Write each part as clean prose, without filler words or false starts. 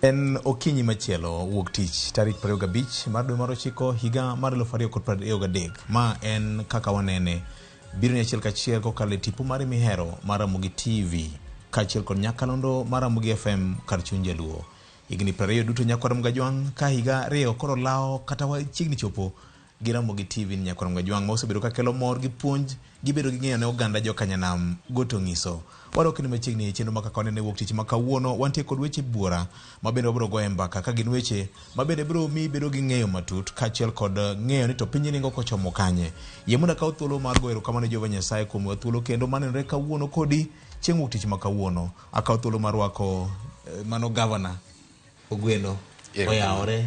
En okinyi machielo wuok tich tarik 25 mar dwe mar 9 higa mar 2023. Ma en kaka wanene biro ni achiel kachiel kokalo tipo mar mihero mar Ramogi TV kachiel kod nyakalondo mar Ramogi FM kar chuny jaluo. Higni 20 duto nyakwaram gajwang' ka higa riyo koro lao kata chiegni chopo gi Ramogi TV ni nyakwaram gajwang' ma osebedo ka kelo mor gi puonj gibedo gi ng'eyo ne oganda jokanyanam goto ng'iso. Wadok ni machiegni chenro ma kaka wanene wuok tich ma kawuono wantie kod weche buora ma bende wabiro goyo mbaka ka gin weche ma bende biro mi bedo gi ng'eyo matut kachiel kod ng'eyo ni to piny ningo kochomo kanye. Yie mondo kaw thuolo mar goyo erokamano ne Jehova Nyasaye kuom weyo thuolo kendo manenore kawuono kodi chieng' wuok tich ma kawuono. Akaw thuolo mar rwako mano gavana Ogwelo oyawore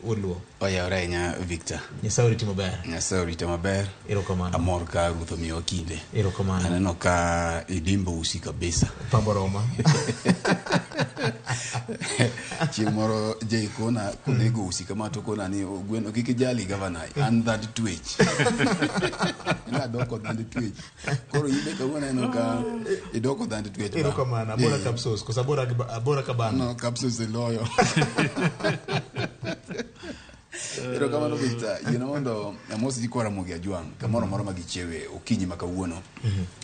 Uluo. Oyawore nya Victor. Nyasaye oriti maber. Nyasaye oriti maber. Erokamano. Amor ka Ruoth omiyo kinde. Erokamano. Aneno ka idimbo usi kabisa. Pambo Roma. Chieng' moro Jaikona konego usi kama to kona ni Ogweno kik jali gavana and that twitch. Ina doko that twitch. Koro ibe ka waneno ka idoko that twitch. Erokamano. Abora kapsos kosa abora kabana. No kapsos eloyo. Erokamano Victor, mondo amosi kwa Ramogi ajwang' kamoro moro magichewe okinyi makawuono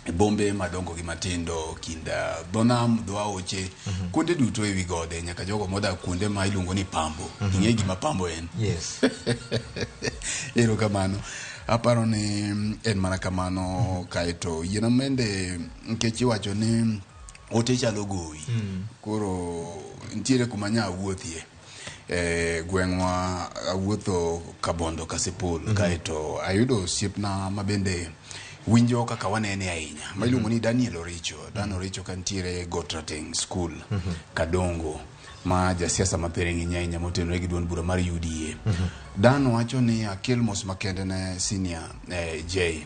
e bombe madongo gi matindo kinda donam dwaoche kuonde duto ewi gode nyaka jogo moda kuonde ma iluongo ni pambo. Ing'e gima pambo en? Yes. Erokamano. Aparo ni en mana kamano kaeto mende nkech iwacho ni ote chalo gowi. Koro ntiere kuma nya wuothie. Gweng'wa awuotho Kabondo Kasipul kaeto ayudo osiepna mabende winjo kaka wanene ahinya mailuongo ni Daniel Oricho kantiere Gotrateng School Kadongo ma jasiasa mapere ng'inya ahinya motenore gi duond bura mar UDA. Dan wacho ni akel mos makende ne senior J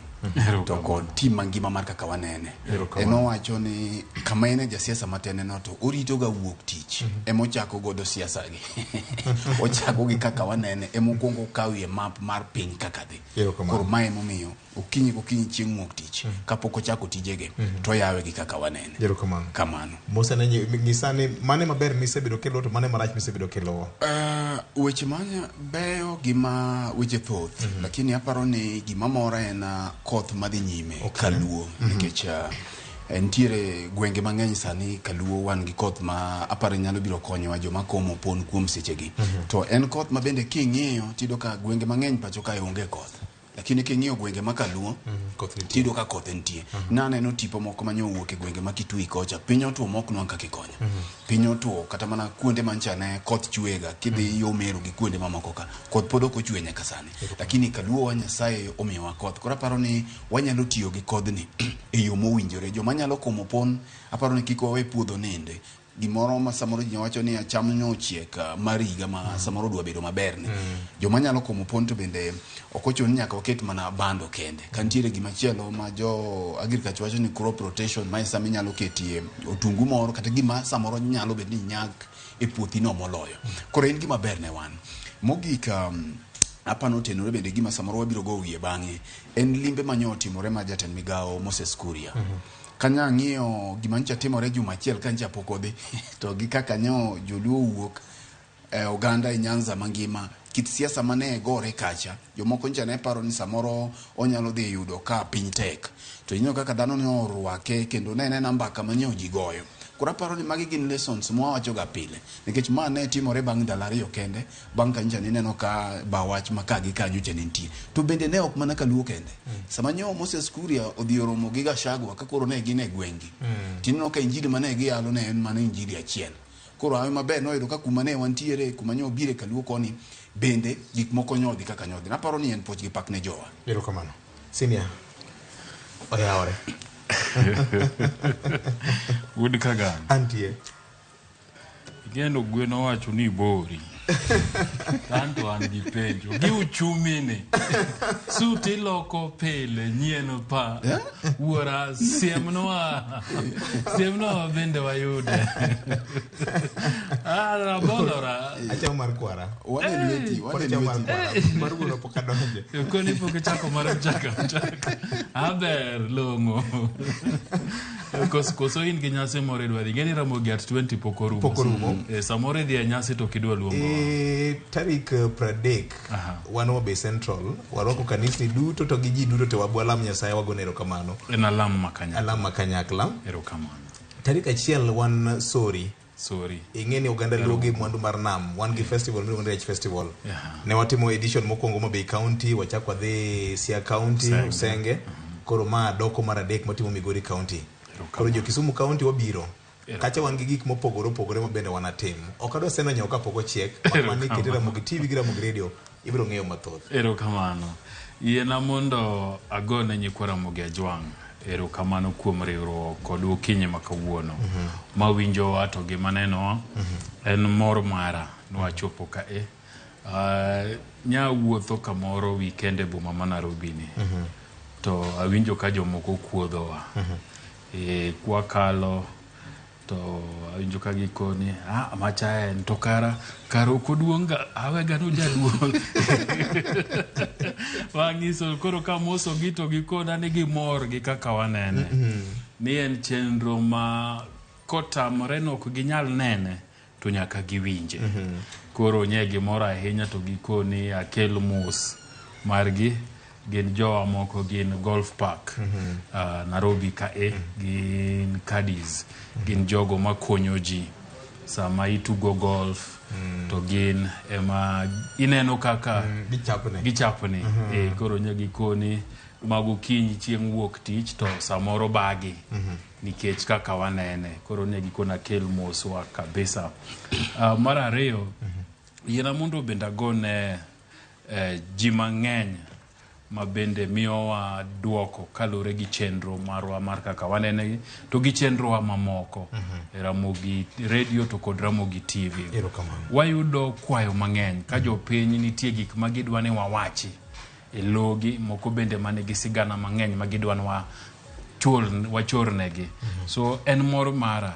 to kod tim mangima mar kaka wanene. Eno wacho ni kama ene jasiasa matene no to orito ga wuok tich emochako godo siasa gi. Ochako gi kaka wanene emokuongo kawie map mar piny kaka dhi. Koro mae momiyo okinyi chieng' wuok tich kapok ochako tijege to yawe gi kaka wanene. Kamano. Mosa ne ngisani mane maber misebedo kelo to mane marach misebedo kelo? Weche manya beyo gima weche thoth lakini aparo ni gima mora en koth madhi nyime kaluo nikech entiere gwenge mang'eny sani kaluo wan gi koth ma aparo nyalo biro konyowa joma komo pon kuom sechegi. To en koth ma bende king'iyo tido ka gwenge mang'eny pacho ka onge koth. Lakini king'iyo gwenge makaluo tido ka koth entie. Naneno tipo moko manyo wuok e gwenge ma Kitui kocha piny otuo mok nwang' kaka ikonyo. Piny otuo kata mana kuonde manchane koth chwega kidhi yo Meru gi kuonde mamoko ka koth pod ok ochwe nyaka sani. Lakini kaluo wa Nyasaye omiyowa koth. Koro aparo ni wanyalo tiyo gi kodhni e yo mowinjore. Joma nyalo komo pon aparo ni kik wawe puodho nende. Gimoro ma samoro ji wacho ni cham nyochiek mariga ma samoro dwa bedo maber ni. Joma nyalo komo pon to bende ok ochuno nyaka oket mana bando kende. Kantiere gimachielo ma jo agriculture wacho ni crop rotation ma sami nyalo ketie otungu moro kata gima samoro nyalo bedo ni nyak e puothi no moloyo. Koro en gima ber ne wan. Mogik apano tenore bende gima samoro wabiro go wiye bang'e en limbe manyo timore ma jatend migao Moses Kuria. Kanya ng'iyo gima ncha timore juma achiel kancha pokodhi to gi kaka nyo joluo wuok oganda e Nyanza mangima kit siasa mane gore kacha jomoko ncha ne paro ni samoro onyalo dhi yudo ka piny tek to inyo kaka dhano ne orwake kendo ne namba kama nyo ji goyo. Kora paro ni magi gin lessons mwawacho ga pile nikech ma ne timore bang' ndalo ariyo kende bang' ka ncha neno ka bawach makagi ka juche nitie to bende ne ok mana kaluo kende. Sama nyo Moses Kuria odhi oromo gi Gachagua ka koro ne gin e gwengi tinno ka injili mane giyalo ne en mana injili achiel. Koro awe maber noyudo ka kuma ne wantiere kuma nyo bire kaluo koni bende gik moko nyodhi kaka nyodhi. Naparo ni en poch gi pak ne jowa. Erokamano. Senior oyawore. Wood Kagan. Antie. Igeno Gweno wacho ni bori. tanto an gi penjo gi uchumi ni suti loko pele nyieno pa wuora siemnoa bende wayude rabolora acha mar kwara wane lweti mar wuoro pokadonje koni pok chako mar chaka aber longo koso in gi nyasi more dwari ngeni Ramogi at 20 pokorumo samore dia nyasi to kidwa luongo tarik 30 wano be central waroko kanisi duto to gi ji duto te wabwalam nyasaye wagonero kamano en alam makanyakla erokamano tarik 1 wan sorry ingeni Uganda logi mwandu mar nam wan gi festival no Rich Festival ne watimo edition mokwongo Mabei County wachakwa dhi Siaya County Usenge koro ma doko mar adek matimo Migori County koro jo Kisumu County wabiro kacha wan gi gik mopogore mabende wanatim okadwa seno nyoka poko chiek mani ketera Ramogi TV gi Ramogi Radio ibiro ng'eyo mathoth erokamano yiena mondo agone nyikwa Ramogi ajwang' erokamano kuom riwruok kod okinyi makawuono mawinjo wato gima neno en mor mara nwachopo ka nya wuotho kamoro weekend boma ma Nairobi ni to awinjo ka jomoko kuodhowa kwa kalo to awinjo ka gikoni macha en to karo koduonga awega no jaduong wangiso koro ka moso gito gikona ni gimor gi kaka wanene ni en chenro ma kotamore no ok ginyal nene to nyaka giwinje koro nye gimoro ahinya to gikoni akel mos margi gin jowa moko gin golf park Nairobi ka gin caddies gin jogo makonyo ji sama itugo golf to gin ema ineno kaka gichapni koro nye gikoni mago kinyi chieng' wuok tich to samoro bagi nikech kaka wanene koro ne gikona kel moswa kabisa mar ariyo yiena mondo bende agone ji mang'eny ma bende miyowa duoko kalure gi chenro marwa mar kaka wanene to gi chenro wa mamoko Ramogi Radio to kod Ramogi TV wayudo kwayo mang'eny ka jopiny nitie gik magidwa ni wawachi logi moko bende mane gi sigana mang'eny magidwa ni wachornegi so en mor mara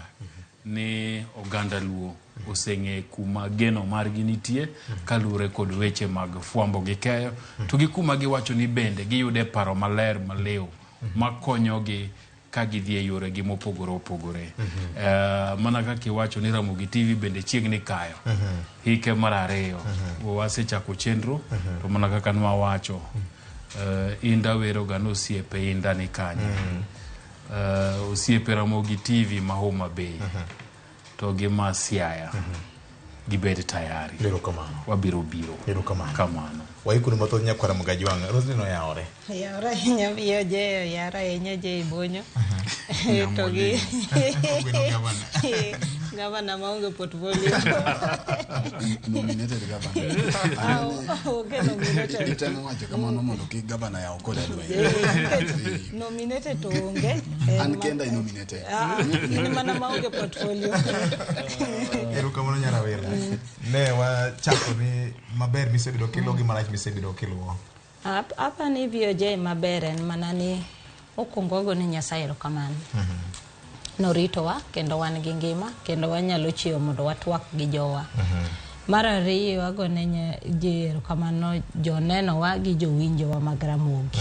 ni oganda luo oseng'e kuma geno margi nitie kalure kod weche mag fwambo gi keyo to gi kuma giwacho ni bende giyude paro maler malew makonyogi ka gidhi e yore gi mopogore mana kaka iwacho ni Ramogi TV bende chiegni kayo hike mar ariyo wasechako chenro to mana kaka nwawacho inda wero ga nosiepe inda ni kanye osiepe Ramogi TV ma Homa Bay to gi ma Siaya gibed tayari wabiro kamano waikuru mathoth nyakwa Ramogi ajwang' Rosny no yaore hinya je yara hinya je bonyo to gi gavana maonge portfolio nominated governor okay nominated tena wacho kama no mondo ki governor ya okola dwe nominated to onge an kenda nominated ni mana maonge portfolio erokamano nyarawera ne wachako ni maber misebedo kilo gi marach misebedo kilo hapa ni VOJ maber en mana ni okongogo ni Nyasaye erokamano noritowa kendo wan gi ngima kendo wanyalo chiwo mondo watwak gi jowa mar ariyo agone ji erokamano joneno wa gi jowinjowa mag Ramogi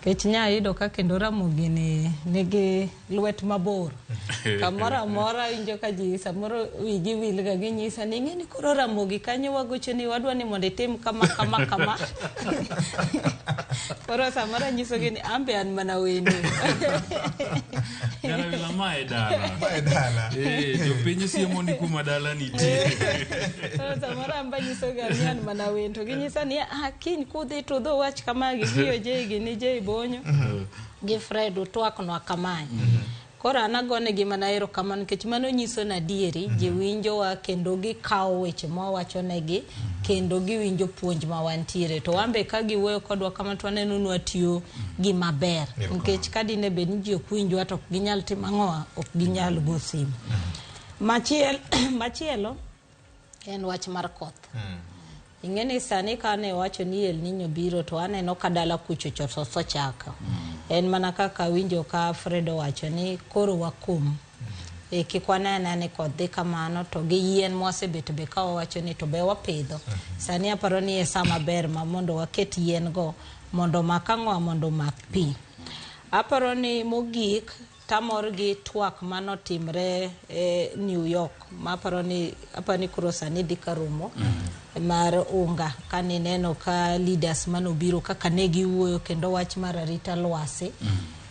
kech nyayudo ka kendo Ramogi nigi lwet mabor kamoro amora winjo ka ji samoro wigi wil ga ginyisa ni ng'eni koro Ramogi kanyo wagocho ni wadwa ni mondo itim kama koro samoro nyiso gi ni ambe an mana wenu Gara vila mae dala jopiny siemo ni kuma dala nitie koro samoro amba nyiso ga ni an mana wenu to ginyisa ni kiny kudhi to dho wach kama gi VOJ gi ni je bonyo gi Fred utwak no kamae koro anagone gi mana erokamano nikech mano nyiso na dieri ji winjo wa kendo gi kawo weche ma wacho negi kendo gi winjo puonj ma wantiere to wambe ka giwuoyo kodwa kama to aneno nwa tiyo gi maber nikech kadine be ni ji ok winjo to ok ginyal timo ang'owa ok ginyal go simu machielo en wach mar koth. Ing'eni sani kane wacho ni El Niño biro to aneno ka dala kucho choso chaka. En mana kaka winjo ka Fredo wacho ni koro wakum. Kik wanene ni koth dhi kamano to gi yien mwasebet be ka wacho ni to be wapidho. Sani aparo ni e sama ber ma mondo waket yien go mondo makang'wa mondo mak pi. Aparo ni mogik tamor gi twak manotimre New York ma apani kuro sani dhi karumo mar unga kani neno ka leaders manobiro kaka ne giwuoyo kendo wach mar arita lwasi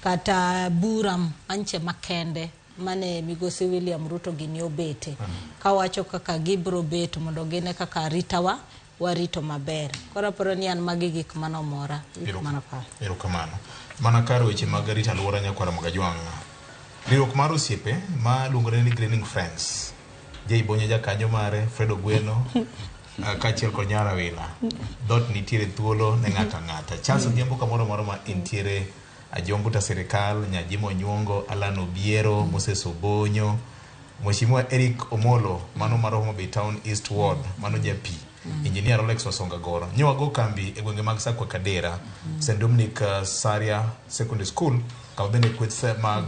kata buram anche makende mane migosi William Ruto gini obete kawacho kaka gibro bet mondo gine kaka aritawa warito maber. Koro aparo ni an magi gik manomora. Erokamano. Mana karo weche mag arita alwora nyakwara Magajwang'. Riwruok mar osiepe ma luongore ni Greening Friends. Jay Bonyo jakanyo mare, Fredo Gweno, kaachiel kod nyara wila. Dot nitiere thuolo ne ng'ata ng'ata. Charles Odhiambo kamoro moro ma intiere ajombuta serikal, Nyajimo Nyuongo, Alan Obiero, Moses Obonyo, Mheshimiwa Eric Omolo, mano mar Homa Bay Town East Ward, mano japi. Engineer Alex Wasonga Goro. Nyowago kambi e gwenge mag Sakwa Kadera, St. Dominic Saria Secondary School, kama bende kweth mag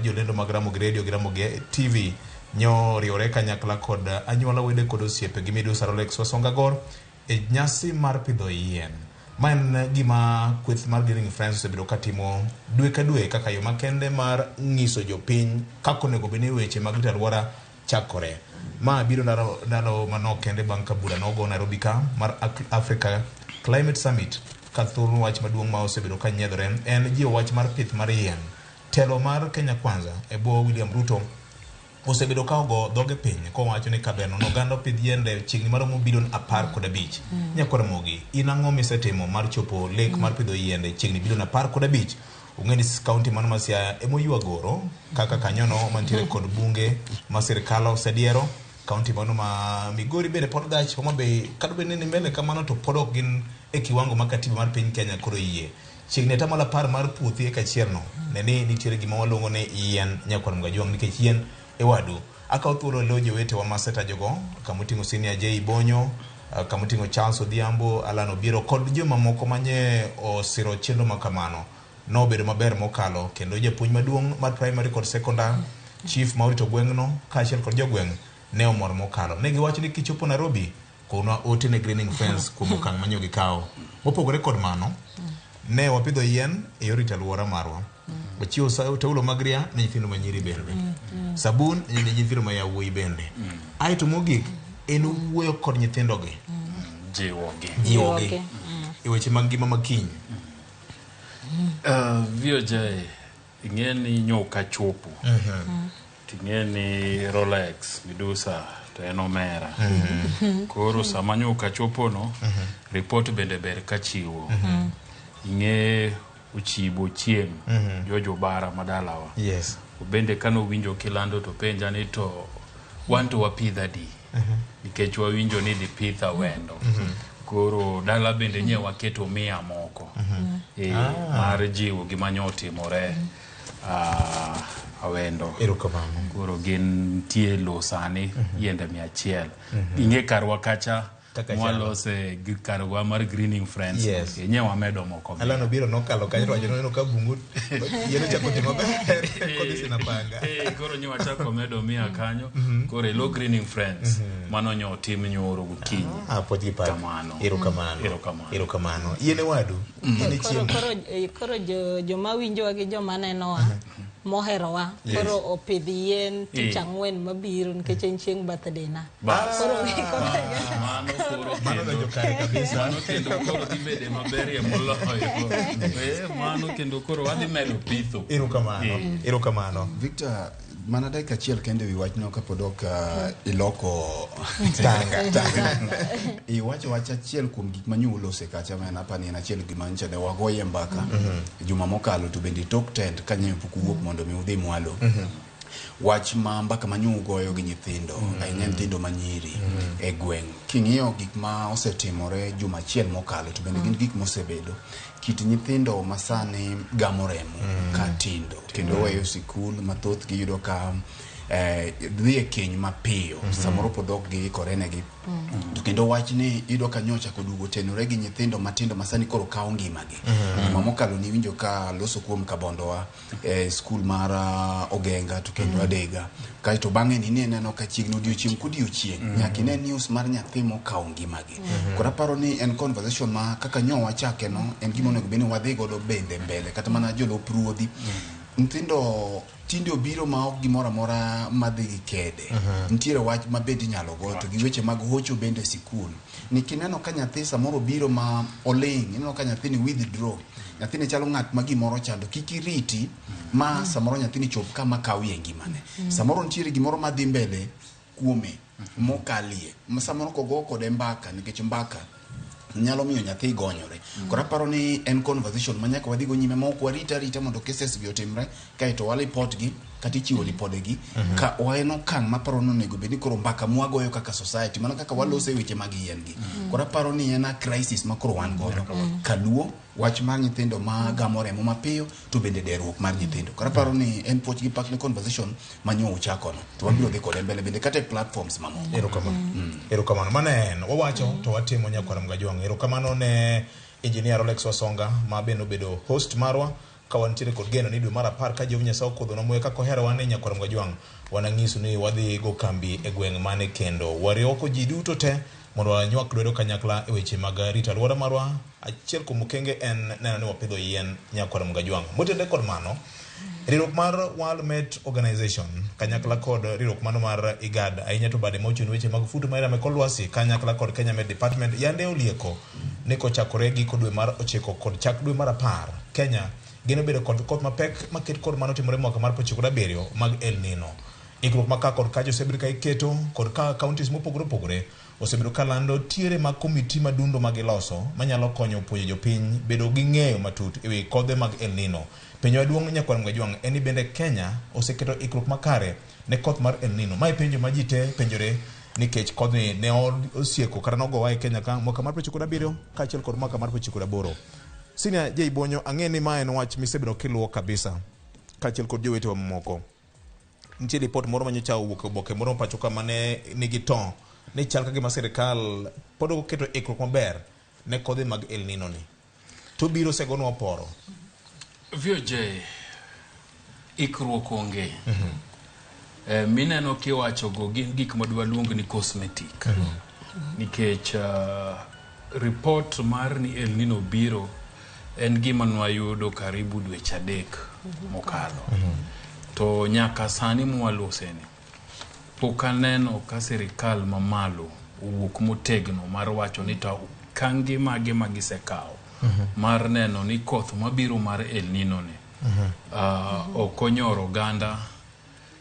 jolendo mag Ramogi Radio gi Ramogi TV nyo riwore kanyakla kod anyuola wede kod osiepe gi Midusa Alex Wasonga Goro e nyasi mar pidho yien. Ma en gima kweth mar Greening Friends osebedo katimo dwe ka dwe kaka yo makende mar ng'iso jopiny kako nego bene weche mag rito alwora chakore. Ma biro ndalo manok kende bang' ka bura nogo Nairobi ka mar Africa Climate Summit ka thuolo wach maduong' ma osebedo ka nyiedhore en jiwo wach mar pith mar yien. Telo mar Kenya Kwanza e bwo William Ruto osebedo ka ogo dhoge piny kowacho ni kaberno noganda pidh yiende chiegni maromo bilion 15. Nyakwara Mogi, in ang'o misetimo mar chopo lek mar pidho yiende chiegni bilion 15? Ung'eni kaunti mano ma Siaya emoywa goro kaka kanyono mantiere kod bunge ma sirkal osediero. Kaunti mano ma Migori bende pod gach Homa Bay kado bende ni mbele kamano to pod ok gin e kiwango ma katiba mar piny Kenya koro yie. Chiegni atamalo 10 mar puothi e kachierno nene nitiere gima waluongo ni yien. Nyakwara Magajwang' nikech yien e wadu. Akaw thuolo lo jowete wa maseta jogo kamoting'o Senior Jay Bonyo, kamoting'o Charles Odhiambo, Alan Obiero kod joma moko manye osiro chenro makamano. No bedo maber mokalo kendo japuonj maduong' mar primary kod secondary chief Maurito gweng'no kaachiel kod jogweng' ne omor mokalo. Ne giwacho ni kichopo Nairobi kono ote ne Greening Friends kuom okang' manyo gikawo. Mopogore kod mano ne wapidho yien e yor rito alwora marwa. Wachiwo taulo mag ria ne nyithindo manyiri bende. Sabun ne nyithindo ma yawuoyi bende. Aito mogik en wuoyo kod nyithindogi. Jiwogi. E weche mag ngima makiny. VOJ ing'eni nyoka chopo. Ting'eni Rolex, Midusa to en omera. Koro sama nyoka chopo no, report bende ber kachiwo. Ing'e uchibo chieng' Jojo Bara madalawa. Yes. Bende kano winjo kilando to penja ni to wanto wapidha di. Nikech wawinjo ni di pitha wendo. Koro dala bende nye waketo 100 moko. Mar jiwo gima nyotimore awendo. Erokamano. Koro gin tie lo sani yiende 100. Ing'e karwa kacha mwalose karwa mar Greening Friends. Yes. Nye wamedo moko. Alan Obiero nokalo kanyo wacho no ka bungu yeno chako timo maber kodi sinapanga. Koro nye wachako medo 100 kanyo. Koro lo Greening Friends mano nyo tim nyoro gokinyi. Poti pa. Kamano. Erokamano. Yene wadu. Yene chiemo. Koro joma winjowa gi joma nenowa moherowa koro opidh yien tich ang'wen mabiro nikech en chieng' birthday na. Koro mano no jokare kabisa. Mano kendo koro dhi bede maber e moloyo. Mano kendo koro wadhi medo pitho. Erokamano. Victor, mana dakika achiel kende wi wachno kapod ok iloko tanga. Iwacho wach achiel kuom gik manyulo sekacha mana apani en achiel gima ncha ne wagoye mbaka juma mokalo to bende tok tent kanyo pok wuok mondo mi udhi mwalo. Wach ma mbaka manyu goyo gi nyithindo ahinya nyithindo manyiri e gweng'. King'iyo gik ma osetimore juma achiel mokalo to bende gin gik mosebedo kit nyithindo masani gamo remo ka tindo kendo weyo sikul mathoth giyudo ka dhi e keny mapiyo samoro podhok gi korenegi to kendo wachni iyudo ka nyocha kodugo tenore gi nyithindo matindo masani koro kawo ngimagi mamokalo ni winjo ka loso kuom kabondowa skul mar Ogenga to kendo Adega kaito bang'e ni neno ka chiegni odiochieng' kodiochieng' nyaka ine news mar nyathi mokawo ngimagi koro aparo ni en conversation ma kaka nyowa chake no en gima onego beni wadhi godo bende mbele kata mana jolop ruodhi Ntindo tinde obiro ma ok gimoro amora madhi gi kede ntiere wach ma bende inyalo go to gi weche mag hocho bende sikul nikineno ka nyathi samoro biro ma oling ineno ka nyathi ni withdraw nyathi ni chalo ng'at ma gimoro chando kikiriti ma samoro nyathi ni chop kama kawie ngimane samoro ntiere gimoro madhi mbele kuome mokalie samoro kogo kode mbaka nikech mbaka nyalo miyo nyathi gonyore kora paro ni en conversation manyaka wadhi go nyime ma ok warita mondo cases gi otimre kaito wa report gi kata ichiwo lipodegi ka waeno kang ma paro no nego bedi koro mbaka mwagoyo kaka society mana kaka walose weche mag yien gi kora paro ni en a crisis ma koro wan godo kaluo wach mar nyithindo ma gamore mo mapiyo to bende deruok mar nyithindo kora paro ni en poch gi pak ne conversation manyo uchako no to wabiro dhi kode mbele bende kata platforms mamoko erokamano manen wawacho to watimo nyakora mgajwang erokamano ne engineer Alex Wasonga ma beno bedo host marwa kawantiere kod geno ni dwe mar 10 ka Jehova Nyasaye okodho na moyo kaka hero wan nyakora mgajwang wanangiso ni wadhi go kambi e gweng mane kendo warioko ji duto te mondo wanywak lwedo kanyakla e weche mag rito alwora marwa achiel kuom okenge en neno ni wapidho yien nyakora mgajwang motende kod mano riwruok mar World Met Organization kanyakla kod riwruok mano mar IGAD ahinya to bade mochun weche mag futo mar me kolwasi kanyakla kod Kenya Med Department yande olieko ni kochakore gi kodwe mar 9 kod chak dwe mar 10 Kenya geno bedo kod koth mapek maket kod mano timore mwaka mar 1970 mag El Nino ikruok maka kod kajo sebrika iketo kod ka counties mopogore opogore osebedo kalando tiere mag komiti madundo mag iloso manyalo konyo puonjo jopiny bedo gi ng'eyo matut ewi kodhe mag El Nino penjo maduong' nyakwa mgajwang' en ni bende Kenya oseketo ikruok makare ne koth mar El Nino mai penjo ma ji te penjore nikech kodhni ne osieko kata nogowa e Kenya ka mwaka mar 1970 kaachiel kod mwaka mar 1980 Sina J Bonyo ang'e ni ma en wach misebedo kiluwo kabisa kaachiel kod jowetewa mamoko nitie report moro manyocha owuok e oboke moro pacho ka mane nigi to ni chal ka gima sirikal pod oketo ikruok maber ne kodhi mag El Nino ni to biro segonwa poro VJ ikruok onge mineno kiwacho go gik madwa luong ni cosmetic nikech report mar ni El Nino biro en gima nwayudo karibu dweche 3 mokalo to nyaka sani mwaloseni pok aneno ka sirikal mamalo owuok motegno mar wacho ni to kangi mage magisekawo mar neno ni koth mabiro mar El Nino ni okonyoro oganda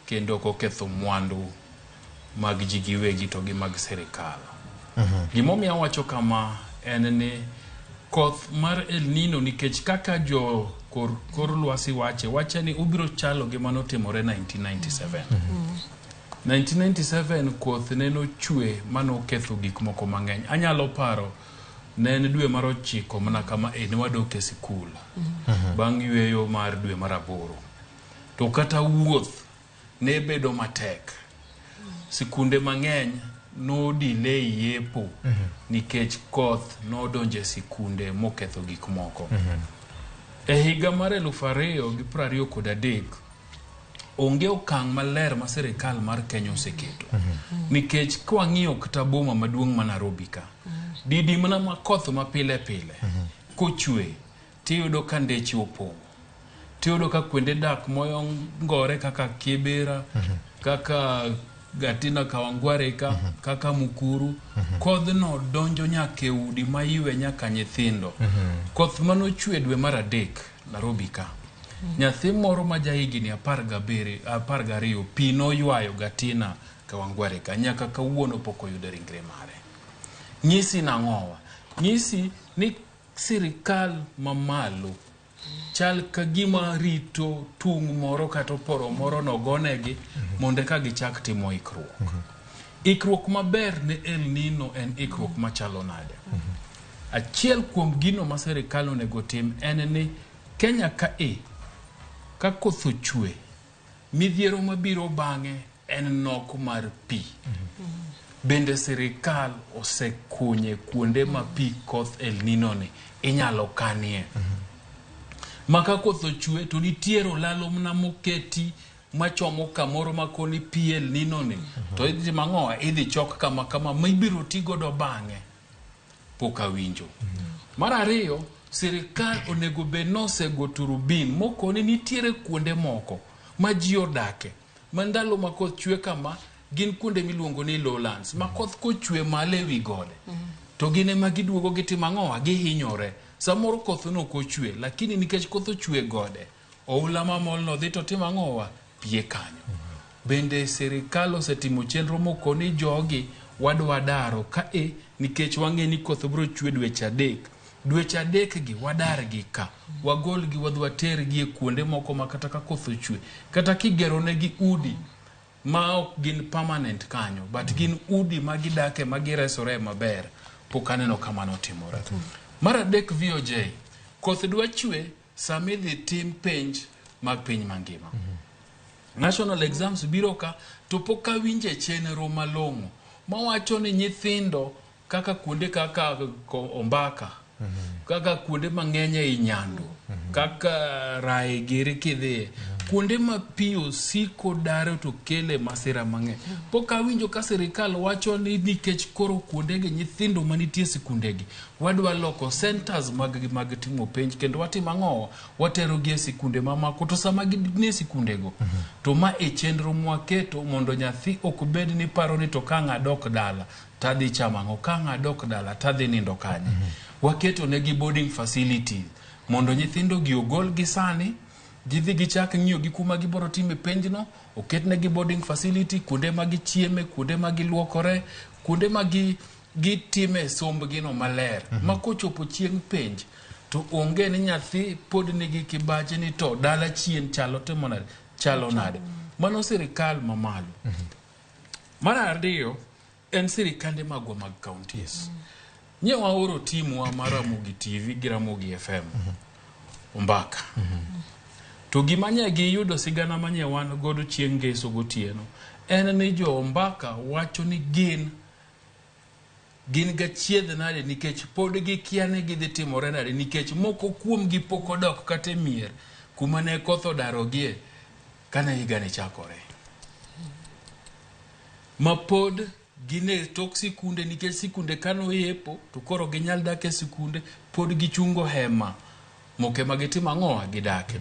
kendo koketho mwandu mag ji giwegi to gi mag sirikal gimomiyo wacho kama en ni koth mar El Nino nikech kaka jo kor lwasi wache ni ubiro chalo gima notimore 1997 1997 koth neno chwe mano ketho gik moko mang'eny anyalo paro ne en dwe mar 9 mana kama ne wadok e sikul bang' yweyo mar dwe mar 8 to kata wuoth ne bedo matek sikunde mang'eny no delay yepo nikech koth no donje sikunde moketho gik moko e higa mar 2023 onge okang' maler ma sirikal mar Kenya oseketo nikech kwang'iyo kata boma maduong' ma Nairobi ka didi mana ma koth ma pile kochwe tiyudo ka ndeche opong' tiyudo ka kwende dak moyongore kaka Kibera kaka Gatina Kawangware kaka Mukuru kodhno donjo nyaka e udi mayiwe nyaka nyithindo koth manochwe dwe mar 3 Nairobi ka nyathi moro ma jahigni 12 pino ywayo Gatina Kawangware ka nyaka kawuono pok oyudo ringre mare nyisi nang'owa nyisi ni sirikal mamalo chal ka gima rito tung moro kata poro moro nogonegi mondo ka gichak timo ikruok maber ne El Nino en ikruok machalo nade achiel kuom gino ma sirikal onego tim en ni Kenya ka koth ochwe midhiero mabiro bang'e en nok mar pi. Bende sirikal osekunye kuonde ma pi koth El Nino ni inyalo kanie. Maka koth ochwe to nitiere lalo mna moketi machomo kamoro makoni pi El Nino ni to idhi mang'owa idhi chok kama ma ibiro tigodo bang'e. Pok awinjo. Mar ariyo, sirikal onego bed nosego turubin mokoni nitiere kuonde moko ma ji odake. Mandalo ma koth chwe kama gin kuonde miluongo ni lowlands. Ma koth kochwe male wi gode. To gine ma giduogo gitimo ang'owa gihinyore. Samoro koth no kochwe lakini nikech koth ochwe gode oula mamol no dhi to timo ang'owa pie kanyo. Bende sirikal osetimo chenro mokoni jogi wadwa daro nikech wang'e ni koth biro chwe dweche 3. Dweche 3 gi wadar gi ka. Wagol gi wadwa ter gi e kuonde moko ma kata ka koth ochwe. Kata kigero ne gi udi ma ok gin permanent kanyo, but gin udi ma gidake ma giresore maber. Pok aneno kamano timore. Mar adek VOJ, koth dwa chwe sami dhi tim penj mag piny mangima. National exams biro ka to pok awinje chenro malong'o mawacho ni nyithindo kaka kuonde kaka Ombaka, kaka kuonde mang'eny e Nyando, kaka Rai giri kidhi, kuonde ma pi osiko daro to kele masira mang'eny. Pok awinjo ka sirikal wacho ni nikech koro kuonde gi nyithindo manitie sikundegi wadwa loko centers mag timo penj kendo watimo ang'owa watero gi e sikunde mamako to sama gidne sikundego to ma e chenro mwaketo mondo nyathi ok bed ni paro ni to ka ng'adok dala tadhi chamo ang'o, ka ng'adok dala tadhi nindo kanye. Waketo negi boarding facilities mondo nyithindo gi ogol gi sani gidhi gichak ng'iyo gi kuma giboro time penjno, oketnegi boarding facility, kuonde ma gichieme, kuonde ma giluokore, kuonde ma gitime sombgino maler. Ma kochopo chieng' penj to onge ni nyathi pod nigi kibaji ni to dala chien chalo nade. Mano sirikal mamalo. Mar ariyo en sirikande magwa mag counties. Nye waoro timu wa Ramogi TV gi Ramogi FM. Ombaka. To gimanya gi yudo sigana manye wan godo chieng' ngeso gotieno en ni jo Ombaka wacho ni gin gachiedh nade nikech pod gikia ni gidhi timore nade nikech moko kuom gi pok odok kata mier kuma ne koth odarogie kane higa ne chakore. Ma pod gine tok sikunde nikech sikunde kano yepo to koro ginyal dak e sikunde pod gichungo hema moke magitimo ang'owa gidake.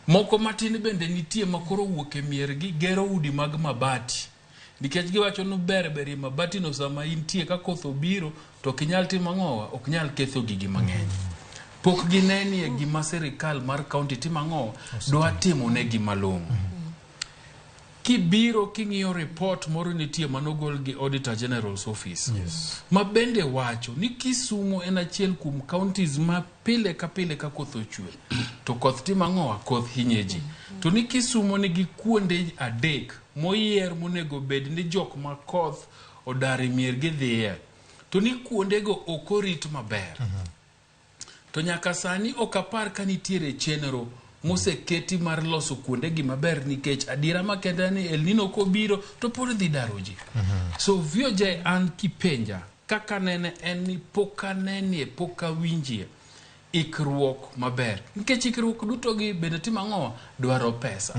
Moko matin bende nitie makoro wuok e mier gi gero udi mag mabati nikech giwacho no ber mabati no sama intie ka koth obiro to kinyal timo ang'owa ok nyal ketho gigi mang'eny. Pok gineni e gima sirikal mar county timo ang'owa dwa timo ne gima malong'o. Kibiro king'iyo report moro nitie manogol gi Auditor General's Office. Ma bende wacho ni Kisumu en achiel kuom counties ma pile ka koth ochwe to koth timo ang'owa koth hinyeji. To ni Kisumu nigi kuonde 3 moyier monego bed ni jok ma koth odare mier gi dhiye. To ni kuondego ok orit maber. To nyaka sani ok apar ka nitiere chenro moseketi mar loso kuonde gi maber nikech adira makenda ni El Nino kobiro to pod dhi daro ji. So VOJ an kipenja kaka nene en ni poka nenie poka winjie ikruok maber nikech ikruok duto gi bende timo ang'owa dwaro pesa.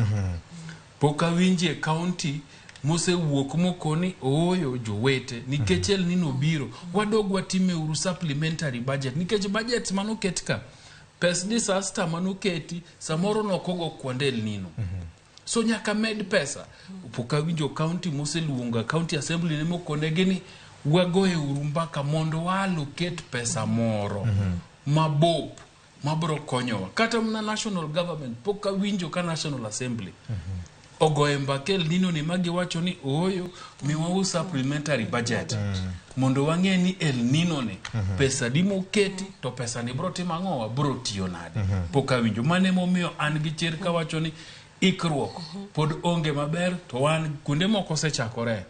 Poka winjie county mosewuok mokoni oyo jowete nikech El Nino biro wadog watime uru supplementary budget nikech budget manoket ka pes disaster manoketi samoro nokogo kuonde El Nino. So nyaka med pesa. Poka winjo county moseluonga county assembly ne mokone gini wagoe uru mbaka mondo wallocate pesa moro mabop mabro konyowa. Kata mna national government poka winjo ka national assembly ogoe mbaka El Nino ni magi wacho ni oyo miwa supplementary budget mondo wang'e ni El Nino ni pesa dimo keti to pesa ni bro timo ang'owa bro tiyo nade. Poka winjo mane momiyo an gi chir ka wacho ni ikruok pod onge maber to wan kuonde moko osechakore.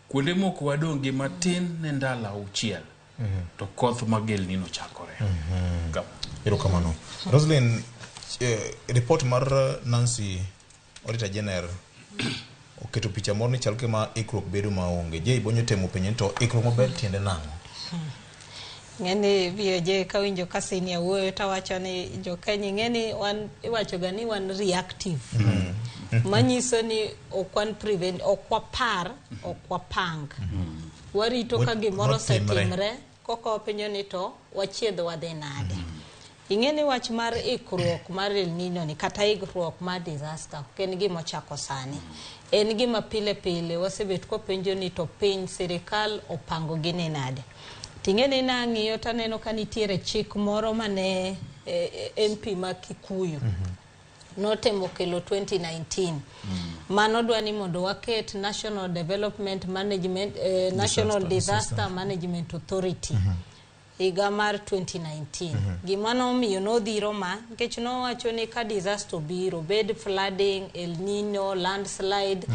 Kuonde moko wadonge matin ne ndala uchiel to koth mag El Nino chakore. Ero kamano. Roslyn, report mar Nancy Auditor General oketo picha moro ni chal kama ikruok bedo maonge. Je ibonyo temo penye to ikruok maber tiende nang'o? Ng'eni VOJ kawinjo ka senior wuoyo tawacho ni jokenya ng'eni wan iwacho ga ni wan reactive. Manyiso ni okwan prevent, okwapar, okwapang. Warito ka gimoro osetimre koko penjo ni to wachiedho wadhi nade. Ing'eni wach mar ikruok mar El Nino ni kata ikruok mar disaster ken gima chako sani. En gima pile pile wasebet ko penjo ni to piny sirikal opango gini nade. Ting'eni nang'iyo taneno ka nitiere chik moro mane MP ma Kikuyu notemo kelo 2019 mano dwani mondo waket National Development Management National Disaster Management Authority higa mar 2019 gimano miyo nodhiro ma nikech nowacho ni ka disaster biro bed flooding, El Nino, landslide,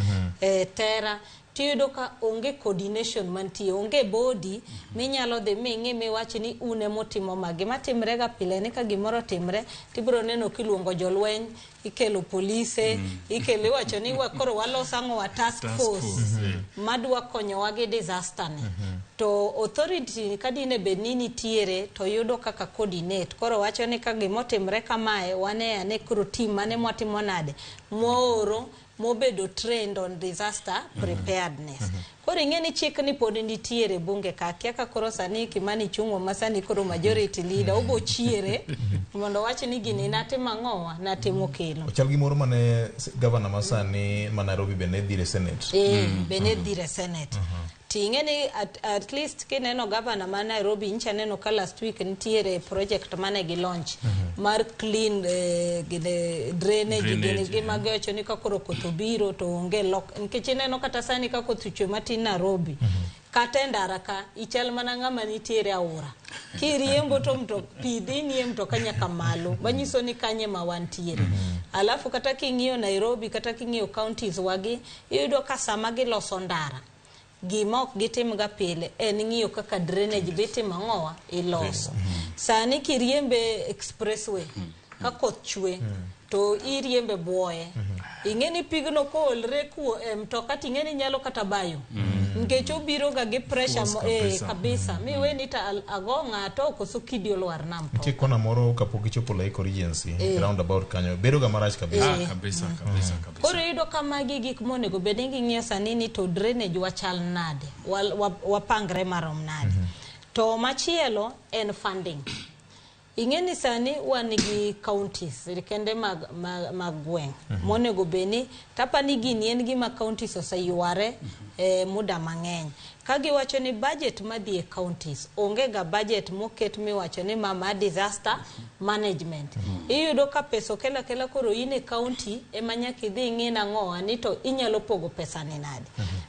terra tiyudo ka onge coordination mantie, onge body minyalo dhi ming'i miwachi ni une motimo magi matimre ga pile ni ka gimoro timre tibro neno kiluongo jolweny, ikelo polise, ikelo iwacho ni koro walosang'o wa task force madwa konyowa gi disaster ni. To authority kadine bedni nitiere to yudo kaka coordinate. Koro wacho ni ka gimotimre kamae wane ane koro team mane mwatimo nade mooro mobedo trained on disaster preparedness. Koro ing'eni chik ni pod nitiere bunge ka kaka koro sani Kimani chung'o masani koro majority leader obo chiere mondo wach ni gini natimo ang'owa natimo kelo. Ochal gimoro mane governor masani ma Nairobi Benedire Senate. Benedire Senate. Ting'eni at least kineno governor ma Nairobi ncha neno ka last week nitiere project mane gi launch mar clean drainage gini gima gocho ni ka koro koth obiro to onge lock nikech neno kata sani ka koth chwe matin Nairobi kata ndara ka ichal mana ng'ama nitiere aora kiriembo to mto pidhi nie mtoka nyaka malo manyiso ni kanye ma wantiere. Alafu kata king'iyo Nairobi kata king'iyo counties wagi iyudo ka sama giloso ndara gima ok gitim ga pile en ng'iyo kaka drainage bitimo ang'owa iloso. Sani kiriembe expressway ka koth chwe to iriembe buoye ing'eni pigno koolre kuo mtoka ting'eni nyalo kata bayo nikech obiro ga gi pressure kabisa miweni ta ago ng'ato koso kidi olwar na mtoka. Tie kona moro kapok ichopo Lake Regency roundabout kanyo bedo ga marach kabisa. Kabisa. Koro yudo kama gik monego bed ni ng'iyo sani ni to drainage wachal nade wapangre marom nade. To machielo en funding. Ing'eni sani wan gi counties kende mag gweng monego beni tapa ni gini en gima counties oseyuare muda mang'eny ka giwacho ni budget madhi e counties onge ga budget moket miwacho ni mama disaster management. Iyudo ka pesa kela koro ine county ema nyaka idhi ng'ina ng'owa ni to inyalo pogo pesa ni nade.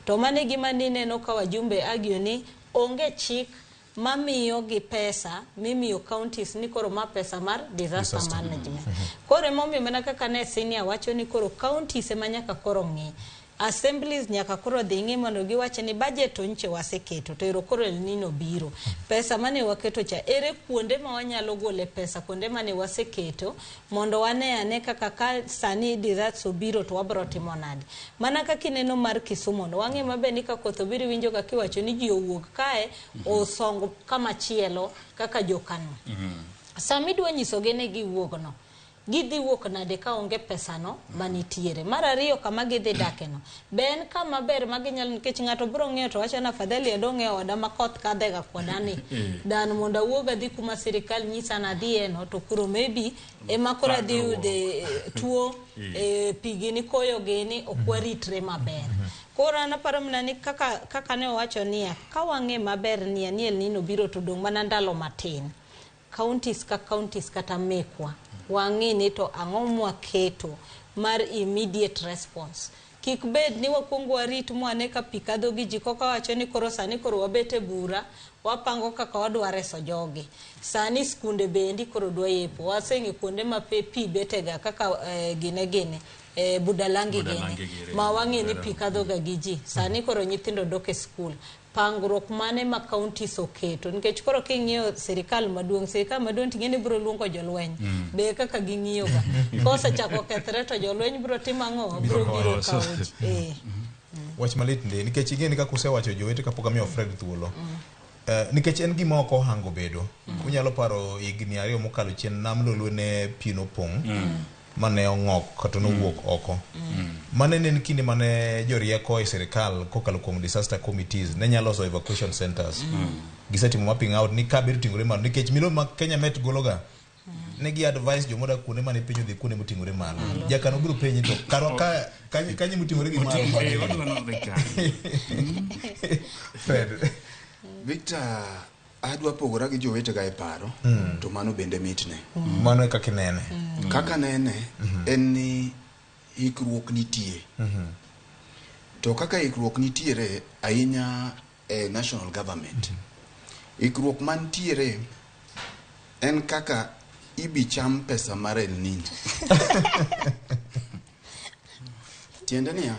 To mane gima nineno ka wajumbe agio ni onge chik mamiyo gi pesa mimiyo counties ni koro ma pesa mar disaster management. Koro momi mana kaka ne senior wacho ni koro counties ema nyaka koro ng'i assemblies nyaka koro dhi ng'i mondo giwache ni budget onche waseketo to ero koro El Nino biro pesa mane waketo cha ere kuonde ma wanyalo gole pesa kuonde mane waseketo mondo wane ane kaka ka sani disaster biro to wabro timo nade. Mana kaka ineno mar Kisumu no wang'e mabe ni ka koth obiro winjo ka kiwacho ni ji owuok kae osongo kama chielo kaka jokano. Sami dwa nyiso gene gi wuogno gidhi wuok nade ka onge pesa no manitiere. Mar ariyo kama gidhi dake no ben kama ber maginyalo nikech ng'ato bro ng'eyo to wacho na fadhali adong'e oda makoth kadhe ga kodani dan mondo wuoga dhi kuma sirikal nyisa na dhi eno to kuro maybe ema kora dhi ude tuo pigini koyo gini okwaritre maber. Koro anaparo mna ni kaka ne wacho niya ka wang'e maber niya ni El Nino biro to dong mana ndalo matin counties ka counties kata mekwa wang'i ni to ang'o mwaketo mar immediate response. Kik bed ni wakwongo warit mwane ka pikadho gi jiko ka wacho ni koro sani koro wabete bura wapango kaka wadwa reso jogi. Sani skunde bendi koro dwa yepo waseng'e kuonde ma pi betega kaka gine budalangi gene ma wang'e ni pikadho ga gi ji sani koro nyithindo dok e skul. Pangruok mane ma counties oketo nikech koro king'iyo sirikal maduong' ting'eni bro luongo jolweny be kaka ging'iyo ga kosechako kethre to jolweny bro timo ang'o bro biro kaoji wach malit ndi nikech igeni kaka usewacho jowete kapok amiyo Fred thuolo. Nikech en gima ok ohango bedo. Unyalo paro higni 2 mokalo chien nam lolwe ne pino pong'. Mane ong'ok kata nowuok oko. Mane en kinde mane jorieko e sirikal kokalo kuom disaster committees ne nyalo loso evacuation centers. Gisetimo mapping out ni kabiro tingore malo nikech milo ma Kenya Met gologa. Ne gi advice jomoda kuonde mane piny odhi kuonde motingore malo. Jakano biro penji to karo ka kanye motingore gi malo. Fred. Victor, adwa pogora gi jowete ga e paro to mano bende mitne. Mano e kaka nene. Kaka nene en ni ikruok nitie. To kaka ikruok nitiere ahinya e national government. Ikruok mantiere en kaka ibicham pesa mar El Nino. Tiende niya?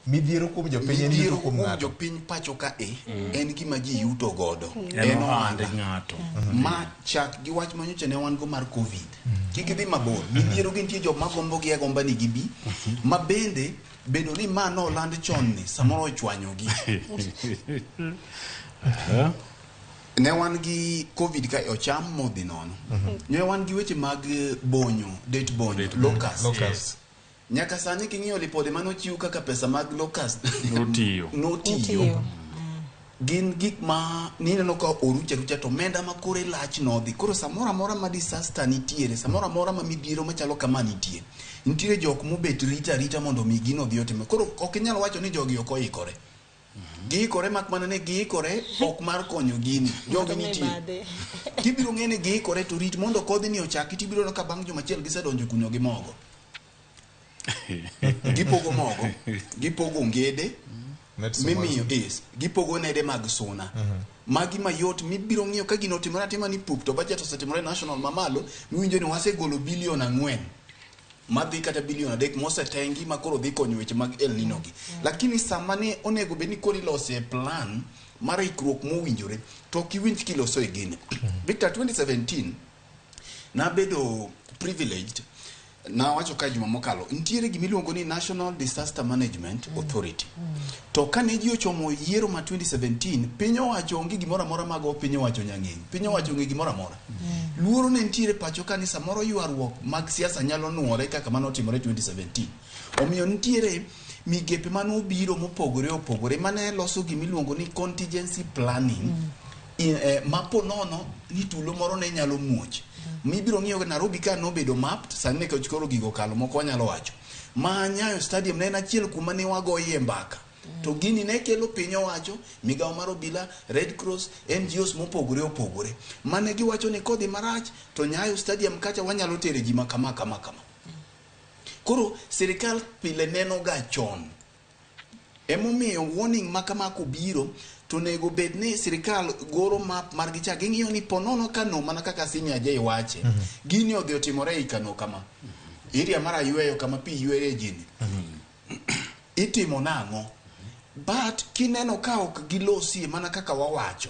Midhiero kuom jopiny en yuto kuom ng'ato. Jopiny pacho ka en gima ji yuto godo. En ohande ng'ato. Ma chak gi wach manyocha ne wan go mar Covid. Kik idhi mabor. Midhiero gi nitie joma gombo gi agomba ni gibi. Ma bende bedo ni ma no land chon ni samoro chwanyogi. Ne wan gi Covid ka ocham modhi nono. Ne wan gi weche mag bonyo, date bonyo, locust. Nyaka sani king'iyo lipode manochiw kaka pesa mag locust notiyo. Gin gik ma nineno ka orucha to menda ma kore lach nodhi. Koro samora mora ma disaster nitiere, samora mora ma midhiero machalo kama nitie. Nitiere jok mobet rita mondo mi gino dhi otime. Koro ok inyal wacho ni jogi ok oikore. Giikore mak mana ne giikore ok mar konyo gini. Jogi nitie. Tibiro ng'ene giikore to rit mondo kodhi ni ochaki tibiro no ka bang' juma achiel gisedonjo kunyo gi mogo. Gipogo mogo, gipogo ngede, mimiyo gipogo nede mag suna. Magi mayot mibiro ng'iyo ka gino timore atima ni pup to budget osetimore national mamalo, miwinjo ni wasegolo bilion 4. Madhi kata bilion 3 mosetengi makoro dhi konyo weche mag El Nino gi. Lakini sama ne onego beni kori lose plan mar ikruok mowinjore to kiwinj kiloso e gini. Victor 2017 na bedo privileged na wacho ka juma mokalo ntiere gimiluongo ni National Disaster Management Authority. To kane ji ochomo yiero ma 2017 piny owacho onge gimoro amora mago piny owacho nyang'eny. Piny owacho onge gimoro amora. Luoro ne ntiere pacho ka ni samoro ywaruok mag siasa nyalo nuore kaka mano otimore 2017. Omiyo ntiere migepe manobiro mopogore mane loso gimiluongo ni contingency planning. Mapo nono ni tulo moro ne nyalo muoch. Mibiro ng'iyo Nairobi ka nobedo mapped sani ne kochkoro gigo kalo moko wanyalo wacho. Ma Nyayo Stadium ne en achiel kuma ne wagoye mbaka. To gini ne kelo piny owacho, migawo mar obila, Red Cross, NGOs mopogore. Mane giwacho ni kodhi marach to Nyayo Stadium kacha wanyalo tere ji kama. Koro sirikal pile neno ga chon. Emomiyo warning makama kobiro to nego bed ni sirikal goro map mar gicha ging'iyo ni ponono kano mana kaka Simi Ajay wache. Gini odhi otimore i kano kama. Area mara yweyo kama pi yweye jini. Itimo nang'o? But kineno ka ok gilosi mana kaka wawacho.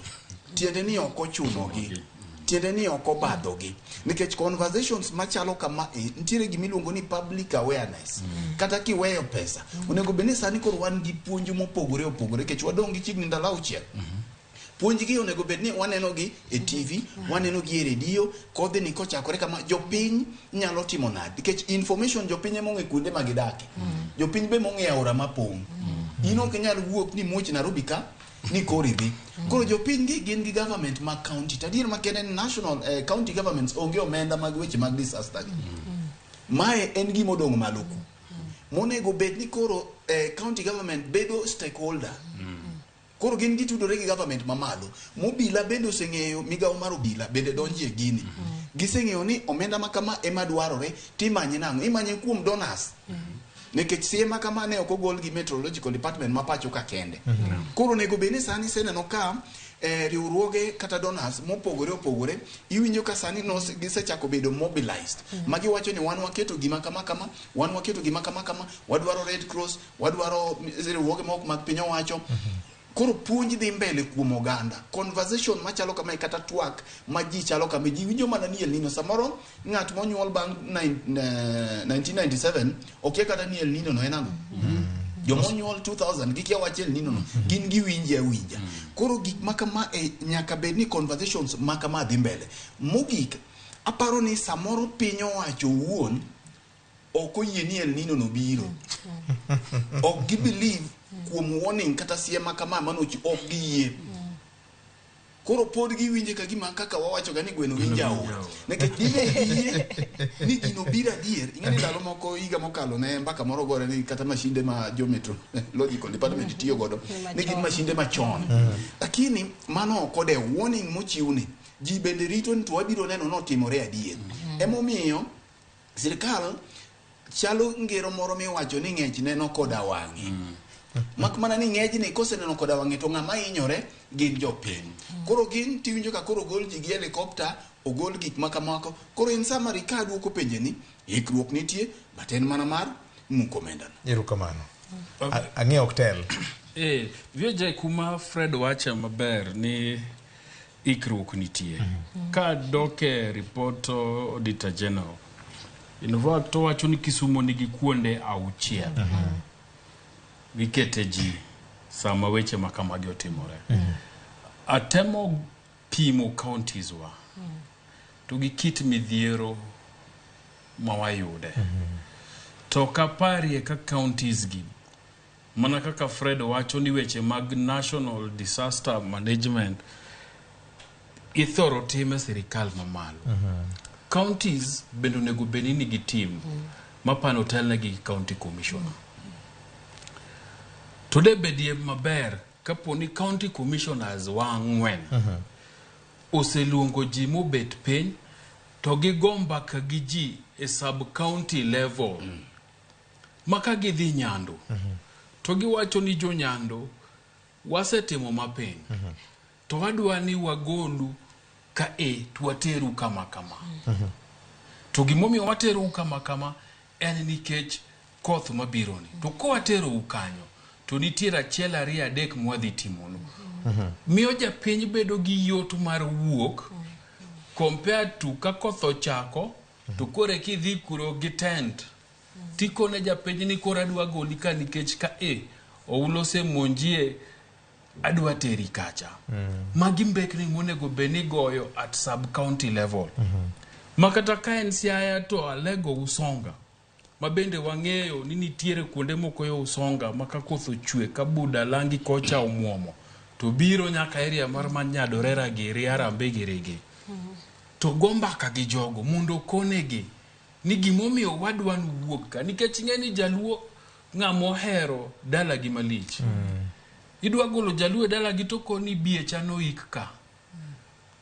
Tiende ni ok ochunogi. Tiende ni ok obadhogi. Nikech conversations machalo kama nitiere gimiluongo ni public awareness. Kata kiweyo pesa. Onego beni sani koro wan gi puonj mopogore nikech wadong gi chigni ndalo auchiel. Puonj gi onego bedni waneno gi e TV, waneno gi e radio, kodhi ni kochakore kama jopiny nyalo timo nade. Nikech information jopiny ema ong'e kuonde ma gidake. Jopiny be mong'e aora mapong'. In ok nyal wuok ni muoch Nairobi ka ni kori dhi. Koro jopiny gi gin gi government ma county. Tadier makende national county governments onge omenda mag weche mag disaster. Mae en gima odong' maluku. Monego bed ni koro county government bedo stakeholder. Koro gin gitudore gi government mamalo. Mobila bende oseng'eyo, migawo mar obila bende donjie gini. Giseng'eyo ni omenda makama ema dwarore timanye nang'o. Imanye kuom donors. Nikech siema kama ne ok ogol gi meteorological department ma pacho ka kende. Koro nego bene sani seneno ka riwruoge kata donors mopogore iwinjo ka sani gisechako bedo mobilized. Magi wacho ni wan waketo gima kama, wadwaro Red Cross, wadwaro riwruoge moko mag piny owacho. Koro puonj dhi mbele kuom oganda. Conversation machalo kama kata twak ma ji chalo kama ji winjo mana ni El Nino. Samoro ng'at monyuol bang' 1997 ok kata ni El Nino no en ang'o. jomonyuol 2000 gikia wachel nino gin giwinje awinja koro gik makama nyaka bed ni conversations makama dhi mbele mogik aparo ni samoro piny owacho wuon ok oyie ni El Nino no biro ok gi believe kuom warning kata siema kama manochi ok giyie koro pod giwinje ka gima kaka wawacho ga ni gweno winjao nekech giyie ni gino biro adier ing'eni ndalo moko higa mokalo ne mbaka moro gore ni kata mashinde ma geometry logical department tiyo godo ni gin mashinde machon lakini mano kode warning mochiwni ji bende rito ni to wabiro neno notimore adier emomiyo sirikal chalo ngero moro miwacho ni ng'ech neno koda wang'i mak mana ni ng'ej ni koseneno koda wang'i to ng'ama hinyore gin jopiny koro gin tiwinjo ka koro gol ji gi helicopter ogol gik makamako koro in sama rika duoko penje ni ikruok nitie but en mana mar muko mendano erokamano ang'e oktel vyoje kuma Fred wacha maber ni ikruok nitie ka doke report auditor general in fact to wacho ni Kisumo nigi kuonde auchiel gikete ji sama weche makamagi otimore atemo pimo counties wa to gikit midhiero mawayude to kaparie ka counties gi mana kaka Fred wacho ni weche mag national disaster management ithoro time sirikal mamalo counties bendo nego benini gi team mapano telne gi county commissioner today bedie maber kaponi county commissioners wang'wen oseluongo ji mobet piny to gigomba ka gi ji e sub county level maka gidhi Nyando to giwacho ni jo Nyando wasetimo mapiny to wadwa ni wagolu ka tuateru kama kama to gimomiyo wateru kama kama en nikech koth mabiro ni to ko wateru kanyo to nitiere achiel ariyo adek mwadhi timono miyo japiny bedo gi yot mar wuok compared to ka koth ochako to kore kidhi kuro gi tent tikone japiny ni koro adwa goli ka nikech ka oulose monjie adwa teri kacha magi mbekni monego beni goyo at sub county level makata ka en Siaya to Alego Usonga mabende wang'eyo ni nitiere kuonde moko yo Usonga maka koth ochwe ka Buda Langi kocha omwomo to biro nyaka area mar Nyadorera gi Riarambe gi Rege to gomba ka gi jogo mondo konegi ni gimomiyo wadwa wuok ka nikech ng'eni jaluo ng'amo hero dala gi malich idwa golo jaluo dala gi to koni bie chano ikka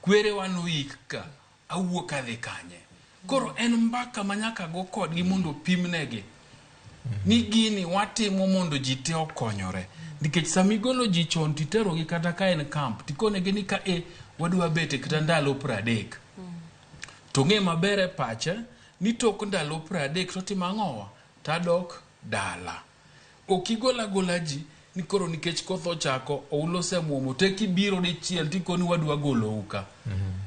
kwere wano ikka awuok adhi kanye koro en mbaka manyaka go kodgi mondo pimnegi ni gini watimo mondo ji te okonyore nikech samigolo ji chon titero gi kata ka en camp tikonegi ni ka wadwa bete kata ndalo 30 to ng'e mabere pache ni tok ndalo 30 to timang'owa tadok dala okigola gola ji ni koro nikech koth ochako oulose muomo teki biro dichiel tikoni wadwa golo uka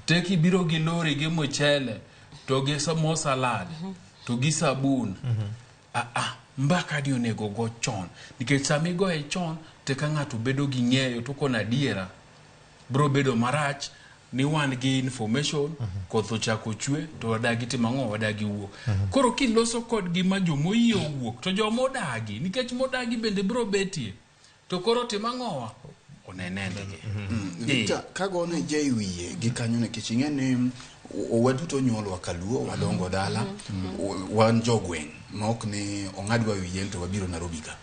teki biro gi lori gi mochele to gi samo salad to gi sabun mbaka di onego go chon nikech samigo e chon te ka ng'ato bedo gi ng'eyo to kona diera bro bedo marach ni wan gi information koth ochako chwe to wadagi timang'o wadagi wuok koro kiloso kod gi ma jomoyie wuok to jomodagi nikech modagi bende bro betie to koro timang'owa onenendegi Victor kagone jaiwiye gi kanyo nikech ing'eni waduto nyuolwa kaluo wadongo dala wan jogweng' ma ok ni ong'adwa wiye to wabiro Nairobi ka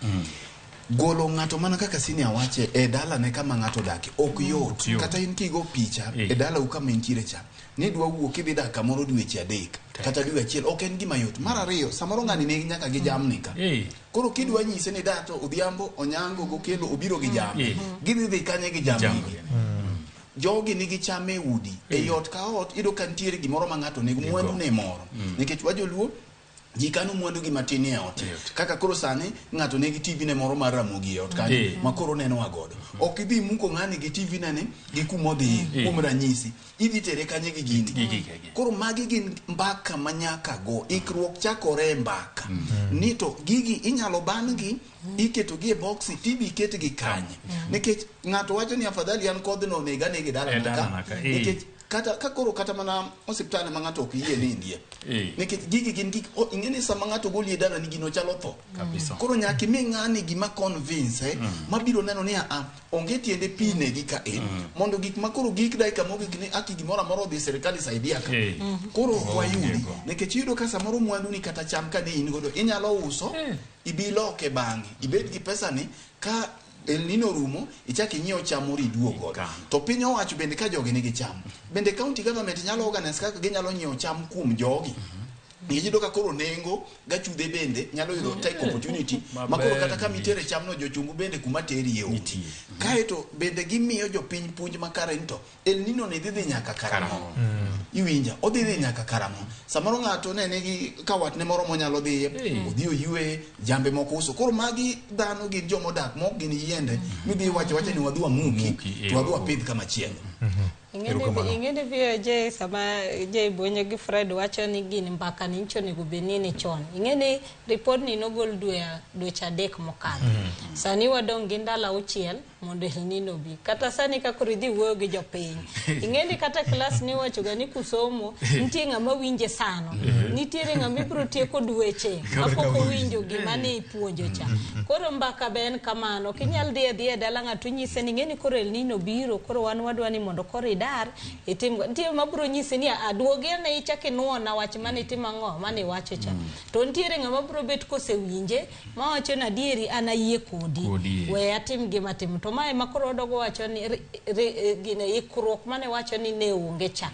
golo ng'ato mana kaka sini awache e dala ne kama ng'ato dake ok yot kata in kigo picha e dala u kama intiere cha ni dwa wuok idhi dak kamoro dweche adek kata dwe achiel ok en gima yot mar ariyo samoro ng'ani ne nyaka gi jamni ka koro kidwa nyise ni dato odhiambo onyango gokelo obiro gi jamni gidhi kanye gi jamni jogi nigi chame udi e yot ka ot ido ka ntiere gimoro ma ng'ato nego mwandu ne moro nikech wajoluo Gikano mwandu gi matin e ot. Kaka koro sani ng'ato nigi TV ne moro mar Ramogi e ot kanyo ma koro neno wagodo. Ok idhi muko ng'ani gi TV nene gi kumodhi kuom ranyisi. Idhi tere kanye gi gini. Koro magi gin mbaka manyaka go. Ikruok chakore e mbaka. Ni to gigi inyalo ban gi iketo gi e boxi tibi ikete gi kanye. Nikech ng'ato wacho ni afadhali an kodno nega negi dala naka. Nikech kata koro kata mana hospital ma ng'ato ok yie ni ndie nikech gigi gin gik ing'eni sama ng'ato goli dala ni gino chalo tho koro nyaki mi ng'ani gima convince mabiro neno ni onge tiende pine gi ka mondo gik makoro gik dakika mogik ni aki gimoro amoro dhi serikali saidia ka koro wayudi nikech yudo ka samoro mwandu ni kata cham ka ne in godo inyalo uso ibiloke bang'e ibed gi pesa ni ka El Nino rumo ichaki nyiewo cham moro iduogo to piny owacho bende ka jogi nigi cham bende county government nyalo organize kaka ginyalo nyiewo cham kuom jogi Ngijido ka koro nengo gachude bende nyalo yudo take opportunity makoro kata kama itere chamno jochungu bende kuma teri e uti kaeto bende gimiyo jopiny puonj makare nto El Nino ne dhi nyaka karamo iwinja odhi nyaka karamo samoro ng'ato ne nigi kawat ne moro monyalo dhi odhi oywe jambe moko uso koro magi dhano gin jomodak mok gin yiende midhi wacho ni wadhua muki to wadhua pidh kama chielo ingene vio je sama je bonye gi Fred wacho ni gini mbaka nincho ni gubenini chon ingene report ni nogol dwe chadek mokadho sani wadong gi ndala uchiel mondo El Nino bi kata sani ka koridhi wuoyo gi jopiny ingene kata class ni wacho ga ni kusomo nitie ng'ama winje sano nitiere ng'ama ibro tieko dweche kapok owinjo gima ne ipuonjo cha koro mbaka ben kamano kinyal dhi dala ng'ato nyise ni ngeni koro El Nino biro koro wan wadwa ni mondo koro dar itim nitie mabro nyise ni aduoge ne ichake nuona wach mane timang'o mane wacho cha to nitiere ng'ama bro bet kosewinje ma wacho na dieri anayie kodi we atim gima tim to mae makoro dogo wacho ni gine ikruok mane wacho ni ne onge cha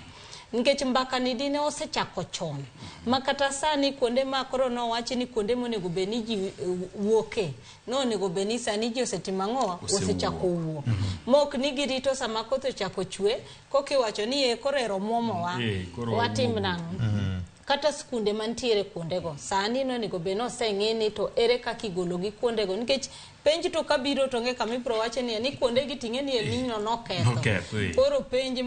nikech mbaka ni dine osechako chon makata sani kuonde makoro no wacho ni kuonde monego beni ji wuoke no nego beni sani ji osetimang'o osechako wuok mok ni girito sama koth ochako chwe koki wacho ni e korero momo wa watim nang'o kata skunde mantiere kuondego sani no nego beno oseng'eni to ere kaka igologi kuondego nikech penj to kabiro to nge kama ibro wacho ni kuondegi ting'eni El Nino noketho koro penj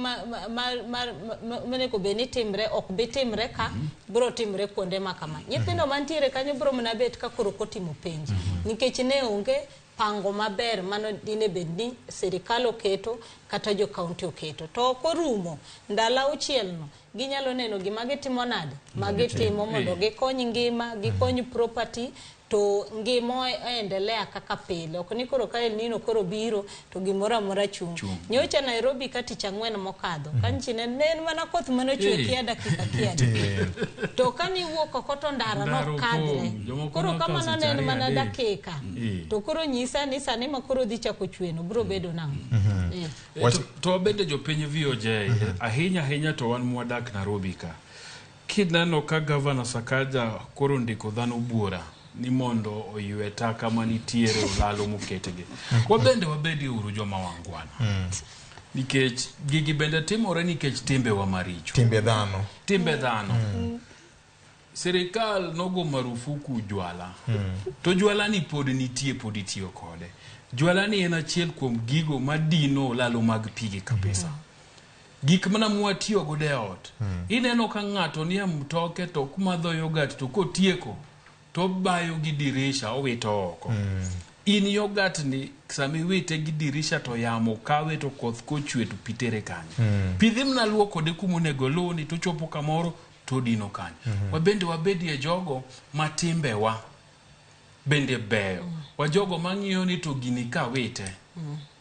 manego beni timre ok bi timre ka bro timre kuonde makama nyithindo mantiere kanyo bro mna bet ka koro kotimo penj nikech ne onge pango maber mano dine bedni serikal oketo kata jo county oketo to korumo ndala uchielno ginyalo neno gima gitimo nade magitimo mondo gikony ngima gikony property to ngimo endelea kaka pile ok ni koro ka El Nino koro biro to gimora mora chung nyocha Nairobi kati changwen mokadho kanchine nen mana koth mano chwe kia dakika to kani wuok koto ndara no kadre koro kama no nen mana dakika to koro nyisa ni sani makoro dhi chako chweno bro bedo nang to bende jopiny VOJ ahinya to wan mwadak Nairobi ka kineno ka Governor Sakaja koro ndiko dhano buora ni mondo oywe taka manitiere olalo moketegi wabedi uru joma wangwana nikech gigi bende timore nikech timbe wa maricho timbe dhano serikal nogo marufuku jwala to jwala ni pod itiyo kode jwala ni en achiel kuom gigo madino olalo mag pigi kabisa gik mana mwatiyo gode ot ineno ka ng'ato ni mtoke to kumadho yogurt to kotieko to bayo gi dirisha owito oko in yogurt ni sami wite gi dirisha to yamo kawe to koth kochwe to pitere kanyo pidhim na luoko de kumonego loni to chopo kamoro to dino kanyo wabedi e jogo matimbe wa bende beyo wa jogo mang'iyo ni to gini ka wite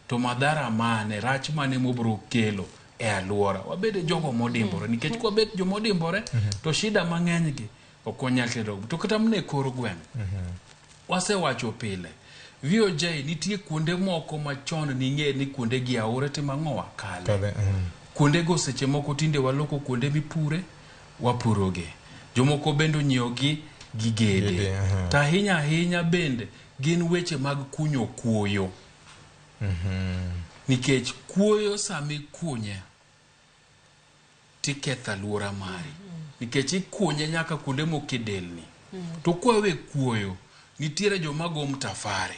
to madhara mane rach mane mobro kelo e aluora wabede jogo modimbore nikech kwa bet jo modimbore to shida mang'eny gi okonyal tedo to kata mne kor gweng wase wacho pile VOJ nitie kuonde moko machon ning'e ni kuonde gi aore timang'owa kale kuonde go seche moko tinde waloko kuonde mipure wapuroge jomoko bendo nyiogi gigede ta hinya bende gin weche mag kunyo kuoyo nikech kuoyo sami kunye tiketha luora mari nikech ikunye nyaka kuonde mokedelni to kwawe kuoyo nitiere joma go mtafare.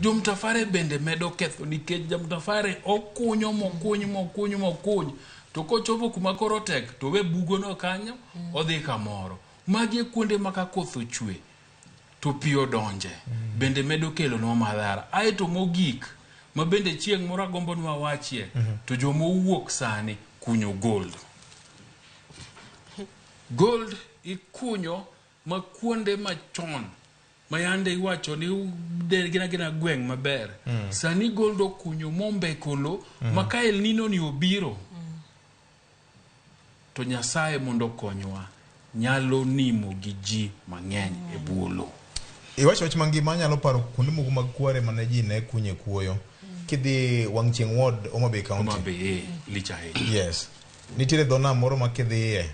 Jo mtafare bende medo ketho nikech jo mtafare okunyo mokuny to kochopo kuma koro tek to we bugo no kanyo odhi kamoro. Magi kuonde maka koth ochwe to pi odonje bende medo kelo no madhara. Aeto mogik ma bende chieng' moro agombo nwa wachie to joma owuok sani kunyo gold ikunyo ma kuonde machon mayande iwacho ni gina gweng' maber. Sani gold okunyo mombekolo maka El Nino ni obiro to Nyasaye mondo konywa nyalo nimo gi ji mang'eny e buolo. Iwacho wach mangima nyalo paro kuonde moko mag kware mane ji ne kunye kuoyo kidhi Wangchieng Ward Homabay County. Homabay licha he. Yes. Nitiere dhona moro ma kidhiye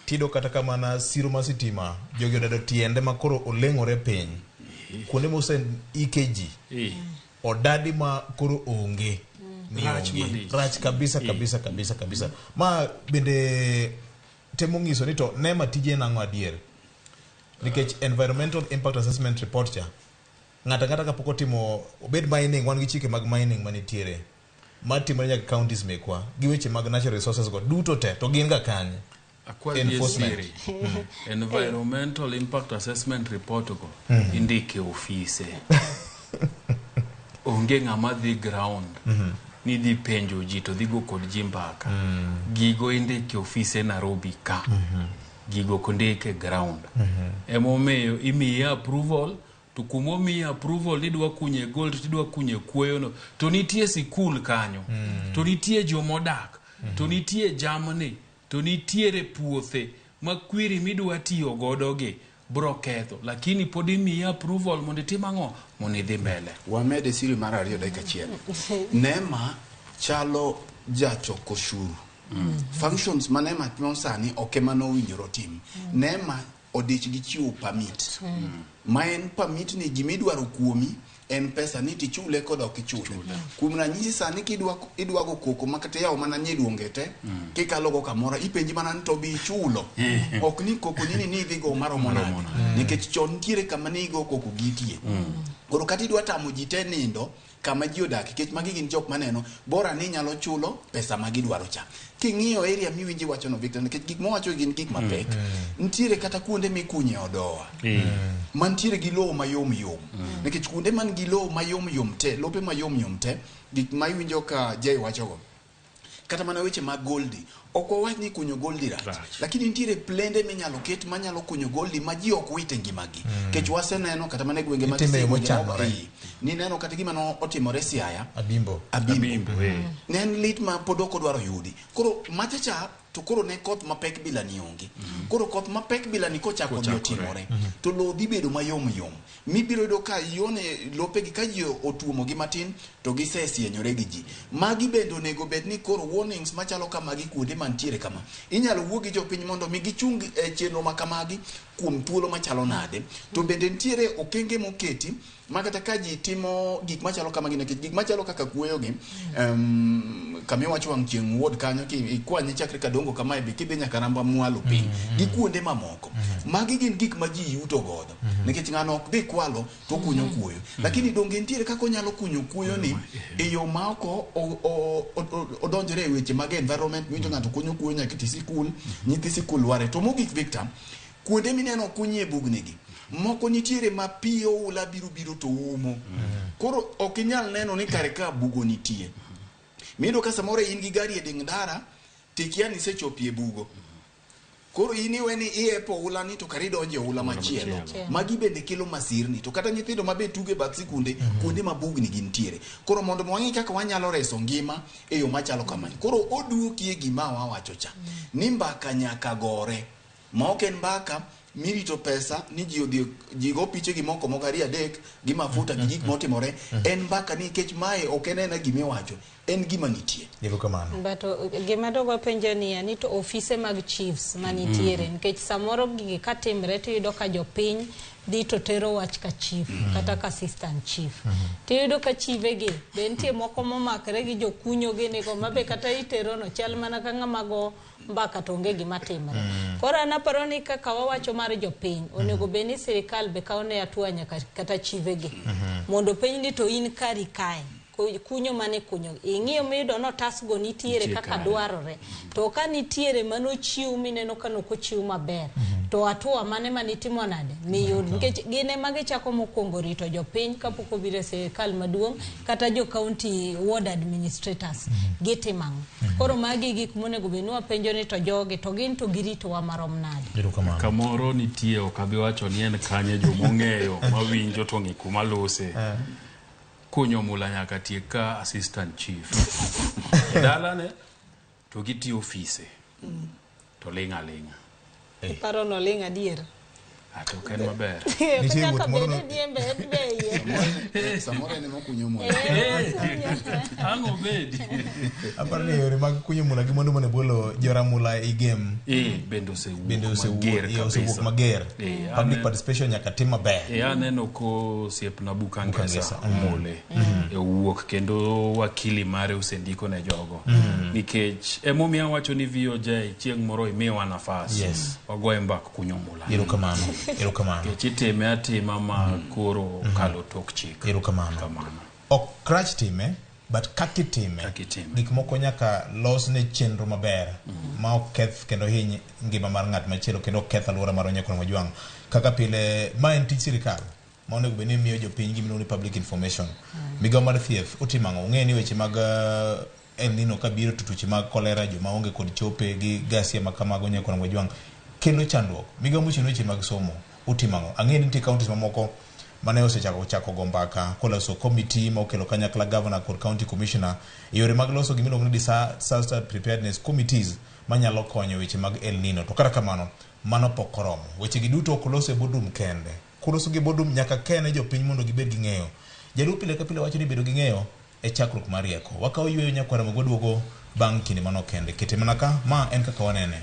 tido kata kamana siro ma sitima jogi odado tiende makoro oleng'ore piny kuonde mose EKG odadi ma koro onge ni onge rach kabisa ma bende temo ng'iso ni to nema tije nang'o adier nikech environmental impact assessment report cha ng'ata kapok otimo obed mining wan gi chike mag mining manitiere matimore nyaka counties mekwa gi weche mag natural resources go duto te to gin ga kanye enforcement. Environmental impact assessment report go indike office onge ng'ama dhi ground ni dhi penjo ji to dhi go kod ji mbaka gigo indike office Nairobi ka gigo kondike ground emomiyo imiye approval to kumo miye approval idwa kunye gold tidwa kunye kuoyo no to nitie sikul kanyo to nitie jomodak to nitie jamni to nitiere puothe makwiri midwa tiyo godo gi bro ketho lakini pod imiye approval mondo itim ang'o mondo idhi mbele. Wamede siri mar 2 dakika achiel. Nema chalo jachoko ushuru. Functions manema timo sani ok ema nowinjore tim. Nema odich gi chiwo permit. Ma en permit ni gimidwaro kuomi en pesa ni tichule kod ok ichule. Kuom ranyisi sani kidwa go koko makata yaw mana nyiluongete kikalo go kamoro ipenji mana to bi chulo. Ok ni koko ni dhi go maromo nade nikech chon ntiere kama ni go koko gitie. Koro kati idwa tamo ji te nindo kama ji odak kech magi gin jok maneno bora ni nyalo chulo pesa magi dwaro cha. King'iyo area miwinji wacho no Victor nikech gik mowacho gin gik mapek. Ntiere kata kuonde mikunye odoa. Mantiere gi lowo mayom nikech kuonde man gi lowo mayom te lope mayom te gik ma iwinjo ka jay wacho go kata mana weche mag goldi ok owach ni kunyo goldi rach lakini ntiere plende minyalo ket manyalo kunyo goldi ma ji ok wite ngimagi kech waseneno kata mana gwenge mag ni neno kata gima no otimore Siaya Abimbo nen lit ma podoko dwaro yudi koro machacha to koro ne koth mapek bila ni onge koro koth mapek bila ni kochako bi otimore to lo dhi bedo mayom mibiro do ka yone lope gi ka ji otuomo gi matin to gisesienyore gi ji magi bendo nego bed ni koro warnings machalo kama gi kuonde mantiere kama inyalo wuogi jopiny mondo mi gichung chenro makamagi kuom thuolo machalo nade to bende ntiere okenge moketi makata ka ji timo gik machalo kama gi nikech gik machalo kaka kuoyo gi kama wacho Wangchieng Ward kanyo ki ikwanye chakre kadongo kama be kidhi nyaka Ramba Mwalo piny gi kuonde mamoko magi gin gik ma ji yuto godo nikech ng'ano ok dhi kwalo to kunyo kuoyo lakini donge ntiere kako nyalo kunyo kuoyo ni e yo ma oko odonjore e weche mag environment winjo ng'ato kunyo kuoyo nyaka ti sikul nyithi sikul ware to mogik Victor kuonde mineno kunye bugnigi moko nitiere ma pi oula biro to umo koro ok inyal neno ni kare ka bugo nitie mido ka samoro in gi gari e ding dara tikia ni sechopie bugo koro ini weni iepo ula ni to kari donje ula machielo magi bende kelo masirni to kata nyithindo mabe tuge bath sikunde kuonde mabugni gintiere koro mondo mwangi kaka wanyalo reso ngima e yo machalo kamani koro oduoki e gima wawacho cha ni mbaka nyaka gore ma ok en mbaka mirito pesa ni ji go piche gi moko mogari adek gi mafuta gi gik motimore en mbaka ni kech mae ok enena gima wacho en gima nitie yego kamano bato gima dogo penjo ni to ofise mag chiefs manitiere nikech samoro gigi katimre to yudo ka jopiny dhi to tero wach ka chief kata ka assistant chief to yudo ka chive gi be nitie moko momakre gi jokunyo gi nigo mabe kata itero no chal mana ka ng'ama go mbaka to onge gima timre. Koro anaparo ni kaka wawacho mar jopiny onego beni sirikal be kaone atua nyaka kata chivegi mondo piny ni to in kari kae kunyo mane kunyo ing'iyo miyudo no tasgo nitiere kaka dwarore to ka nitiere mano chiw mineno ka noko chiw maber to atua mane manitimo nade miyud nikech gine mage chako mokwongo rito jopiny kapok obiro sirikal maduong' kata jo county ward administrators gitimang'. Koro magi gik monego benua penjo ni to joge to gin to girito wa marom nade. Kamoro nitie okabi wacho ni en kanye jomong'eyo mawinjo to ng'i kuma lose. Kunyo mula nyaka tieka assistant chief. Dalane to giti office. To linga. Paro no linga dier. Ato ken maber. Nitie wuot moro no be. Samora ne makunyo mula. Ango bedi. Aparo ni yore mag kunyo mula gi mondo mane bolo jora mula i game. Bendo se wuok mager. Public participation nyaka tim maber. Aneno ko siep na Bukangesa omole. Wuok kendo wakili mare usendiko ne jogo. Nikech emomiya wacho ni VOJ chieng' moro imiwa nafas. Wagoye mbak kunyo mula. Erokamano. Chitime atima ma koro kalo tok chik. Erokamano. Ok krach time, but kakitime. Gik moko nyaka los ne chenro maber. Ma ok keth kendo hiny ngima mar ng'at machielo kendo ok keth alwora mar Onyango Majwang'. Kaka pile ma en tich sirikal. Ma onego beni miyo jopiny gimino ni public information. Migawo mar thieth otimang'o ng'e ni weche mag El Nino kabiro tutuche mag kolera joma onge kod chope gi gasia makamago Onyango Majwang' kelo chandruok. Migawo mochino weche mag somo otimang'o. Ang'e ni nitie counties mamoko mane osechako go mbaka koloso committee ma okelo kanyakla governor kod county commissioner yore mag loso gimiluongo ni disaster preparedness committees manyalo konyo weche mag El Nino. To kata kamano mano pok oromo. Weche gi duto ok los e bodum kende. Kuloso gi bodum nyaka kene jopiny mondo gibed gi ng'eyo. Jalup pile ka pile wacho ni bedo gi ng'eyo e chakruok mar rieko. Wakawo yweyo nyakwara magwaduogo bang' kinde mano kende. Kete mana ka ma en kaka wanene.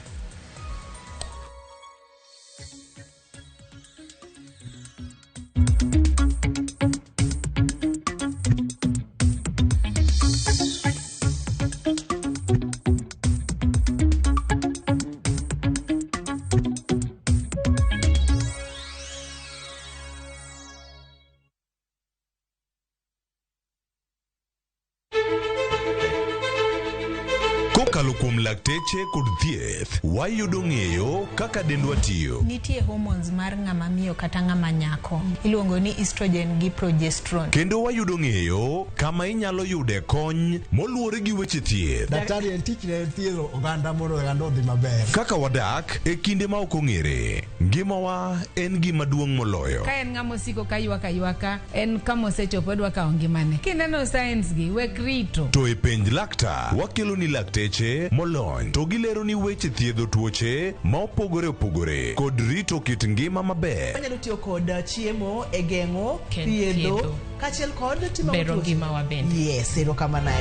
Lakteche kod thieth wayudo ng'eyo kaka dendwa tiyo. Nitie hormones mar ng'ama miyo kata ng'ama nyako iluongo ni estrogen gi progesterone. Kendo wayudo ng'eyo kama inyalo yude kony moluwore gi weche thieth. Daktari en tich ne thiedho oganda mondo oganda odhi maber. Kaka wadak e kinde ma ok ong'ere. Ngimawa en gima duong' moloyo. Ka en ng'ama osiko ka ywaka en kama osechopo dwa kawo ngimane. Kineno science gi wek rito. To e penj laktar wakelo ni lakteche molony to gilero ni weche thiedho tuoche ma opogore kod rito kit ngima maber. Wanyalo tiyo kod chiemo e geng'o thiedho kachiel kod timo bero ngima wa bende. Yes, erokamano.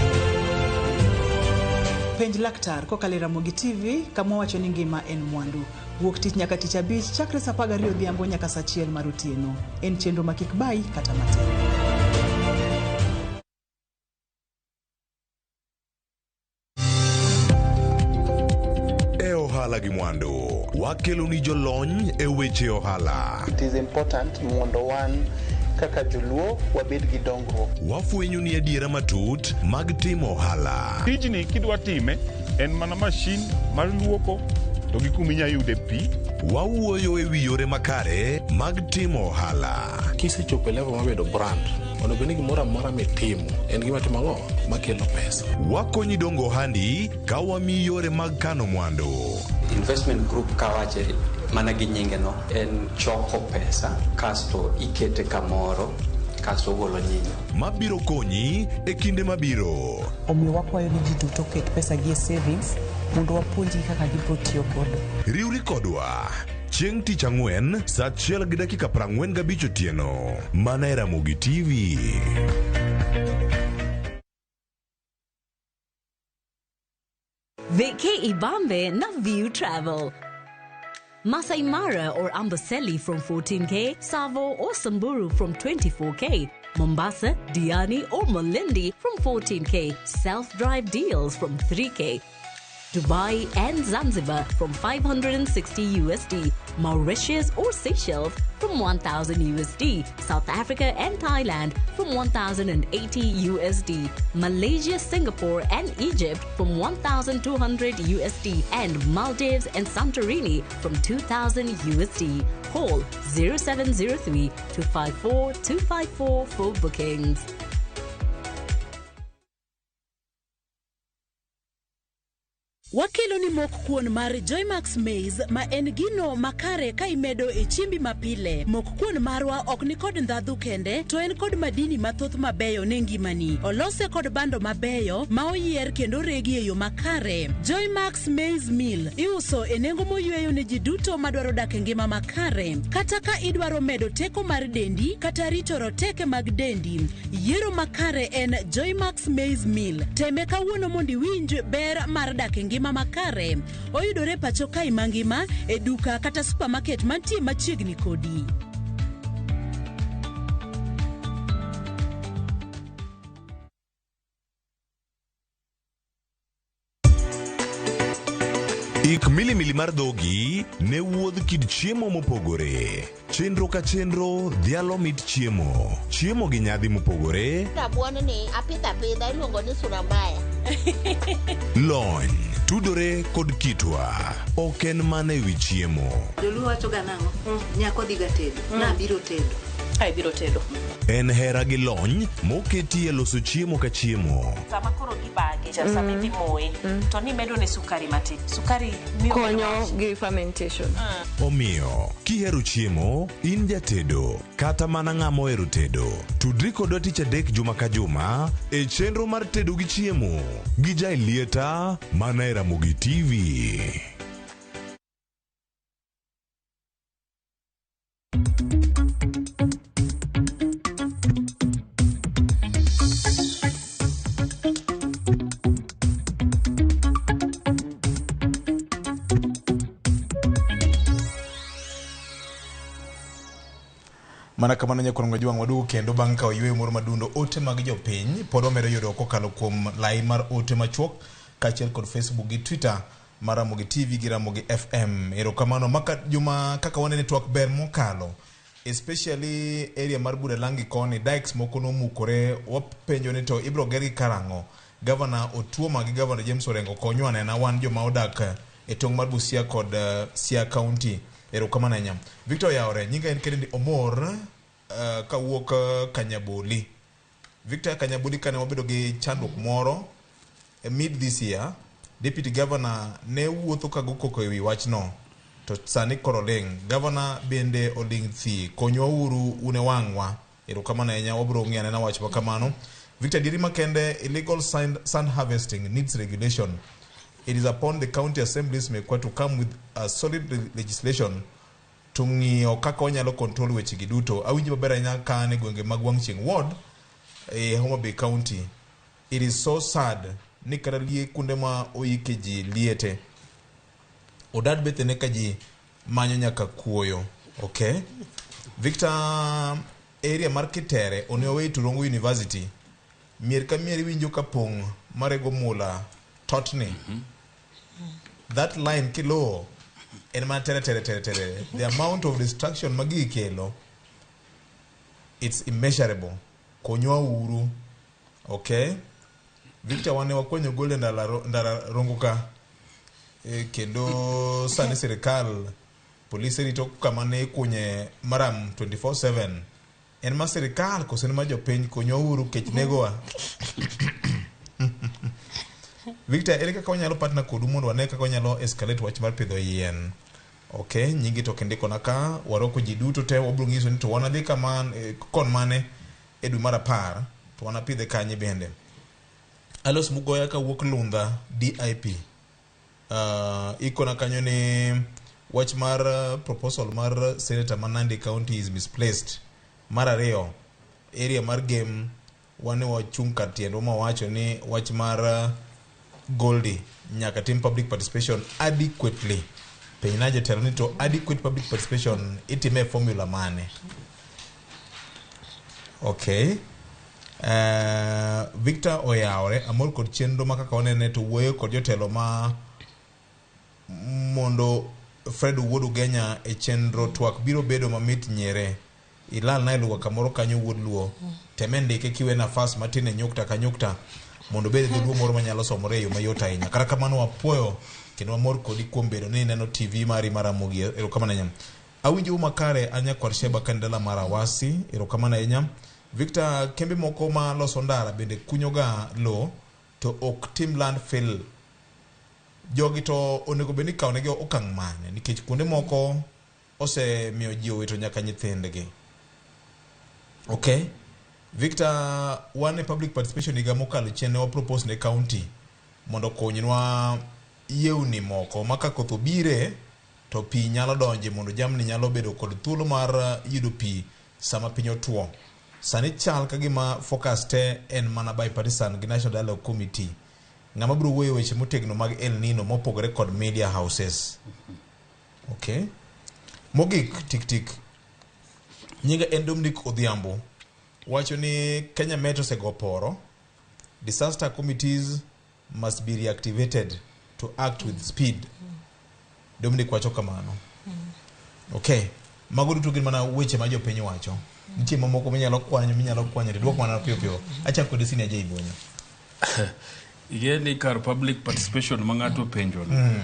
Penj laktar kokalo Ramogi TV kama wacho ni ngima en mwandu. Wuok tich nyaka tich abich chakre saa 12 odhiambo nyaka saa 1 mar otieno. En chenro ma kik bai kata matin. Ohala gi mwandu wakelo ni jolony e weche ohala. It is important mondo wan kaka joluo wabed gi dongruok. Wafwenyo ni adiera matut mag timo ohala. Tijni kidwa time en mana mashin mar luoko to gi kuminya yude pi. Wawuoyo e wi yore makare mag timo ohala. Kisechopo level mabedo brand ono bende gimoro amora mitimo en gima timang'o makelo pesa. Wakonyi dongo ohandi ka wamiyi yore mag kano mwandu. Investment group kawache mana gi nyingeno en choko pesa kasto ikete kamoro kasto golo nyinyo mabiro konyi e kinde mabiro. Omiyo wakwayo ni ji duto ket pesa gi e savings mondo wapuonji kaka gibiro tiyo kodo. Riwri kodwa chieng' tich ang'wen saa 1:45 otieno mana e Ramogi TV. Veke Ibambe na View Travel. Masai Mara or Amboseli from 14K, Savo or Samburu from 24K, Mombasa, Diani or Malindi from 14K, self-drive deals from 3K. Dubai and Zanzibar from 560 USD, Mauritius or Seychelles from 1,000 USD, South Africa and Thailand from 1,080 USD, Malaysia, Singapore and Egypt from 1,200 USD, and Maldives and Santorini from 2,000 USD. Call 0703 254 254 for bookings. Wakelo ni mok kuon mar Joymax Maize ma en gino makare ka imedo e chiembi mapile. Mok kuon marwa ok ni kod ndhadhu kende, to en kod madini mathoth mabeyo ne ngimani. Olose kod bando mabeyo ma oyier kendo regi e yo makare. Joymax Maize Meal iuso e nengo moyweyo ne ji duto madwaro dak e ngima makare. Kata ka idwaro medo teko mar dendi kata rito roteke mag dendi, yiero makare en Joymax Maize Meal. Teme kawuono mondo iwinj ber mar dak e ngima makare. Oyudore pacho kai mangima e duka kata supermarket mantie machiegni kodi. Ik milimili mar dhogi ne wuodh kid chiemo mopogore. Chenro ka chenro dhialo mit chiemo. Chiemo gi nyadhi mopogore. Rabuon ni apidha iluongo ni suramaya. Lony tudore kod kitwa. Ok en mana ewi chiemo. Joluo wacho ga nang'o? Nyako dhiga tedo. Na biro tedo. Ai biro tedo. En hera gi lony moketi e loso chiemo ka chiemo. Sama koro gibage, sama idhi moye, to ni medo ne sukari matin. Sukari miyo konyo gi fermentation. Omiyo, kihero chiemo, in jatedo, kata mana ng'ama ohero tedo. Tudri kodwa tich adek juma ka juma e chenro mar tedo gi chiemo gi Jailieta mana e Ramogi TV. Mana kamano nyakuongo juang wadugo kendo bang' ka oyweyo moro madundo ote mag jopiny pod omedo yudo kokalo kuom lai mar ote machuok kaachiel kod Facebook gi Twitter mar Ramogi TV gi Ramogi FM. Erokamano maka juma kaka wanene twak ber mokalo, especially area mar Budalangi koni dikes moko nomukore. Wapenjo ni to ibro gergi karang'o. Governor Otuoma gi Governor James Orengo konyo anena wan joma odak e tong' mar Busia kod Siaya County. Erokamano ahinya. Victor Yaore, nyinga en Kennedy Omor kawuok Kanyaboli. Victor Kanyaboli kane wabedo gi chandruok moro mid this year, Deputy Governor ne wuotho kago koko ewi wachno. To sani koro ling. Governor bende oling thi. Konyo uru une wangwa. Erokamano ahinya, wabro ng'i anena wach makamano. Victor, dirima kende illegal sand harvesting needs regulation. It is upon the county assemblies to come with a solid legislation to ng'iyo kaka onyalo control weche gi duto. Awinjo maber ahinya ka ne gwenge mag Wangchieng Ward e Homa Bay County. It is so sad ni kata lie kunde ma oike ji liete. Odad bethe ne ka ji manyo nyaka kuoyo. Okay? Victor, area mar Kitere on your way to Rongo University. Mier ka mier winjo ka pong marego mula Totney. That line kilo en man tere. The amount of destruction magi kelo, it's immeasurable. Konyo uru. Okay? Victor wane wakwenyo gole ndara ronguka. Kendo sani serikal polisi rito kamane kunye maram 24/7. En ma serikal kosene ma jopiny konyo uru kech negoa. Victor, ere kaka wanyalo partner kodu mondo wane kaka wanyalo escalate wach mar pidho yien. Okay, nyingi to kende kona ka waroko ji duto te wabro ngiso ni to wana dhi kaman kon mane e dwe mar 10 to wana pidhe kanye bende. Alos Mugoya ka wuok Lunda DIP. Ikona kanyo ni wach mar proposal mar Senator Manandi County is misplaced. Mar ariyo, area mar game wane wachung' kar tiendo ma wacho ni wach mar Goldie nyaka tim public participation adequately. Peinaje tell ni to adequate public participation itime formula mane. Okay. Victor Oyaore amol kod chenro makaka onene to wuoyo kod jotelo ma mondo Fred Wuod Ugenya e chenro twak biro bedo mamit nyere ilal na iluwa kamoro kanyo Wuod Luo temendike kiwe nafas matine nyukta ka nyukta mondo bede dhuluo moro manyalo somore yo mayot ahinya. Kata kamano wapuoyo kendo wamor kodi kuom bedo ni neno TV mari mar Ramogi. Erokamano ahinya. Awinjo makare anya kwar Sheba Kandela Marawasi. Erokamano ahinya. Victor, kembe moko ma loso ndara bende kunyoga lo to ok tim landfill. Jogi to onego beni kawnegi okang' mane nikech kuonde moko ose miyo ji owito nyaka nyithindgi. Okay? Victor, one public participation higa mokalo chien ne wa propose ne county mondo konywa yewni moko maka koth obire to pi nyalo donje mondo jamni nyalo bedo kod thuolo mar yudo pi sama piny otuo. Sani chal ka gima focus te en mana bipartisan gi National Dialogue Committee. Ng'ama biro wuoyo weche motegno mag El Nino mopogore kod media houses. Okay? Mogik tik nyinga en Dominic Odhiambo wacho ni Kenya Metro segoporo. Disaster committees must be reactivated to act with speed. Dominic wacho kamano. Okay. Mago duto gin mana weche ma jopiny wacho. Nitie mamoko minyalo kwanyo to duok mana piyo. Acha kod sini aje ibonyo. Igeni kar public participation ma ng'ato penjo no.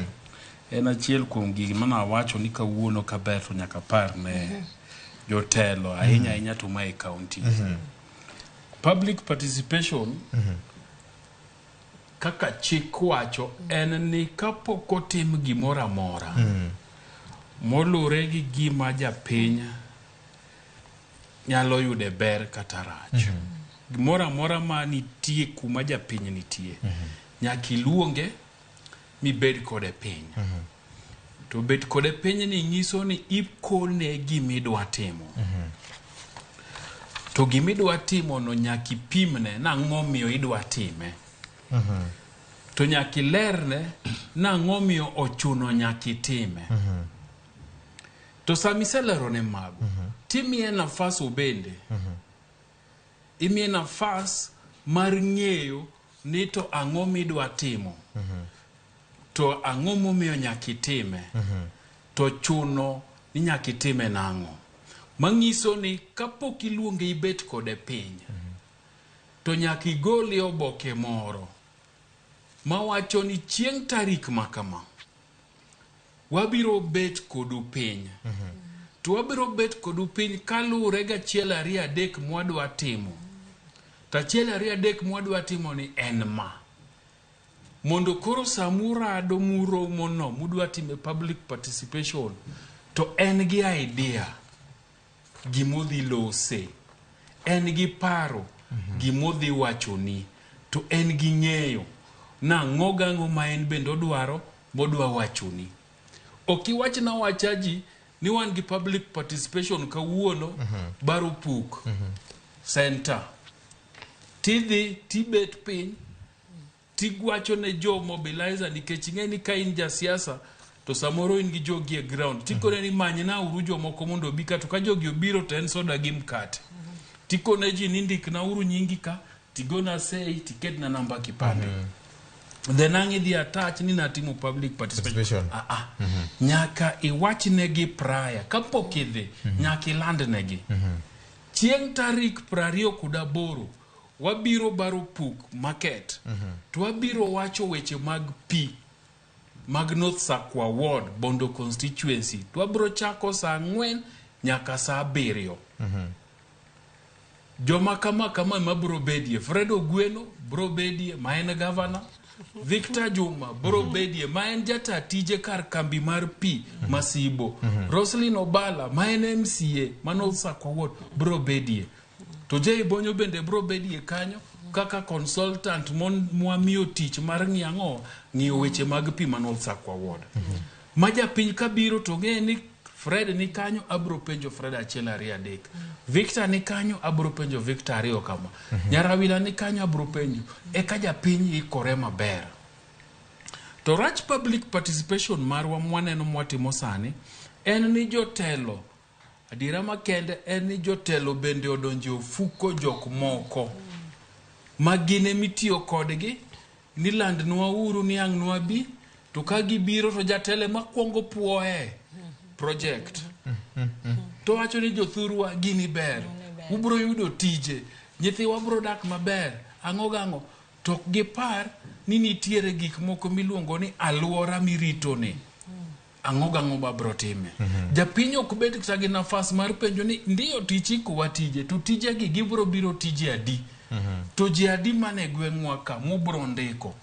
En achiel kuom gigi mana wacho ni kawuono kaber to nyaka par ne jotelo ahinya to mai county. Public participation kaka chik wacho en ni kapok otim gimoro amora molure gi gima japiny nyalo yude ber kata rach. Gimoro amora ma nitie kuma japiny nitie nyaka iluonge mibed kode piny. To bet kode piny ni nyiso ni ikone gimidwa timo. To gimidwa timo no nyaka ipimne nang'o miyo idwa time. To nyaka ilerne nang'o miyo ochuno nyaka itime. To samiselero ne mago timie nafas obende. Imie nafas mar ng'eyo ni to ang'o midwa timo. To ang'o momiyo nyaka itime. To chuno ni nyaka itime nang'o. Manyiso ni kapok iluonge ibet kode piny to nyaka igoli oboke moro mawacho ni chieng' tarik makama wabiro bet kodu piny. To wabiro bet kodu piny kalure ga achiel ariyo adek mwadwa timo. To achiel ariyo adek mwadwa timo ni en ma. Mondo koro samurado muromo no mudwa time public participation to en gi idea gimodhi lose. En gi paro gimodhi wachoni. To en gi ng'eyo na ng'ogango ma en bende odwaro modwa wachoni. Okiwach na wachaji ni wan gi public participation kawuono baro puk center. Tidhi tibet piny tigwacho ne jo mobilizer nikech ng'eni ka in ja siasa to samoro in gi jogi e ground tikone ni manyna uru jomoko mondo bi ka to ka jogi obiro to en soda gi mkate. Tikone ji ni ndikna uru nyingi ka tigona sei tiket na namba kipande. Then ang'i dhi attach ni natimo public participation. Nyaka iwachnegi prior kapok idhi nyaka ilandnegi. Chieng' tarik 28 wabiro baro puk market. To wabiro wacho weche mag pi mag North Sakwa Ward Bondo constituency. To wabiro chako saa 4 nyaka saa 7. Joma kama mabro bedie Fred Ogweno bro bedie ma en governor. Victor Juma bro bedie ma en jata tije kar kambi mar pi Masibo. Roslyn Obala ma en MCA ma North Sakwa Ward bro bedie. To Jay Bonyo bende bro bedie kanyo kaka consultant mwamiyo tich mar ng'iyo weche mag pi ma North Sakwa Ward. Ma japiny kabiro to ng'e ni Fred ni kanyo abro penjo Fred achiel ariyo adek. Victor ni kanyo abro penjo Victor ariyo kama. Nyarawila ni kanyo abro penjo. Eka japiny ikore maber. To rach public participation marwa mwaneno mwatimo sani en ni jotelo. Adira makende en ni jotelo bende odonje ofuko jok moko. Magine mitiyo kodgi ni landnwa uru ni ang'nwa bi to ka gibiro to jatele makwongo puoe project to wacho ni jothurwa gini ber ubro yudo tije nyithiwa bro dak maber ang'o to gipar ni nitiere gik moko miluongo ni aluora mirito ni ang'o babro time japiny ok bet kata gi nafas mar penjo ni ndiyo tich ikuwa tije to tije gi gibro biro tije adi to ji adi mane gweng'wa ka mubro ndiko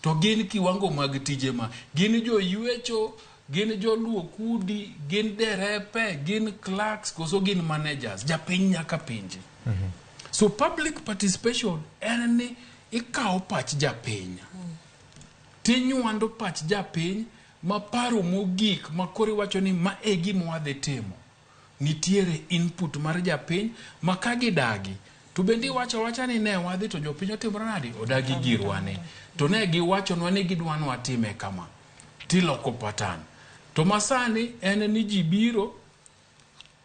to gin kiwango mag tije ma gin jo yuecho gin jo luo kudi gin derepe gin clerks koso gin managers japiny nyaka penje so public participation en ni ikawo pach japiny tinywando pach japiny maparo mogik makore wacho ni ma e gima wadhi timo nitiere input mar japiny makagidagi to bende wacha ni ne wadhi to jopiny otimore nadi odagi girwane to ne giwachonwa ni gidwano watime kama tiloko patan to masani en ni ji biro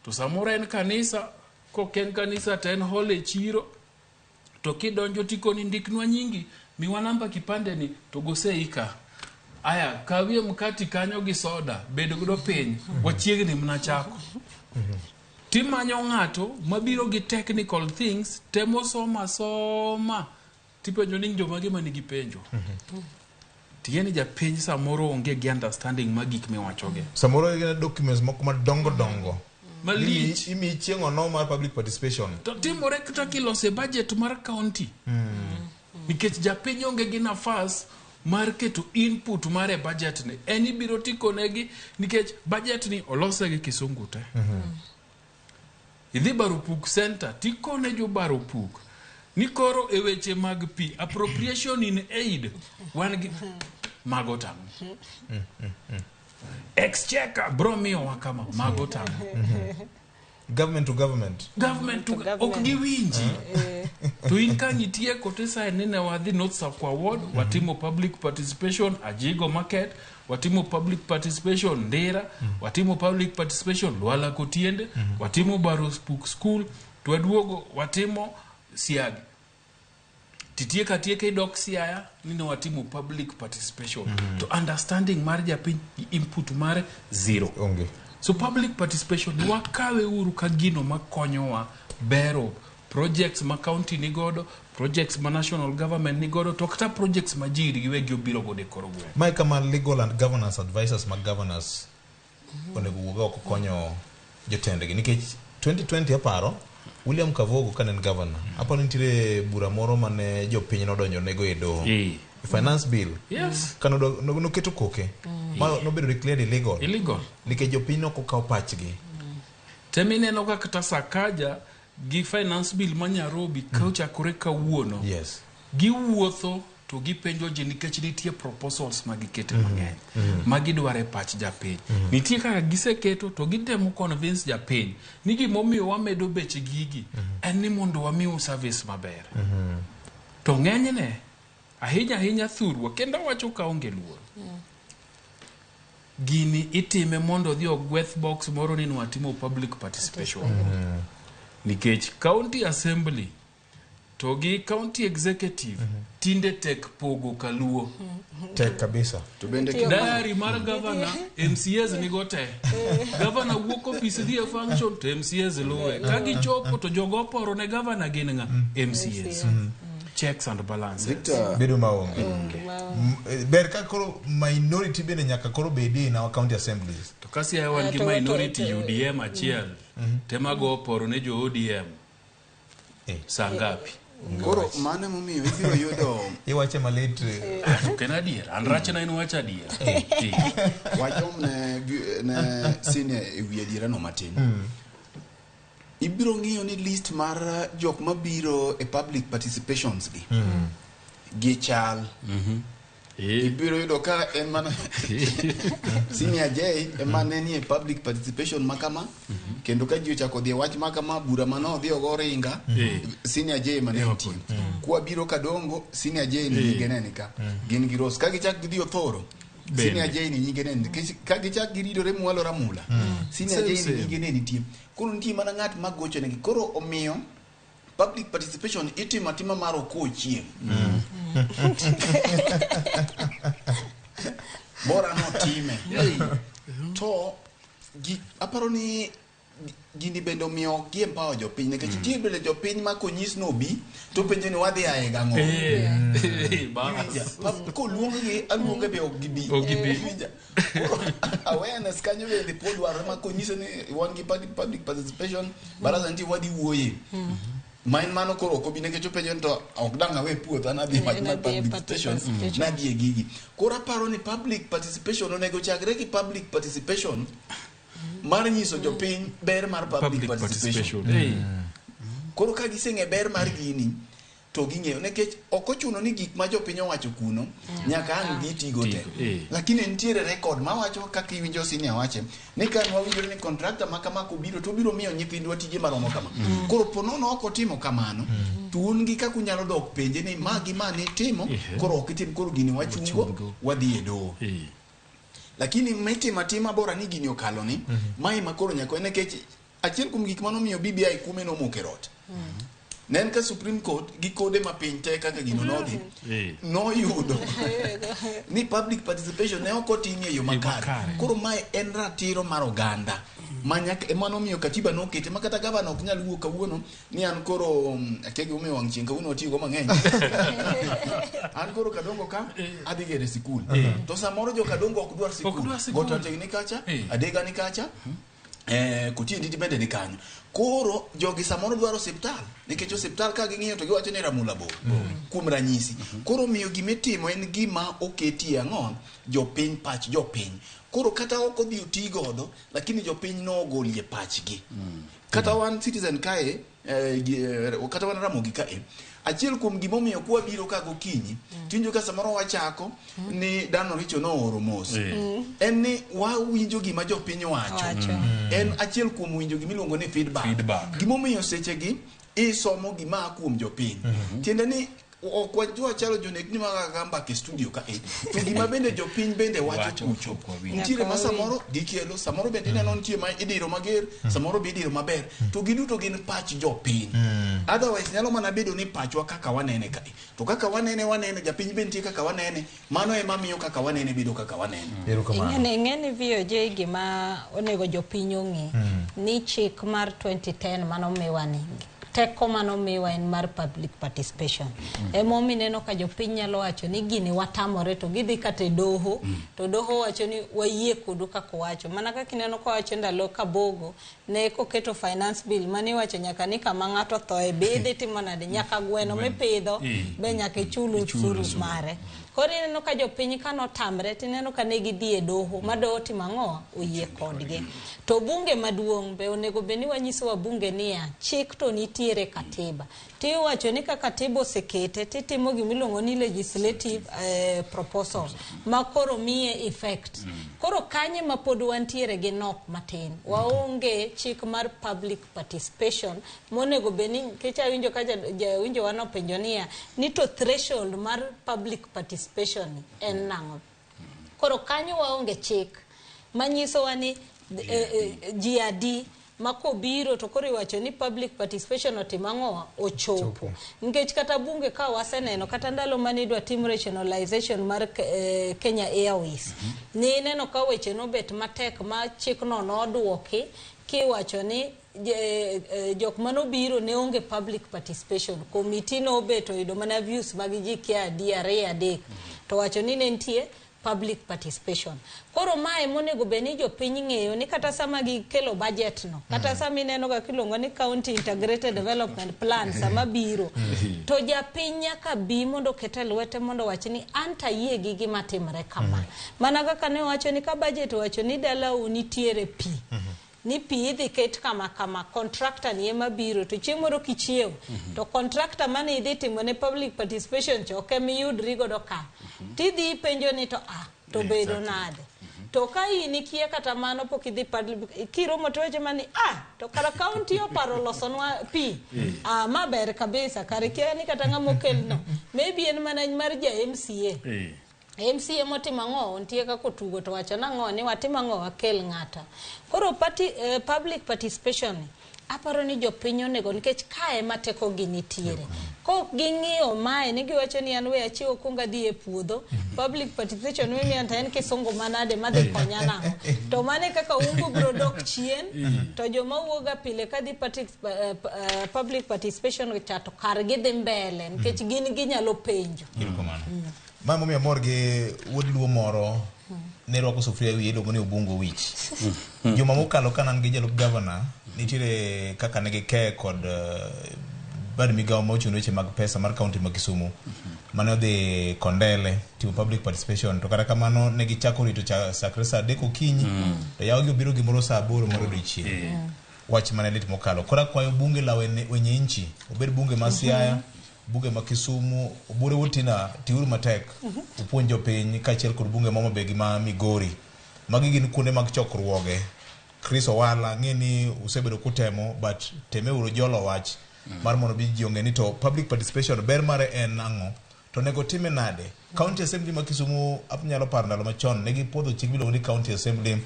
to samoro en kanisa koken kanisa to en hall e chiro to kidonjo tikoni ndiknwa nyingi miwa namba kipande ni to goseika aya kawie mkati kanyo gi soda bedo godo piny wachiegni mnachako timanyo ng'ato mabiro gi technical things temo soma tipenjo ni joma gi manigi penjo tieni japiny samoro onge gi understanding magik miwachoge samoro gin documents moko madongo malich imi chieng'o no mar public participation to timore kata kilose budget mar county nikech japiny onge gi nafas mar keto input mare budget ni eni biro tikonegi nikech budget ni olose gi kisungu te idhi Barupuk Center tikone jo Barupuk ni koro e weche mag pi appropriation in aid wan gi mago tamo exchequer bro miyo wakama mago tamo government to government ok giwinji to in ka nitie kote sa nene wadhi North South Ward watimo public participation Ajigo Market watimo public participation Ndera watimo public participation Luala Kotiende watimo Barupuk School twaduogo watimo Siagi tieka idok Siaya nino watimo public participation to understanding mar japiny input mare zero onge so public participation wakawe uru ka gino makonyowa bero projects ma county ni godo projects ma national government ni godo to kata projects ma jiri giwegi obiro gode korogwe mai kama legal and governance advisors mag governors onego wuoga ok konyo jotendegi nikech 2020 aparo William Kavogo kanen governor aparo nitire bura moro mane jopiny nodonjo nego e doho finance bill yes kano no keto koke ma no bedo declared illegal nikech jopiny ok okaw pachgi temine no kata Sakaja gi finance bill ma Nairobi kauchakore kawuono yes giwuotho to gipenjo ji nikech nitie proposals magikete mang'eny magidware pach japiny nitie kaka giseketo to gitemo convince japiny ni gimomiyo wamedo bech gigi en ni mondo wamiu service maber to ng'enyne ahinya thurwa kendo wacho ka onge luor gini itime mondo dhi ogweth box moro ni watimo public participation nikech county assembly to gi county executive tinde tek pogo kaluo tek kabisa to bende diary mar governor MCAs ni gote governor wuok office dhi e function to MCAs luwe ka gichopo to jogo poro ne governor gin nga MCAs checks and balances bedo maonge ber ka koro minority bende nyaka koro bedi na county assemblies to kasi ya wan gi minority UDM achiel temago poro ne jo ODM sangapi koro mane momiyo ibiro yudo iwache malit kenadier anrachna in wacha adier wacho ne senior ewi adiera no matin ibiro ng'iyo ni list mar jok mabiro e public participations gi chal ibiro yudo ka en mana senior J emane ni e public participation makama kendo ka ji ochako dhi wach makama bura mano dhi ogoringa senior J mane nitie kwa biro kadongo senior J ni nyingene nika gin giros ka gichak gidhi othoro senior J ni nyingene ka gichak giridore mwalo ramula senior J ni nyingene nitie koro nitie mana ng'at magocho negi koro omiyo public participation itimo tima mar okochiem aparo ni gini bendo miyo gi empower jopiny nikech nitie bende jopiny ma konyis nobi to penjo ni wadhi ae gang'o koluonggi aluonge be ok gibi awareness kanyo bende pod dwarore ma konyise ni wan gi public participation baraza nitie wadhi wuoye ma en mano koro ok obi nikech openjo ni to ok dang' awe puoth an adhi mach mar public participation nadhi e gigi koro aparo ni public participation onego chakre gi public participation mar nyiso jopiny ber mar public participation. Koro ka giseng'e ber mar gini to ging'eyo nikech ok ochuno ni gik ma jopiny owacho kuno nyaka ang' gitigo te lakini nitiere rekod mawacho kaka iwinjo senior wache ni ka wawinjore ni contractor ma kama kobiro to biro miyo nyithindwa tije maromo kama koro ponono ok otimo kamano to un gi kaka unyalo dok penje ni magi mane timo koro ok itim koro gini wachungo wadhi e doho lakini matima bora ni gini okalo ni mai makoro nyako nikech achiel kuom gik manomiyo BBI kume nomoke rot nen ka Supreme Court gi kode ma piny te kaka gino nodhi noyudo ni public participation ne ok otimie e yo makare koro mae en ratiro mar oganda manyaka emanomiyo katiba nokete makata gavana ok nyal wuok kawuono ni an koro akege ume wang' chieng' kawuono otiyo go mang'eny an koro kadongo ka adhi gere sikul to samoro jo kadongo ok dwar sikul goto tegni kacha adega ni kacha kutie nditi bende ni kanyo koro jogi samoro dwaro osiptal nikech osiptal ka ging'iyo to giwacho ni ramula bor kuom ranyisi koro miyo gimitimo en gima oketie ang'o jopiny pach jopiny koro kata ok odhi oti godo lakini jopiny no ogolie pachgi kata wan citizen kae kata wan Ramogi kae achiel kuom gimomiyo kwa biro ka gokinyi tinjo ka samoro wachako ni dano richo no oro mos en ni wawinjo gima jopiny wacho en achiel kuom winjo gimiluongo ni feedback gimomiyo sechegi isomo gima kuom jopiny tiende ni ok wajua chalo jonek ni magamba ke studio ka to gima bende jopiny bende wacho kucho nitiere ma samoro gikielo samoro bende neno nitie ma idiro mager samoro be idiro maber to giduto gin pach jopiny otherwise nyalo mana bedo ni pachwa kaka wanene ka to kaka wanene japiny bende nitie kaka wanene mano ema miyo kaka wanene bedo kaka wanene ng'eni VOJ gima onego jopiny ong'e ni chik mar 2010 mano miwani teko mano miwa en mar public participation emomi neno ka jopiny nyalo wacho ni gini watamore to gidhi kate doho to doho wacho ni wayie kodu kaka wacho mana kaka ineno ka wacho ndalo kabogo ne koketo finance bill mane wacho nyaka ni kama ng'ato thoe bede timo nade nyaka gweno mipidho be nyaka chulu ushuru mare koro ineno ka jopiny kano tamre tineno ka ne gidhi e doho ma doho timo ang'o oyie kodgi to bunge maduong' be onego beni wanyiso wa bunge niya chik to nitiere katiba tiwacho ni ka katiba osekete titimo gimiluongo ni legislative proposal ma koro miye effect koro kanye ma pod wantiere gi nok matin waonge chik mar public participation monego beni kecha winjo ka winjo wano penjo niya ni to threshold mar public participation en nang'o koro kanyo waonge chik manyiso wani GRD makobiro to koro iwacho ni public participation otimang'o ochopo nikech kata bunge ka waseneno kata ndalo mane idwa tim rationalization mar Kenya Airways ni neno ka weche no bet matek ma chik no nodwoki kiwacho ni jok manobiro ne onge public participation committee no beto ido mana views mag ji kia DRA adek to wacho ni ne nitie public participation koro mae monego beni jopiny ng'eyo ni kata sama gikelo budget no kata sama ineno ga kilongo ni county integrated development plan sama biro to japiny nyaka bi mondo kete lwete mondo wach ni anta yie gi gima timre kama mana kaka ne wacho ni ka budget wacho ni dala unitiere pi ni pi idhi ket kama contractor ni ema biro to chieng' moro kichiew to contractor mane idhi timo ne public participation choke miyudri godo ka tidhi penjo ni to to bedo nade to ka ini kia kata mano pok idhi kiromo to weche mani to kara county oparo losonwa pi maber kabisa kare kia ni kata ng'amo kelno maybe en mana mar ja MCA motimo ang'o ntie kako tugo to wacho nang'o ni watimo ang'o wakel ng'ata koro public participation aparo ni jopiny onego nikech kae mateko gi nitiere ko ging'iyo mae ni giwacho ni an we achiwo kunga dhi e puodho public participation mi anta en kisongo manade madhi konya nang'o to mane kaka ungu bro dok chien to joma wuoga pile kadhi public participation chato kar gidhi mbele nikech gin ginyalo penjo. Ma momiyo mor gi wuod luo moro ne rwako sufria wiye iluongo ni Obungo Wich. Juma mokalo kanan gi jalup governor nitiere kaka ne gike kod bad migawo mochuno weche mag pesa mar kaunti ma Kisumu mane odhi Kondele timo public participation to kata kamano ne gichako rito sakre saa 3 okinyi to yaw gi obiro gimoro saa 8 moro odiochieng'. Wach mane lit mokalo kora kwayo bunge la wenye nchi obed bunge ma Siaya bunge ma Kisumu obure wotina tiuru matek upuonjo piny kaachiel kod bunge mama begi ma Migori magi gin kuonde mag chokruoge. Chris Owala ng'eni usebedo kutemo but temeuru jolo wach mar mondo bi jionge ni to public participation ber mare en ang'o to nego time nade. County Assembly ma Kisumu apnyalo paro ndalo machon negi podho chik miluongo ni County Assembly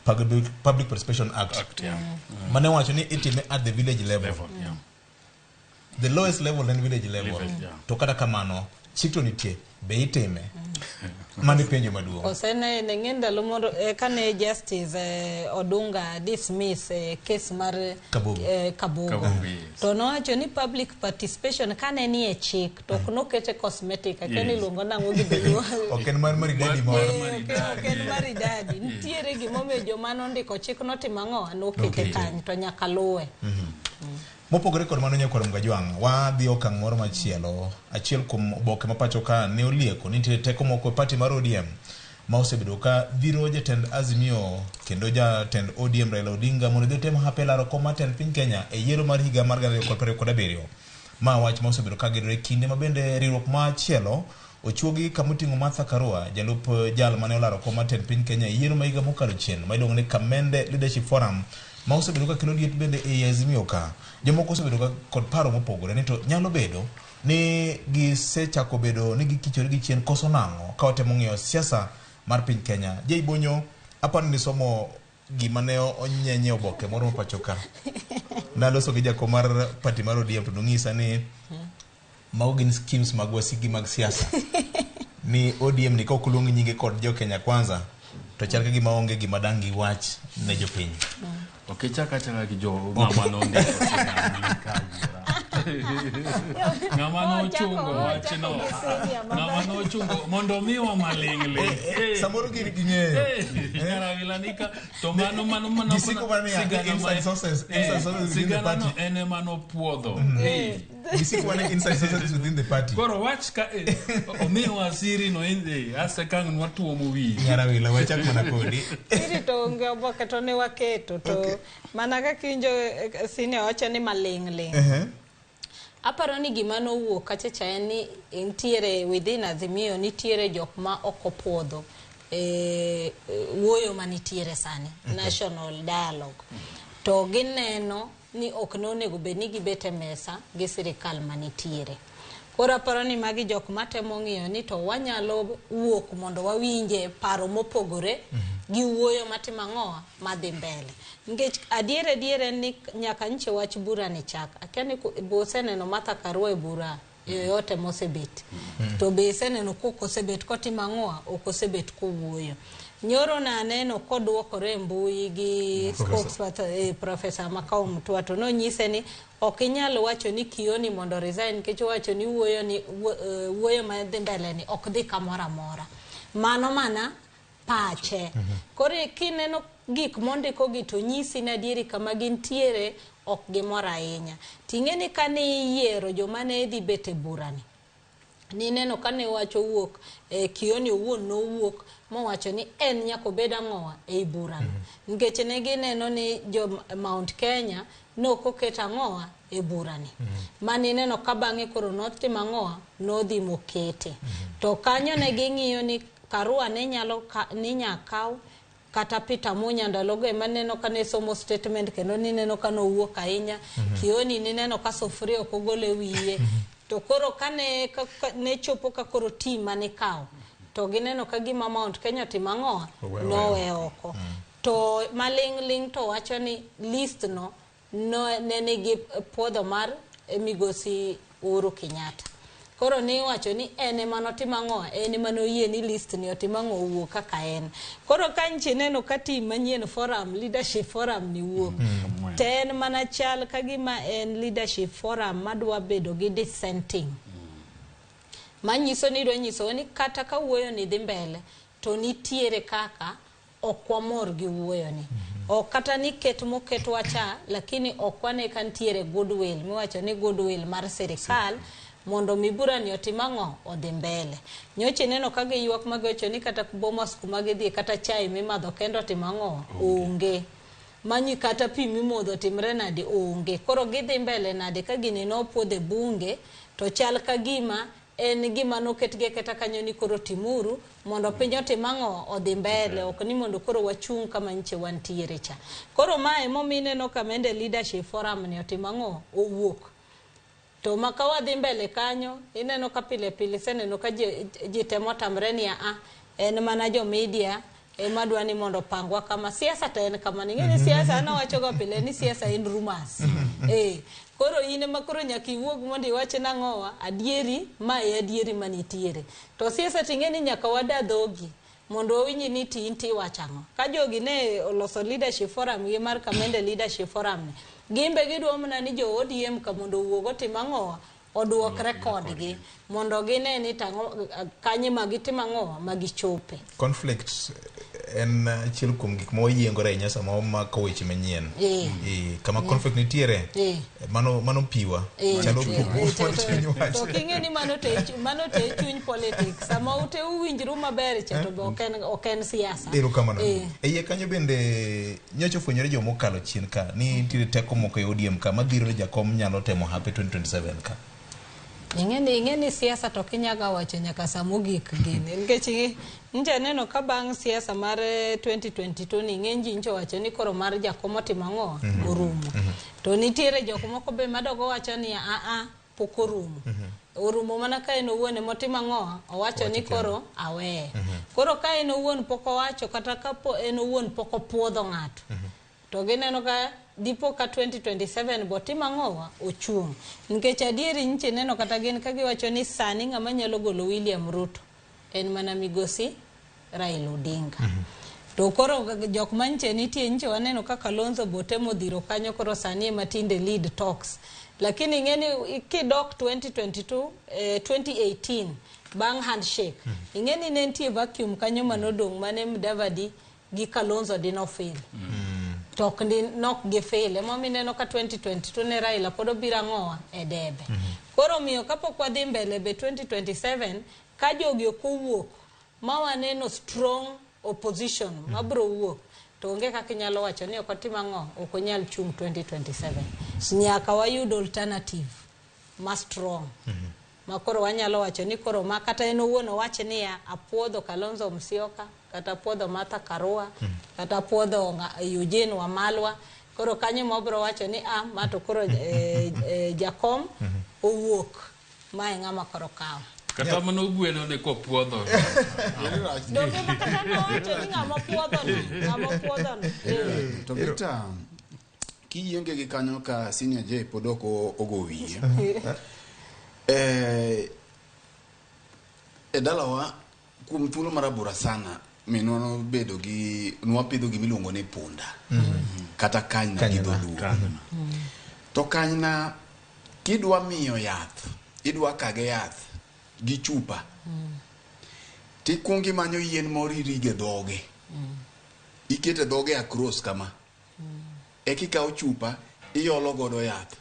Public Participation Act. Mane wacho ni itime at the village level. The lowest level and village level. To kata kamano chikto nitie be itime. Mani penjo maduong'. Osene nengenda lumoro kane Justice Odunga dismiss case mar Kabuga. To nowacho ni public participation kane ni e chik to no kete cosmetic akeni luongo nang'o gi dho. Oken mar maridadi moro. Oken maridadi. Nitiere gimomiyo joma nondiko chik notimo ang'o no kete kanyo to nyaka luwe. Mopogore kod mano nyakwaro Mgajwang' wadhi okang' moro machielo achiel kuom oboke mapacho ka ne olieko nitie teko moko pati mar ODM ma osebedo ka dhiro jatend Azimio kendo jatend ODM Raila Odinga mondo otem hapelaro komaten piny Kenya e yiero mar higa mar 2017. Ma wach ma osebedo ka gedore kinde mabende riwruok machielo ochuogi kamuting'o Martha Karua jalup jal mane olaro komaten piny Kenya e yiero ma higa mokalo chien ma iluongo ni Kamende Leadership Forum ma osebedo ka kelo liet bende e Azimio ka. Jomoko osebedo kod paro mopogore ni to nyalo bedo ni gisechako bedo ni gikichore gi chien koso nang'o ka otemo ng'iyo siasa mar piny Kenya. Jay Bonyo apani ni somo gima ne onyenye oboke moro mapacho ka. Naloso gi jako mar pati mar ODM to ng'isa ni mago gin schemes mag wasiki mag siasa. Ni ODM ni kokuluongi nyinge kod jo Kenya Kwanza to chal ka gima onge gima dangi wach ne jopiny. Okay, chaka gi jo mama no ndiko ngama no chungo wachno ngama no chungo mondo miwa malingli samoro gir ging'eyo ngara vilanika to mano disiko bani inside sources within the party ene mano puodho disiko bani inside sources within the party koro wach ka omiwa siri no inde ase kang nwatuomo wi ngara vila wachak mana kodi siri to nge oboke to ne waketo to mana ka kinjo sine wacho ni malingli aparo ni gima nowuok kacha en ni nitiere within Azimio nitiere jok ma okopuodho wuoyo manitiere sani national dialogue to gineno ni ok nonego bed ni gibete mesa gi sirikal manitiere. Koro aparo ni magi jok matemo ng'iyo ni to wanyalo wuok mondo wawinje paro mopogore gi wuoyo matimo ang'owa madhi mbele. Nikech adiere ni nyaka nche wach bura ni chak. Akiani boseneno Martha Karua e bura yoyote mosebet. To be seneno kosebet kotimo ang'owa okosebet kowuoyo. Nyoro na aneno koduokore mbui gi spokesperson Professor Makau Mtua to nonyise ni ok inyalo wacho ni Kioni mondo resign nikech wacho ni wuoyo madhi mbele ni ok dhi kamoro amora. Mano mana pache. Koro kineno gik mondiko gi to nyisi na dieri kama gintiere ok gimoro ahinya. Ting'eni kane yiero joma ne dhi bete burani. Ni neno kane wacho wuok Kioni owuon no wuok mowacho ni en nyako bed ang'owa e burano. Nikech ne gineno ni jo Mount Kenya no koketa ang'owa e burani. Mani neno ka bang'e koro notimo ang'owa nodhi mokete. To kanyo ne ging'iyo ni Karua ne nyalo ni nyakaw kata Peter Munya ndalogo ema neno kane somo statement kendo ni neno kano wuok ahinya. Kioni ni neno ka sufria okogole wiye. To koro kane ne chopo ka koro team mane kao to gineno ka gima Mount Kenya timo ang'owa nowe oko. To malingling to wacho ni list no nene gi puodho mar migosi Uhuru Kenyatta. Koro ni wacho ni ene manotimo ang'o, ene manoyie ni list ni otimo ang'o wuok kaka en. Koro kanchi neno ka team manyien forum, leadership forum ni wuok. Ten mana chal kagima en leadership forum madwa bedo gi dissenting. Manyiso ni dwa nyiso ni kata ka wuoyo ni dhi mbele to nitiere kaka okwamor gi wuoyo ni. Ok kata ni ket moket wacha lakini okwane kantiere goodwill. Miwacho ni goodwill mar sirikal mondo mibura ni otimang'o odhi mbele. Nyoche neno kage yuak magocho ni kata kuboma skuma gidhi kata chai mimadho kendo timang'o onge. Manyi kata pi mimodho timre nade onge. Koro gidhi mbele nade ka gini no puodhe bunge to chal kagima en gima noketge kata kanyo ni koro timuru mondo piny otimang'o odhi mbele, ok ni mondo koro wachung' kama nche wantiere cha. Koro mae momine no kamende leadership forum ni otimang'o owuok. To makawa dhi mbele kanyo, ineno ka pile pile seneno ka ji temo tamre ni en mana jo media ema dwani mondo pangwa kama siasa ta en kama ningeni siasa na wacho go pile ni siasa in rumors. Koro ine makoro nyaka iwuog mondo iwache nang'owa adieri ma e adieri manitiere. To siasa tingeni nyaka wada dhogi mondo winyi ni tinti wachang'o. Ka jogi ne oloso leadership forum gi mar kamende leadership forum ne. Gimbe gidwa mana ni jo ODM ka mondo wuogo timang'owa oduok rekod gi mondo gine ni tang'o kanye magitimang'owa magichope. Conflict en achiel kuom gik moyiengore e nyasa ma koweche manyien. Kama conflict nitiere mano piwa chalo to king'eni mano te chuny politics sama ute uwinjru maber cha to ok en siasa. Kamano. Iye kanyo bende nyocha ofwenyore jo mokalo chien ka ni nitiere teko moko e ODM ka madhiro jakom nyalo temo hape 2027 ka. Ingeni siasa to kinyaga wacho nyaka samugik gini. Nikech nje neno ka bang' siasa mar 2022 ni ng'enji ncho wacho ni koro mar jakomo timang'o orumo. To nitiere jok moko be madogo wacho ni pok orumo. Orumo mana ka en owuon motimang'o owacho ni koro awe. Koro ka en owuon pok owacho kata ka en owuon pok opuodho ng'ato. To gineno ka dipo ka 2027 botimang'owa ochung'. Nikech adieri nche neno kata gin ka giwacho ni sani ng'ama nyalo golo William Ruto en mana migosi Raila Odinga. To koro jok manche nitie nche waneno ka Kalonzo botemo dhiro kanyo koro sani matinde lead talks. Lakini ng'eni kidok 2018 bang' handshake. Ing'eni ne nitie vacuum kanyo manodong' mane Mudavadi gi Kalonzo dinofil. Tok nok gefele momineno ka 2022 ne Raila podo bira ng'owa e debe. Koro miyo kapok wadhi mbele be 2027 ka jogi okowuok ma waneno strong opposition mabro wuok to onge kaka inyalo wacho ni ok otimang'o ok onyal chung 2027. Nyaka wayud alternative ma strong. Makoro wanyalo wacho ni koro ma kata en owuon owacho ni apuodho Kalonzo Musyoka kata puodho Martha Karua kata puodho Eugene Wamalwa. Koro kanyo mobro wacho ni mato koro jakom owuok ma ng'ama koro kawo. Kata mano gweno ne ko puodho. Donge kata no wacho ni ng'ama puodho no. To kita kiyienge gi kanyo ka senior J podoko ogo wiye. E dalawa kuom thuolo marabura sana minwa no bedo gi nwapidho gi miluongo ni punda kata kanyna gi dholuo. To kanyna kidwa miyo yath idwa kage yath gi chupa tikungi manyo yien moro irige dhoge ikete dhoge across kama ekikawo chupa iolo godo yath.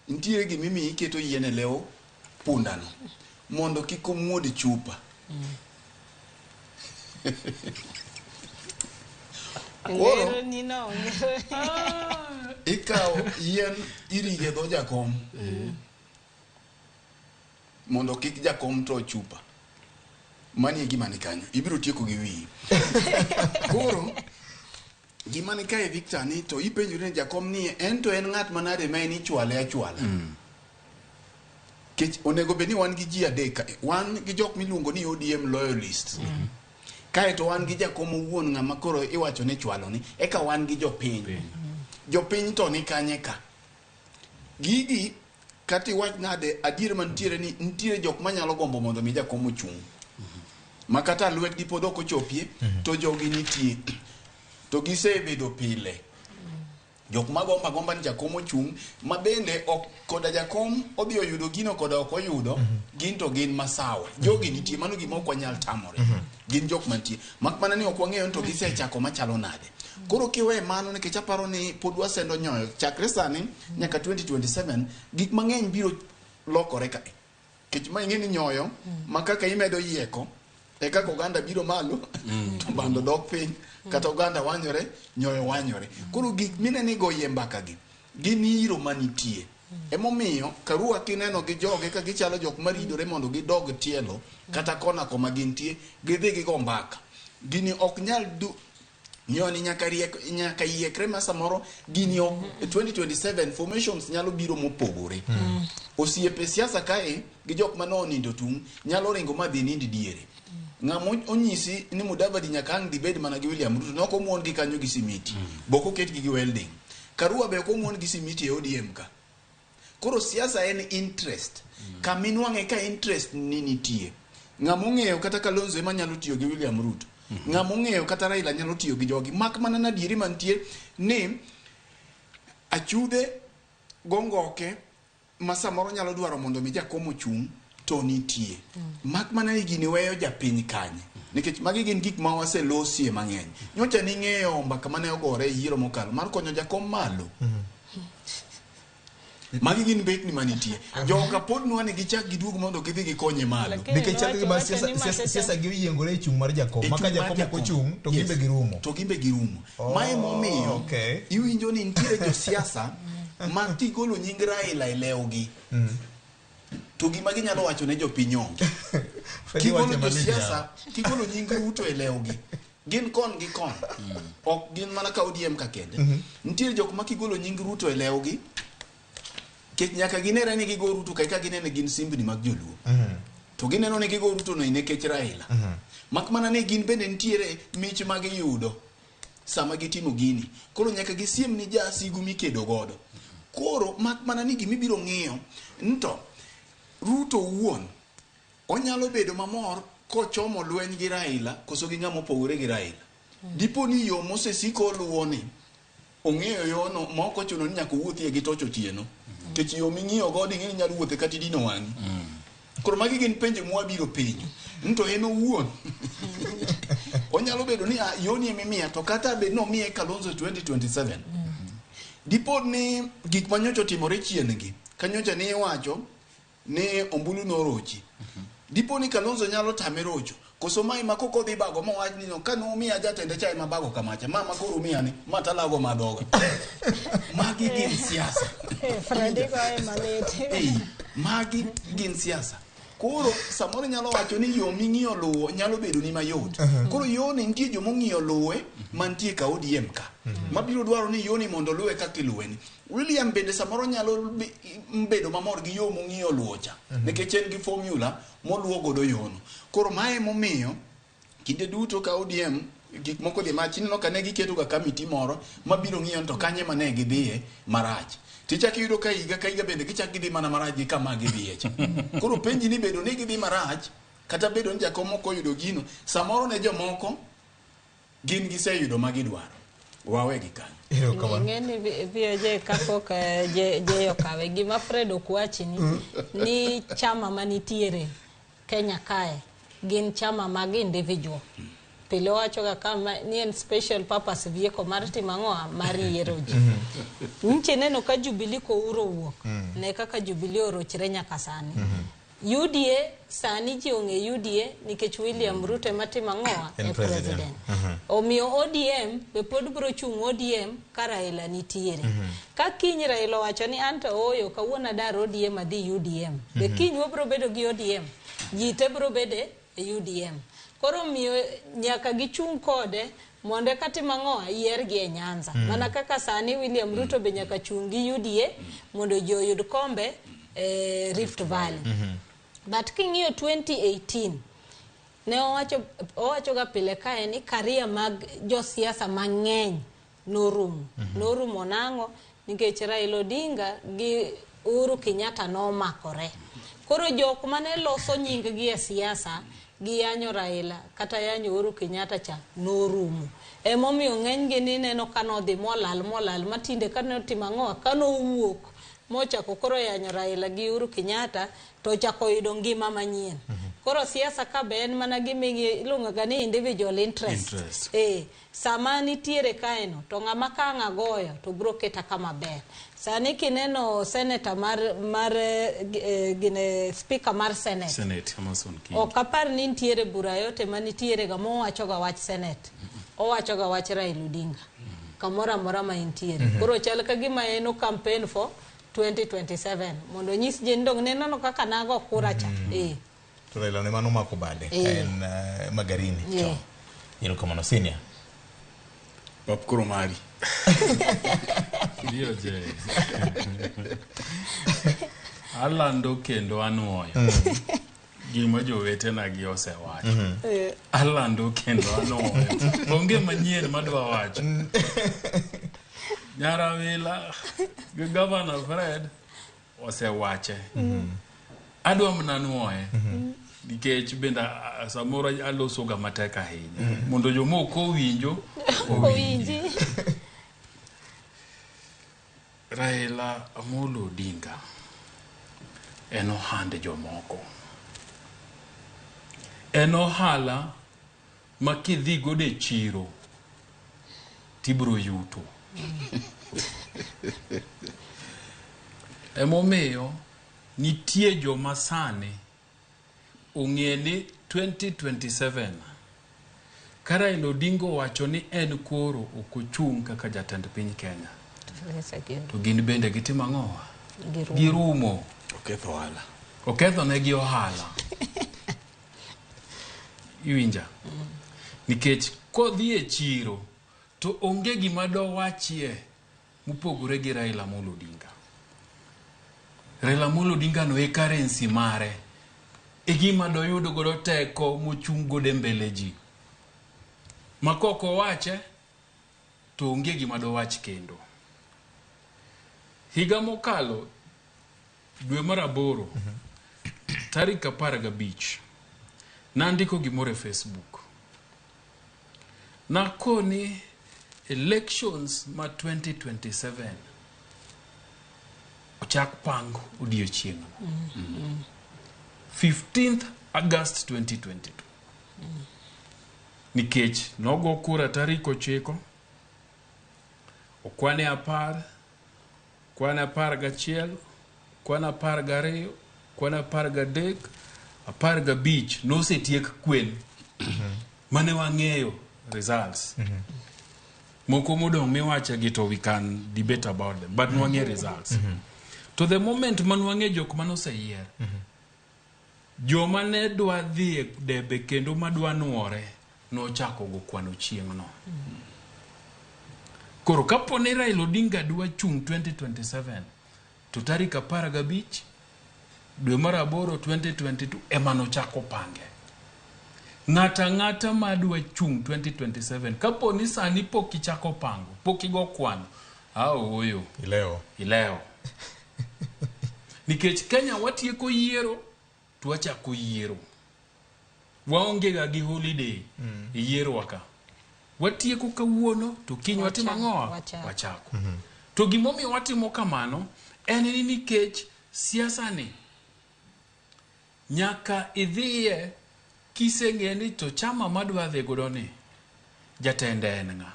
Ntiere gimimi iketo yien e leo pundano mondo kik omuodi chupa. Koro ikawo yien irige dho jakom mondo kik jakom to chupa. Mani gima ni kanyo ibiro tieko gi wiyi. Koro gima ni kae Victor ni to ipenjore jakom ni en to en ng'at manade ma en ichwale achwala. Kech onego beni wan gi ji adek, wan gi jok miluongo ni ODM loyalists. Kae to wan gi jakom owuon ng'ama koro iwacho ni chwalo ni eka wan gi jopiny. Jopiny to ni kanye ka. Gigi kati wach nade adier mantiere ni ntiere jok manyalo gombo mondo mi jakom ochung makata lwetgi pod ok ochopie to jogi nitie to gisebedo pile jok magomba ni jakom ochung ma bende ok koda jakom odhi oyudo gino koda ok oyudo gin to gin masawa jogi nitie mano gima ok wanyal tamore gin jok mantie mak mana ni ok wang'eyo to gisechako machalo nade koro kiwe mano nikech aparo ni pod wasendo nyoyo chakre sani nyaka 2027 gik mang'eny biro lokore kae kech ma ing'e ni nyoyo ma kaka imedo yieko e kaka oganda biro malo to bando dok piny kata oganda wanyore nyoyo wanyore koro gik mineni goye mbaka gi gin iro manitie emomiyo karua kineno gi joge ka gichalo jok maridore mondo gidog tielo kata kona koma gintie gidhi gigo mbaka gini ok nyal nyoni nyaka yiekre ma samoro gini 2027 formations nyalo biro mopogore osiepe siasa kae gi jok manonindo tung nyalo ringo madhi nindi diere ng'amo onyisi ni Mudavadi nyaka ang' dibed mana gi William Ruto noko muon gi kanyo gi simiti boko ket gi welding Karua be ko muon gi simiti e ODM ka koro siasa en interest kaminwang'e ka interest ni nitie ng'amo ng'eyo kata Kalonzo ema nyalo tiyo gi William Ruto ng'amo ng'eyo kata Raila nyalo tiyo gi jogi mak mana na dieri mantie ni achude gongoke ma samoro nyalo dwaro mondo mi jakom ochung to nitie mak mana ni gini weyo japiny kanye nikech magi gin gik ma waselosie mang'eny nyocha ni ng'eyo mbaka mane ogore yiero mokalo mar konyo jakom malo magi gin bet ni manitie joka pod nwani gichak giduog mondo gidhi gikonye malo nikech chalgi ba siasa gi yiengore chung mar jakom maka jakom ok ochung to gimbe girumo mae momiyo iwinjo ni ntiere jo siasa ma tigolo nying Raila e lewgi to gima ginyalo wacho ne jopiny onge kigolo jo siasa kigolo nying Ruto e lewgi gin kon gi kon ok gin mana ka ODM ka kende ntiere jok ma kigolo nying Ruto e lewgi kech nyaka ginere ni gigo Ruto ka ginene gin simbni mag joluo to gineno ni gigo Ruto no inekech Raila mak mana ni gin bende ntiere mich mag yudo sama gitimo gini koro nyaka gisiem ni jasigu mikedo godo koro mak mana ni gimibiro ng'iyo nto Ruto wuon onyalo bedo mamor kochomo lweny gi Raila koso gi ng'amo pogore gi Raila dipo ni yo mosesiko luwoni ong'eyo yono ma ok ochuno ni nyaka wuothie gi tocho tieno kech yo ming'iyo godi ng'eni nyalo wuothe kata dino wang'i koro magi gin penje mwabiro penjo nto en owuon onyalo bedo ni yoni emimiya to kata bed no miye Kalonzo 2027 dipo ni gik manyocho timore chien gi kanyocha ni iwacho ni ombulu norochi dipo ni Kalonzo nyalo tame rocho koso mai makoko dhi bago mowach ni no kanu miya jatende chai mabago kamacha mama koro miya ni matalago madhoga magi gin siasa Freddy ko e manete magi gin siasa koro samoro nyalo wacho ni yo ming'iyo luwo nyalo bedo ni mayot koro yo ni nitie jomo ng'iyo luwe mantie ka ODM ka mabiro dwaro ni yo ni mondo luwe kaka iluweni William bende samoro nyalo bedo mamor gi yo mong'iyo luwo cha nikech en gi formula moluwo godo yono koro mae momiyo kinde duto ka ODM gik moko dhi machini no kane giketo ga kamiti moro mabiro ng'iyo to kanye mane gidhiye marach tichak yudo ka higa bende gichak gidhi mana marach gi kama gidhiye cha koro penji ni bedo ni gidhi marach kata bedo ni jakom moko yudo gino samoro ne jomoko gin giseyudo magidwaro wawe gi kanyo ng'eni VJ kapok je okawe gima Fred okwachi ni chama manitiere Kenya kae gin chama mag individual pile wacho ga kama ni en special purpose vieko mar timang'oa mar yiero ji nche neno ka Jubilee ko uro wuok ne kaka Jubilee orochre nyaka sani UDA sani ji ong'e UDA nikech William Ruto ema timang'oa e president omiyo ODM be pod bro chung ODM ka Raila nitiere ka kiny Raila wacho ni anto oyo kawuono dar ODM adhi UDM be kiny wabro bedo gi ODM ji te bro bede e UDM koro miyo nyaka gichung kode monde kati mang'oa yier gi e Nyanza mana kaka sani William Ruto be nyaka chung gi UDA mondo jo yud kombe Rift Valley but king'iyo 2018 ne owacho ga pile kae ni karia mag jo siasa mang'eny norumo nang'o nikech Raila Odinga gi Uhuru Kenyatta nomakore. Koro jok mane loso nying gi e siasa gi yanyo Raila kata yanyo Uhuru Kenyatta cha norumo. Emomiyo ng'eny gi ni neno kanodhi molal matinde kane otimo ang'o kanowuok mochako koro yanyo Raila gi Uhuru Kenyatta to chako yudo ngima manyien. Koro siasa ka be en mana gimi iluongo ga ni individual interest. Sama nitiere kaeno to ng'ama ka ng'agoyo to bro keta kama ber. Sani kineno senator mar gine speaker mar Senate Amason King. O kapar ni nitiere bura yote manitiere ga mowacho ga wach Senate. Owacho ga wach Raila Odinga. Kamora mora ma nitiere. Koro chal ka gima eno campaign for 2027 mondo nyis jendong neno kaka nago kura cha. To Raila ne mano mako bade en Magarini. Yero kama senior. Pap koro mari. Dio je. Alando kendo anuoyo. Gima jowetena gi osewacho. Alando kendo anuoyo. Onge manyien madwa wacho. Nyarawila gi Governor Fred osewache. Adwa mana nuoye. Nikech benda samoro aloso ga matek ahinya mondo jomoko winjo owinji. Raila Amolo Odinga en ohande jomoko. En ohala ma kidhi godo e chiro tibro yuto. Emomiyo nitie joma sani ong'e ni 2027 ka Raila Odinga wacho ni en koro okochung' kaka jatend piny Kenya. To gin bende gitimo ang'o? Girumo. Oketho ohala. Oketho ne gi ohala. Iwinja. Nikech kodhi e chiro to onge gima do wachie mupogore gi Raila Amolo Odinga. Raila Amolo Odinga no e currency mare. E gima do yudo godo teko mochung' godo mbele ji. Makoko wache to onge gima do wach kendo. Higa mokalo dwe mar 8 tarik 15 nandiko gimoro e Facebook. Nakoni elections ma 2027 ochak pango odiochieng'. 15th August 2022. Nikech nogo kura tarik 9, okwane 10, kwane 11, kwane 12, kwane 13, 15 nosetiek kwen. Mane wang'eyo results. Moko modong miwache gi to we can debate about them, but wang'eyo results. To the moment man wang'eyo jok manoseyier. Joma ne dwa dhi e debe kendo madwa nuore nochako go kwano chieng' no. Koro kapo ni Raila Odinga dwa chung 2027 to tarik 15 dwe mar 8 2022 ema nochako pange. Ng'ata madwa chung 2027 kapo ni sani pok ichako pango, pok igo kwano, oyo ileo. Nikech Kenya watieko yiero to wachako yiero. Waonge ga gi holiday yiero waka. Watieko kawuono to kiny watimo ang'o? Wachako. To gimomiyo watimo kamano en ni nikech siasa ni nyaka idhiye kiseng'e ni to chama madwa dhi godo ni jatende en ng'a.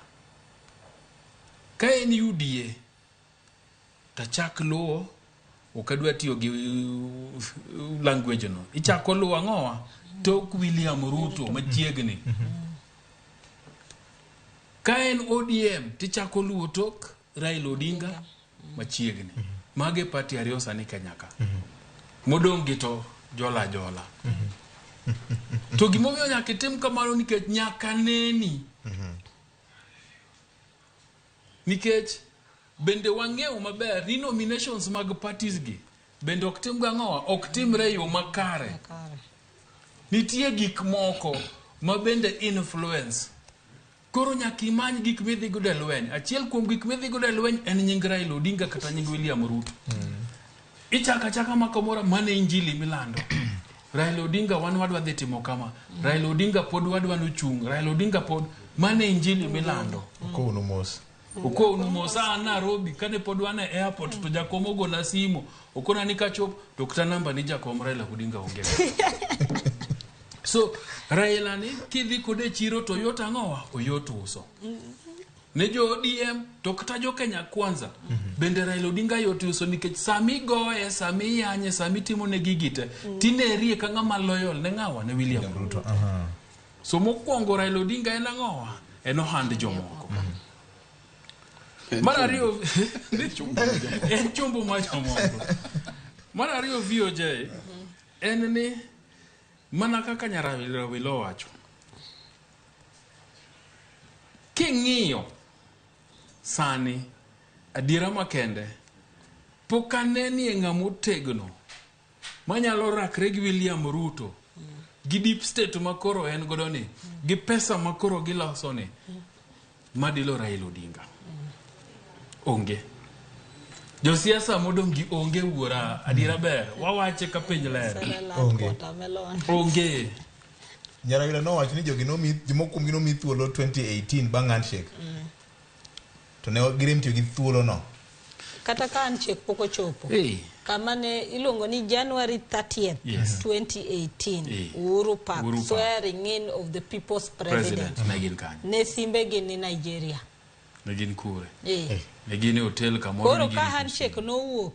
Ka en UDA tachak luwo okadwa tiyo gi language no. Ichako luwo ang'owa tok William Ruto machiegni. Ka en ODM tichako luwo tok Raila Odinga machiegni. Mage party ariyo sani Kenya ka. Modong' gi to jola. To gimomiyo nyaka itim kamano nikech nyaka neni. Nikech bende wang'eyo maber ni nominations mag parties gi bende ok tim gang'owa, ok timre yo makare. Nitie gik moko ma bende influence. Koro nyaka imany gik midhi godo e lweny. Achiel kuom gik midhi godo e lweny en nying Raila Odinga kata nying William Ruto. Ichaka chaka makamora mane injili milando. Raila Odinga wan wadwa dhi timo kama. Raila Odinga pod wadwa nuchung. Raila Odinga pod mane injili milando. Kounu mos. Ukounu mosa Nairobi kane pod wane airport to jakomo gona simo. Okona ni kachop to kuta namba ni jakom Raila Odinga onge. So Raila ni kidhi kode chiro to yot angowa oyot uso. Ne jo ODM to kata jo Kenya Kwanza bende Raila Odinga yot uso nikech sami goye sami yanye sami timo ne gigite tinerie ka ngama loyal ne ngawa ne William Ruto. So mokwongo Raila Odinga en angowa en ohand jomoko. Marario en chumbo ma jomoko. Marario VOJ en ni mana kaka Nyarawilo wacho. King'iyo sani adiera makende pok aneni ng'amo tegno manyalo rakre gi William Ruto gi deep state makoro en godo ni gi pesa makoro giloso ni madilo Raila Odinga onge josiasa modong gi onge wuora adiera ber wawache ka piny ler onge Nyarawilo no wacho ni jogi jimokum gi nomi thuolo 2018 bang' handshake. To ne girem tiyo gi thuolo no. Kata ka handshake pok ochopo. Kama ne iluongo ni January 30th, 2018. Uhuru Park, swearing in of the people's president. Ne simbe gin ni Nigeria. Ne gin kure. Ne gin hotel kamoro. Koro ka handshake no wuok,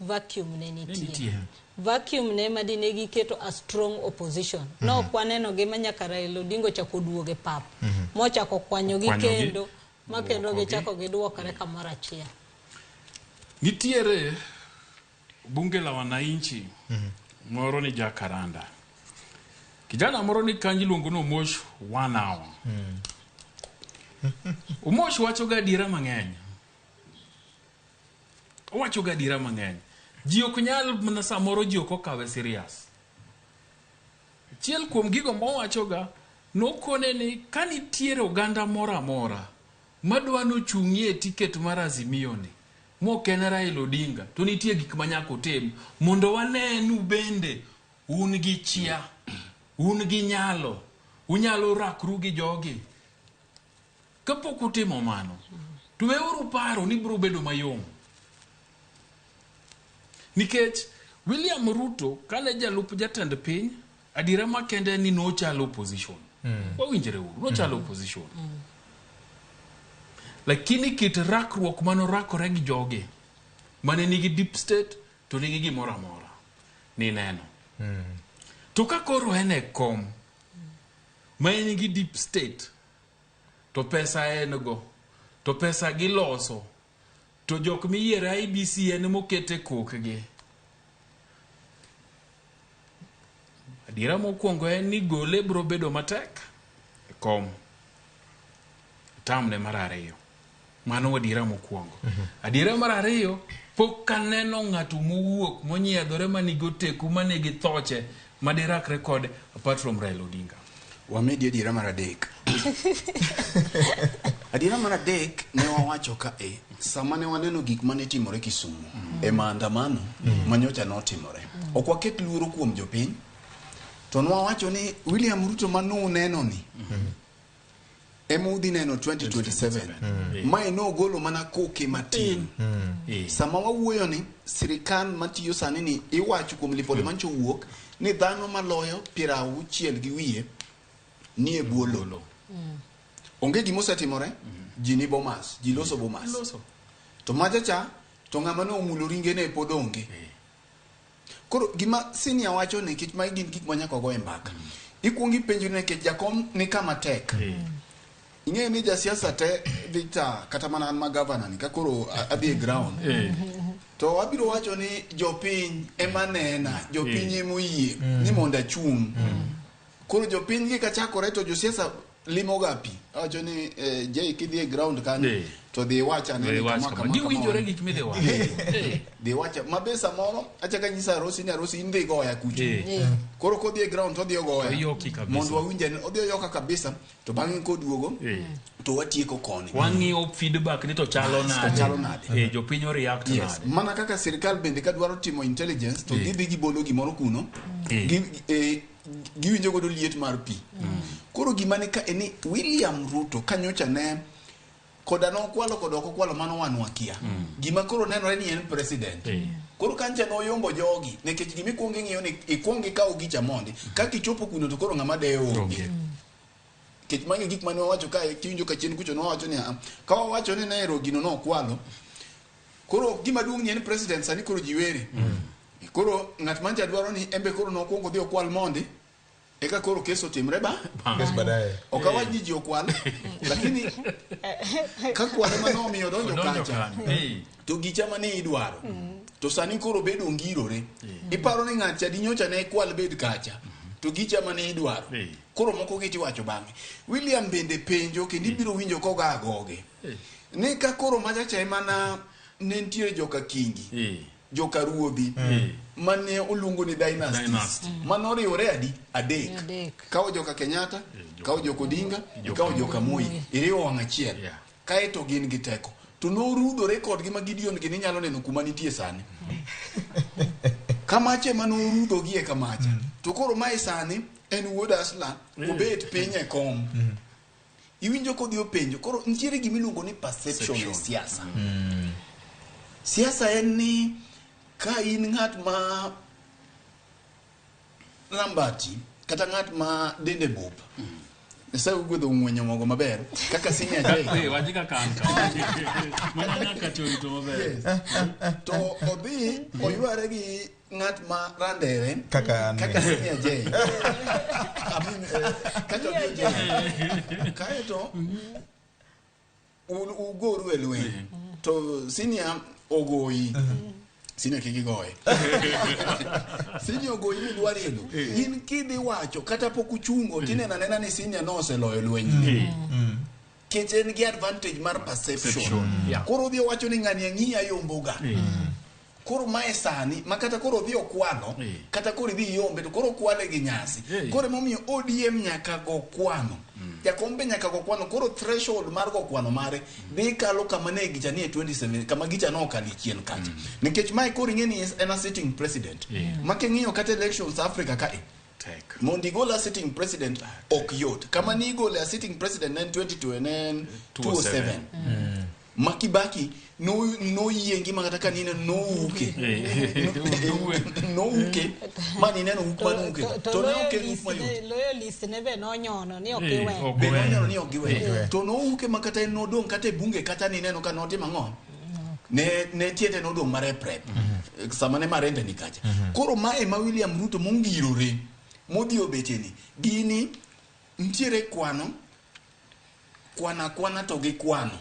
vacuum ne nitie. Vacuum ne madine giketo a strong opposition. No kwaneno gima nyaka Raila Odinga chako duoge pap. Mochako kwanyo gi kendo, makendo gichako giduokore kamoro achiel. Nitiere bunge la wananchi moro ni Jakaranda. Kijana moro ni kanji luongo no Omosh 1 hour. Omosh wacho ga dira mang'eny. Wacho ga dira mang'eny. Ji ok nyal mana samoro ji ok okawe serious. Chiel kuom gigo mowacho ga nokone ni kanitiere oganda mora mora madwa nochung'ie tiket mar Azimio ni moken Raila Odinga to nitie gik manyako tem mondo wanenu bende un gi chia un gi nyalo unyalo rakru gi jogi kapok utimo mano to weuru paro ni biro bedo mayom nikech William Ruto kane jalup jatend piny adira makende ni no chalo opposition wawinjre uru no chalo opposition lakini kit rakruok mano rakore gi joge mane nigi deep state to nigi gimoro amora ni neno to ka koro ene kom mane nigi deep state to pesa en go to pesa giloso to jok miyiero IBC en mokete kokgi adira mokwongo en ni gole bro bedo matek kom tamne mar ariyo mano adira mokwongo adira mar ariyo pok kaneno ng'ato mowuok monyiedhore manigo teku manigi thoche madirak rekod apart from Raila Odinga. Wamedi adira mar adek. Adira mar adek ne wawacho ka sama ne waneno gik mane timore Kisumu e maandamano manyocha notimore. Ok waket luoro kuom jopiny. To nwawacho ni William Ruto manu neno ni emudhi neno 2027 mae no golo mana koke matin sama wawuoyo ni sirikal matiyo sani ni iwacho kuom lipode mancho wuok ni dhano maloyo 60 gi wiye ni e buolo onge gimo setimore ji ni Bomas ji loso Bomas to majacha to ng'ama no mulo ringe ne pod onge koro gima senior wacho ni kit mai gin gik manyako go e mbaka ikuongi penjo ne ke jakom ni kama tek ing'e ni jasiasa te Victor kata mana an ma governor ni ka koro adhi e ground to abiro wacho ni jopiny ema nena jopiny emo yie ni mondo achung koro jopiny gi kachakore to josiasa limo gapi awacho ni jay kidhi ground kan to dhi wacha ne kama giwinjore gik midhi wacho dhi wacha mabesa moro achaka nyisa Rosi ni Rosi indhi goya kucho koro kodhi ground to dhi goya mondo wawinje odhi yoka kabisa to bang'e koduogo to watieko koni wang'iyo feedback ni to chalo nade jopiny react nade mana kaka sirkal bende ka dwaro timo intelligence to gidhi gibolo gimoro kuno giwinjo godo liet mar pi koro gima ni ka eni William Ruto kanyocha ne koda no kwalo koda ok kwalo mano wan wakia gima koro nenore ni en president koro kancha no yombo jogi nekech gimi kuongi ng'iyo ni ikuongi kawo gicha mondi ka kichopo kuno to koro ng'ama dewo onge kech mange gik mane wawacho ka kiwinjo ka chien kucho no wawacho ni ka wawacho ni ne rogino no kwalo koro gima duong' ni en president sani koro jiwere koro ng'at manja dwaro ni embe koro no kuongo dhi okwal mondi eka koro keso timre kes badaye okawaj ni ji okwal lakini ka kwale manomiyo donjo kacha to gicha mane idwaro to sani koro bedo ngirore iparo ni ng'at chadi nyocha ne kwal bed kacha to gicha mane idwaro koro moko giti wacho bang'e William bende penjo kendo ibiro winjo koga agoge ne ka koro machacha emana ne ntiere joka kingi joka ruodhi mane oluongo ni dynasty manoriwore adek kawo joka Kenyatta kawo joka Odinga kawo joka Moi iriwo wang' achiel kae to gin gi teko to norudhore kodgi ma Gideon gi ninyalo neno kuma nitie sani kamache manorudho gie kamacha to koro mae sani en wuod Asla obet piny e kom iwinjo kodhi openjo koro nitiere gimiluongo ni perception e siasa siasa en ni ka in ng'at ma lambati kata ng'at ma dende bup Nesa ugwedho ng'wenyo mogo maber kaka senior jay wajika kanka mana nyaka chorito maber to odhi oyware gi ng'at ma randere kaka senior jay kaka jay kaeto ugoru e lweny to senior ogoyi senior kigigoye senior ogoyi midwari elo in kidhi wacho kata pok uchungo tinena nena ni senior no oseloyo lweny kech en gi advantage mar perception koro odhi wacho ni ng'ani ang'iya yomboga koro mae sani makata koro odhi okwano kata koro idhi yombe to koro kwale gi nyasi koro emomiyo ODM nyaka go kwano jakombe nyaka go kwano koro threshold mar go kwano mare dhi kalo kama ne gicha ni 27 kama gicha no kali chien kacha nikech mae koro ing'eni en a sitting president making'iyo kata elections Africa ka mondi gola sitting president ok yot kama ni gola sitting president en 22 en 27 Makibaki no yengi magata kanina no uke mani neno ukmanu uke to no uke loyalist nebe no nyono ni okiwe be no nyono ni okiwe to no uke makata no dong kata bunge kata ni neno kana otima ng'on ne tiete no dong mare prep samane marende ni kacha koro mae ma William Ruto mongirore modi obeteni gini ntiere kwana to gi kwano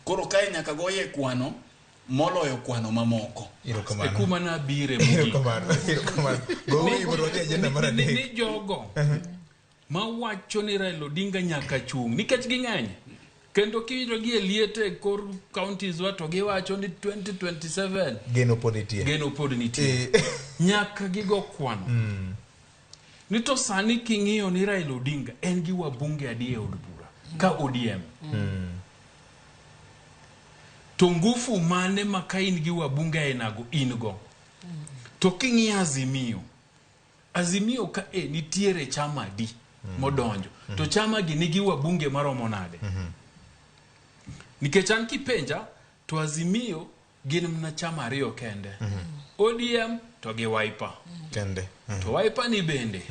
koro kae nyaka goye kwano moloyo kwano mamoko e kuma na bire mugi ni jogo ma wacho ni Raila Odinga nyaka chung nikech ging'eny kendo kiwinjo gi liete kor counties wato giwacho ni 2027 geno pod nitie nyaka gigo kwano ni to sani king'iyo ni Raila Odinga en gi wabunge adi e od bura ka ODM to ngufu mane makain gi wabunge enago ingo to king'i azimio ka nitiere chama di modonjo to chama gi nigi wabunge maromo nade nikech an kipenja to azimio gin mna chama ariyo kende ODM to gi Wiper kende to Wiper ni bende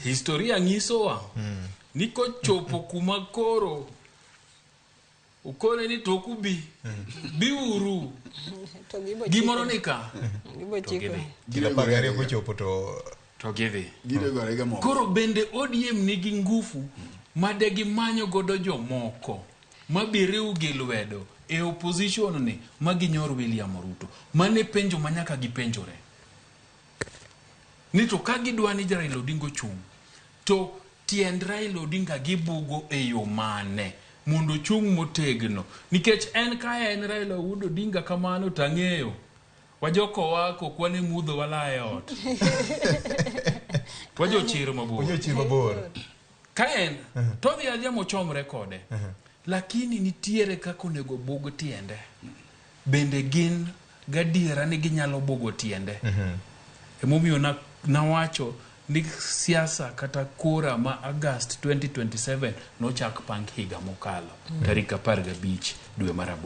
historia nyisowa niko chopo kuma koro ukone ni tokubi biuru gimoro nika gila pagari kuchopo to give koro bende ODM nigi ngufu madegi manyo godo jomoko mabiriu gi lwedo e opposition ni maginyor William Ruto mane penjo manyaka gipenjore ni to ka gidwani Raila Odinga chung to tiend Raila Odinga gibugo e yo mane mondo chung motegno nikech en ka en Raila Odinga kamano tang'eyo wajoko wako kwane mudho wala e ot wajo chiro mabor ka en to dhi aja mochomre kode lakini nitiere kako nego bugo tiende bende gin gadiera ni ginyalo bugo tiende emomiyo nawacho ni siasa kata kura ma August 2027 nochak pang higa mokalo tarik 15 dwe mar 8.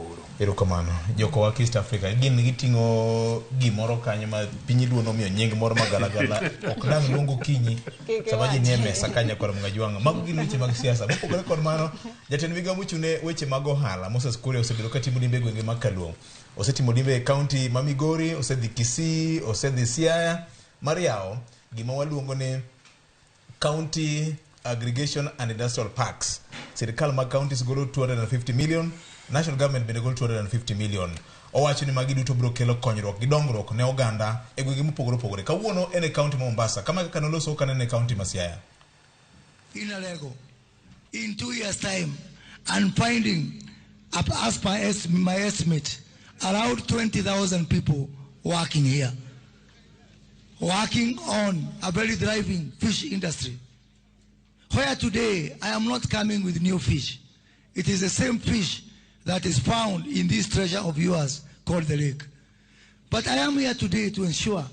Erokamano joko wa East Africa gin gitingo gimoro kanyo ma piny duono miyo nying moro magalagala ok dang luongo kinyi sabaji ni mesa kanya kod mngajwanga mago gin weche mag siasa mopogore kod mano jatend migawo mochune weche mag ohala Moses Kuria osebedo katimo dimbe gwenge mag Kaluo osetimo dimbe county ma Migori osedhi Kisii osedhi Siaya Mariao gima waluongo ni County Aggregation and Industrial Parks. Sirikal mag counties golo 250 million, national government bende golo 250 million. Owacho ni magi duto biro kelo konyruok gi dongruok ne oganda e gwenge mopogore opogore. Kawuono en e county ma Mombasa, kama kaka noloso kan e county ma Siaya. In Alego, in 2 years time, and finding, as per my estimate, around 20,000 people working here. Working on a very thriving fish industry. Where today I am not coming with new fish. It is the same fish that is found in this treasure of yours called the lake. But I am here today to ensure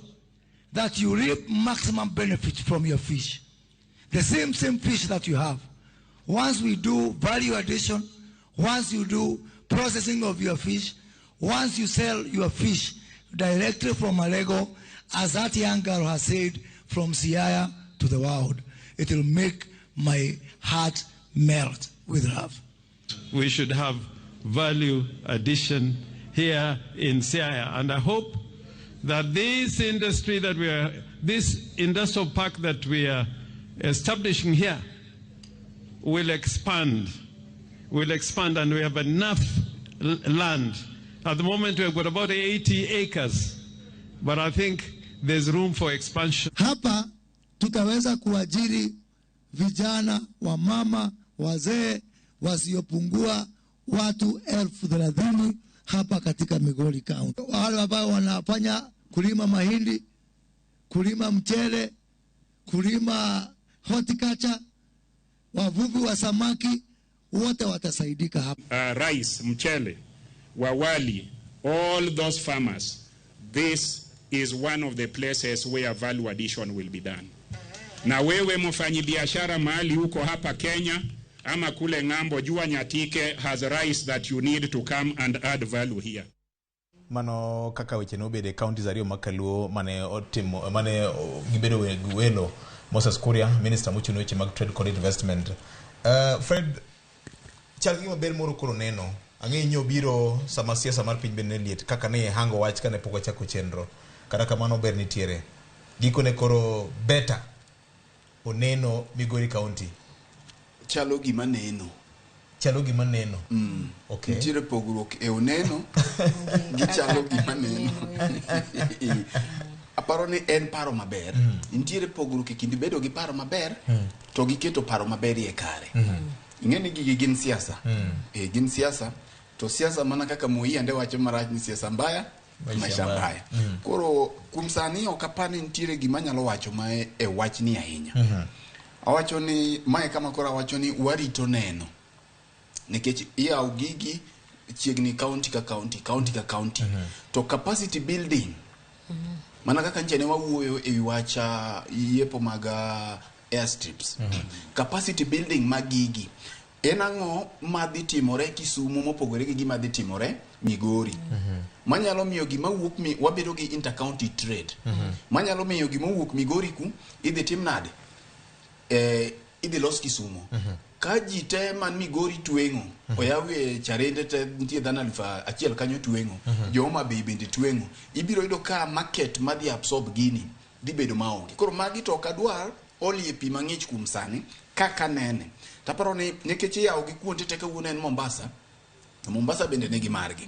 that you reap maximum benefit from your fish. The same fish that you have. Once we do value addition, once you do processing of your fish, once you sell your fish directly from Alego, as that young girl has said, from Siaya to the world, it will make my heart melt with love. We should have value addition here in Siaya, and I hope that this industrial park that we are establishing here will expand, and we have enough land. At the moment, we have got about 80 acres, but I think there's room for expansion. Hapa tutaweza kuajiri vijana, wamama, wazee wasiopungua watu 30,000 hapa katika Migori County. Wale ambao wanafanya kulima mahindi, kulima mchele, kulima horticulture, wavuvi wa samaki, wote watasaidika hapa. Rice, mchele, wawali, all those farmers, this is one of the places where value addition will be done. Na wewe mfanyi biashara mahali huko hapa Kenya ama kule ngambo, jua Nyatike has rice that you need to come and add value here. Mano kaka weche no bede counties ariyo makaluo mane gibedo welo Moses Kuria minister mochune weche mag trade kod investment. Fred chalgi maber moro koro neno ang'e nyo biro sama siasa mar piny bende liet kaka ne hango wach kane pok ochako chenro kata kamano ber nitiere gikone koro beta oneno Migori County chalo gima neno okay nitiere pogruok e oneno gi chalo gima neno aparo ni en paro maber nitiere pogruok e kindi bedo gi paro maber to gi keto paro maber e kare ing'eni gigi gin siasa gin siasa to siasa mana kaka Moi ande wacho marach ni siasa mbaya maisha mbaya koro kumsani okapani nitiere gima nyalo wacho mae e wach ni ahinya awacho ni mae kama kora awacho ni warito neno nikech iyaw gigi chiegni county ka county to capacity building mana kaka nchene wawuoyo e wacha yepo maga airstrips capacity building magigi enang'o madhi timore Kisumu mopogore gi gima dhi timore Migori manyalo miyo gima wuok wabedo gi intercounty trade manyalo miyo gima wuok Migori ku idhi tim nade idhi los Kisumu ka jite man Migori twengo oyawe charende te nitie dhana 1,000 kanyo twengo joma bende twengo ibiro yudo ka market madhi absorb gini dhi bedo maonge koro magi to kadwar oli pi mang'ich kum sani kaka nene taparo ni nikech yawo gi kuonde te kawuono en Mombasa bende negi margi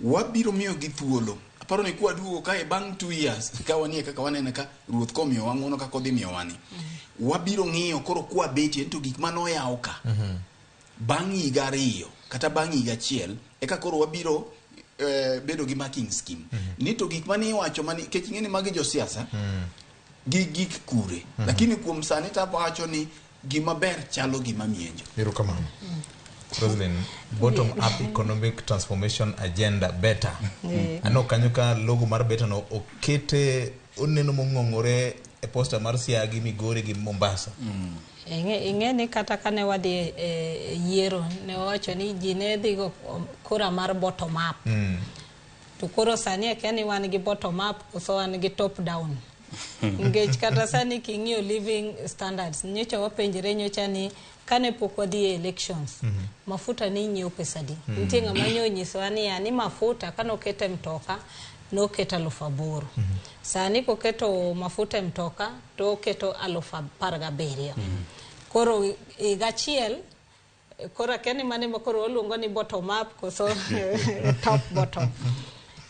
wabiro miyo gi thuolo. Aparo ni kwa duogo kae bang' 2 years ka wanie kaka wanene ka ruoth komiyo wang'uono kaka odhi miyo wani. Wabiro ng'iyo koro kwa betie to gik mano yawo ka. Bang' higa 2 kata bang' higa 1 eka koro wabiro bedo gi marking scheme. Ni to gik mani iwacho mani kech ng'eni magi josiasa gi gik kure. Lakini kuom sani tawacho ni gima ber chalo gima mienjo. Erokamano. President, bottom up economic transformation agenda better. Ano kanyo ka logo mar better no okete oneno mong'ong'ore e posta mar Siagi, Migori gi Mombasa. Ing'eni kata kane wadhi yiero ne wacho ni ji ne dhigo kura mar bottom up. To koro sani akia ni wan gi bottom up koso wan gi top down. Ngech kata sani king'iyo living standards nyocha wapenjre nyocha ni kane pok wadhi elections mafuta ni nyiewo pesa di. Nitie ng'ama nyiso ni yani mafuta kano kete mtoka no keta 8,000. Sani ko keto mafuta mtoka to keto 17,000. Koro igachiel kora keni mane makoro oluongo ni bottom up koso top bottom.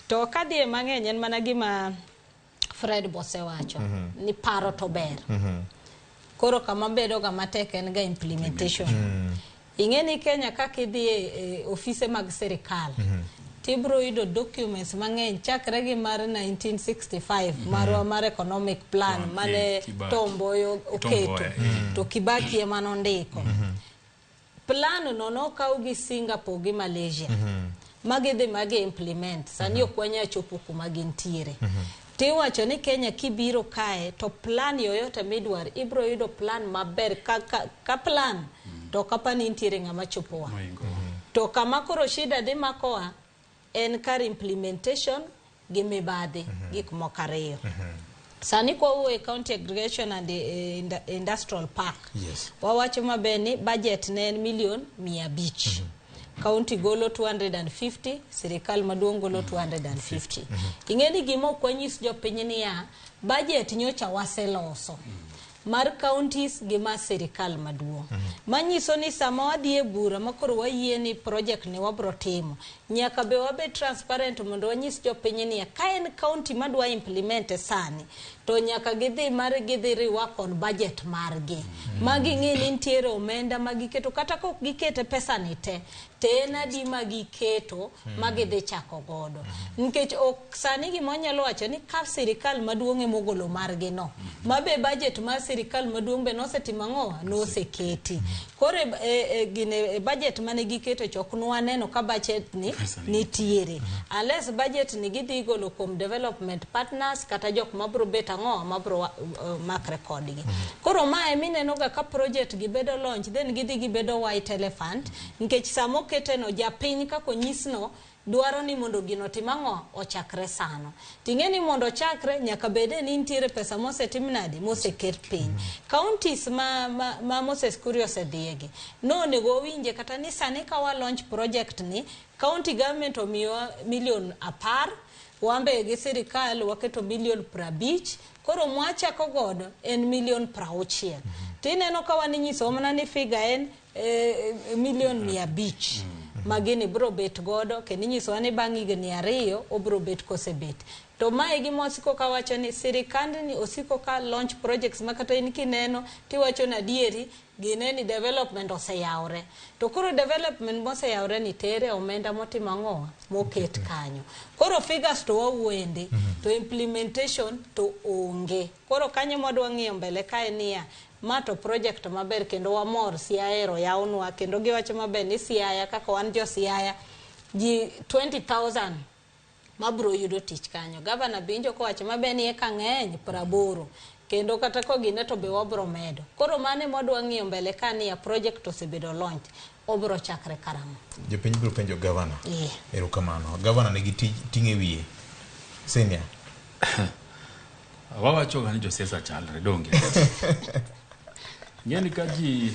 To kadhi mang'eny en mana gima Fred Bose wacho ni paro to ber. Koro kama bedo ga matek en ga implementation. Ing'eni Kenya kaka idhi e ofise mag serikal. Tibro yudo documents mang'eny chakre gi mar 1965 marwa mar economic plan mane Tomboyo oketo to Kibaki emano ndiko. Plan no nokaw gi Singapore gi Malaysia. Magidhi magi implement sani okwanya chopo kuma gintiere. Tiwacho ni Kenya kibiro kae to plan yoyote midwar ibro yudo plan maber ka plan to kapani intiere ng'ama chopowa. To kama koro shida dhi makoa en kar implementation gi mibadhi gik moko ariyo. Sani kwa uwe county aggregation and industrial park. Wawacho maber ni budget ne en $1,500,000. County golo 250, serikal maduong' golo 250. Ing'eni gima okwanyis jopiny ni ya budget nyocha waseloso mar counties gi mar serikal maduong'. Manyiso ni sama wadhi e bura makoro wayie ni project ni wabro timo nyaka be wabe transparent mondo wanyis jopiny ni ka en county madwa implement sani to nyaka gidhi riwa kon budget margi. Magi ng'eni nitiere omenda magiketo kata kok gikete pesa ni te ena di magiketo magidhi chako godo. Nikech ok sani gimonyalo wacho ni ka serikal maduong' emogolo margi no. Mabe budget mar serikal maduong' be nosetimo ang'o noseketi. Koro gine budget mane giketo chok nwaneno ka budget ni nitiere. Unless budget ni gidhi golo kuom development partners kata jok mabro bet ang'o mabro mark record gi. Koro mae mineno ga ka project gibedo launch then gidhi gibedo white elephant nikech samo keteno japiny kako nyisno dwaro ni mondo gino timang'o ochakre sano. Ting'eni mondo chakre nyaka bede ni nitiere pesa mosetimnadi moseket piny. Counties ma Moses Kurio osedhiegi no nego winje kata ni sani ka wa launch project ni county government omiyo $1,10,000 wambe gi serikal waketo $50,000,000 koro mwachako godo en $60,000,000. Tineno ka waninyiso mana ni figa en $1,500,000 magini bro bet godo keninyiso ni bang' higni 2 obro bet kosebet. To mae gimosiko ka wacho ni sirikand ni osiko ka launch projects makata in kineno tiwacho na dieri gineni development oseyawre. To koro development moseyawre ni tere omenda motimo ang'o moket kanyo. Koro figures to wawuende to implementation to onge. Koro kanyo mwadwa ng'iyo mbele kae niya mato project maber kendo wamor Siaya yawnwa kendo giwacho maber ni Siaya kaka wan jo Siaya ji 20,000 mabro yudo tich kanyo. Governor binjo ko wacho maber ni eka ng'eny 80 kendo kata ko gine to be wabro medo. Koro mane modwa ng'iyo mbele kani ya project osebedo launch obro chakre karamo. Jopiny biro penjo governor. Erokamano. Governor nigi ting'e wiye. Senior. Wawacho ga ni josiasa chalre donge. Ng'eni ka ji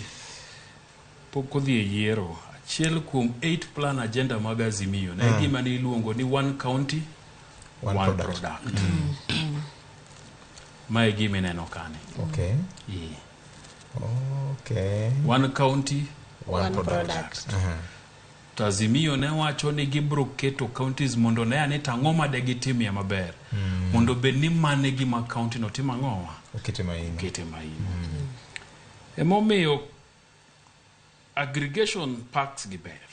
pok odhi e yiero achiel kuom 8 plan agenda mag Azimio ne gima ni iluongo ni one county one product. Mae gima neno kane. Okay. Okay. One county one product. to Azimio ne wacho ni gibro keto counties mondo ne ane tang'o ma de gitimie maber mondo bed ni mane gima county no timo ang'owa okete maino emomiyo aggregation packs gi ber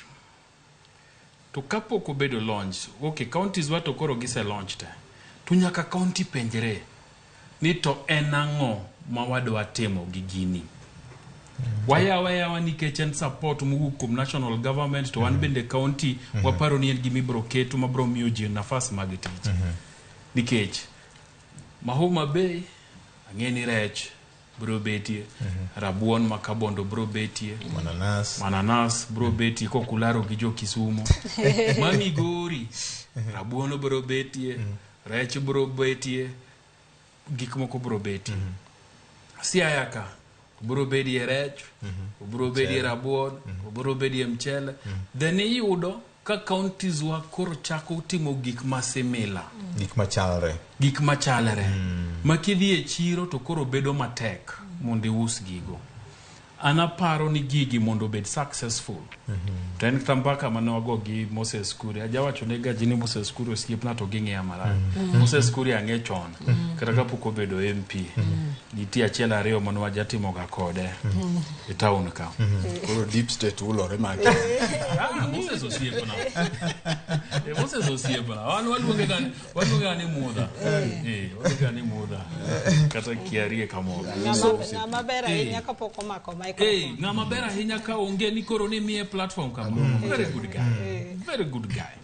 to kapok obedo launch counties wato koro gise launch te to nyaka county penjere ni to en ang'o ma wadwa timo gi gini wayawa nikech en support mowuok kuom national government to wan bende county waparo ni en gimibro keto mabro miyo ji nafas mag tich nikech Mahoma Bay ang'eni rech bro betie rabuon makabondo bro betie mananas bro betie kokularo gi jo Kisumu Migori rabuon bro betie rech bro betie gik moko bro betie Siaya ka bro bedie rech bro bedie rabuon bro bedie mchele then iyudo ka counties wa koro chako timo gik masimila gik machalre makidhi e chiro to koro bedo matek mondo ius gigo anaparo ni gigi mondo bed successful to en tambaka manogo gi Moses Kuria ajawacho ne gaji ni Moses Kuria osiepna to ging'e amara Moses Kuria ang'e chon kata kapok obedo MP nitie achiel ariyo mano wajatimo ga kode e town ka koro deep state ulore maki Moses osiepna Moses osiepna waluonge gani mudha waluonge ni mudha kata kiarie kamoro ng'ama bera ahinya kapok omako ng'ama ber ahinya ka onge ni koro ni miye platform kama very good guy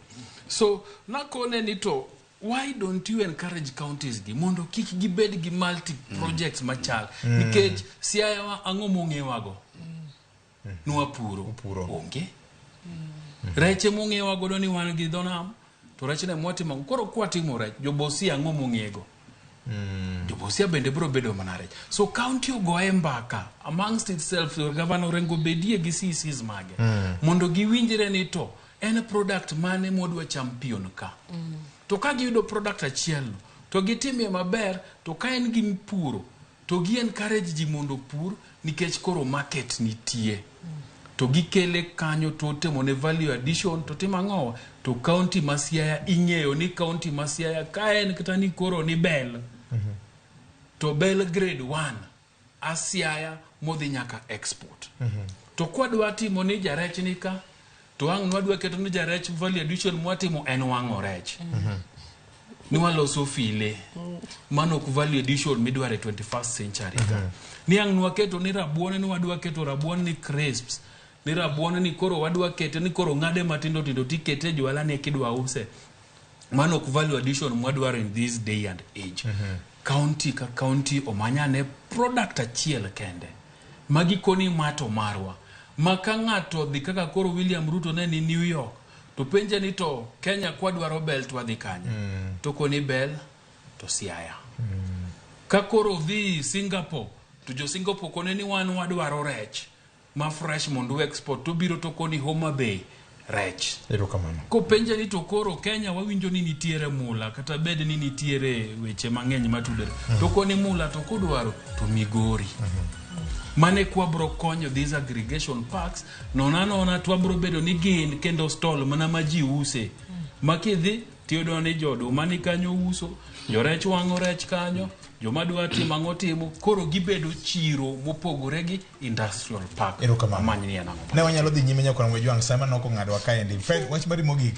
so nakone ni to why don't you encourage counties gi mondo kik gibed gi multi projects machal nikech Siaya wa ang'o mong'ewago nwa puro onge reche mong'ewago do ni wan gi donam to rech ne mwatimo koro kwatimo rech jobosia ang'o mong'ego Jobosia bende bro bedo manare so county ogoe mbaka amongst itself governor rengo bedie gi CCs mage mondo giwinjire ni to en product mane modwa champion ka to ka giyudo product achiel to gitimie maber to ka en gi puro to gi encourage ji mondo pur nikech koro market nitie to gikele kanyo to temo ne value addition to timang'owa to county ma Siaya ing'eyo ni county ma Siaya ka en kata ni koro ni bel to bel grade 1 Siaya modhi nyaka export to kwadwa timo ni jarech ni ka to ang' nwadwa keto ni jarech value addition mwatimo en wang'o rech ni waloso file mano ku value addition midware 21st century ka ni ang' nwaketo ni rabuon ni wadwa keto rabuon ni crisps ni rabuon ni koro wadwa kete ni koro ng'ade matindo tindo tikete jwala ni kidwa use mano ku value addition mwadware in this day and age county ka county omanya ne product achiel kende magikoni mato marwa maka ng'ato dhi kaka koro William Ruto ne ni New York to penje ni to Kenya kwadwaro bel to wadhi kanye to koni bel to Siaya ka koro dhi Singapore to jo Singapore kone ni wan wadwaro rech ma fresh mondo export to biro to koni Homa Bay rech ko penje ni to koro Kenya wawinjo ni nitiere mula kata bed ni nitiere weche mang'eny matudore to koni mula to kodwaro to Migori mane kwa bro konyo these aggregation packs nonanona twa bro bedo ni gin kendo stall mana maji use makidhi tiyudo ni jodo mani kanyo uso jorech wang'o rech kanyo joma dwa timo ang'o timo koro gibedo chiro mopogore gi industrial park amanyni en ang'o ne wanyalo dhi nyime nyakon wejwang' sama noko ng'adwa kaendi Fred wach mari mogik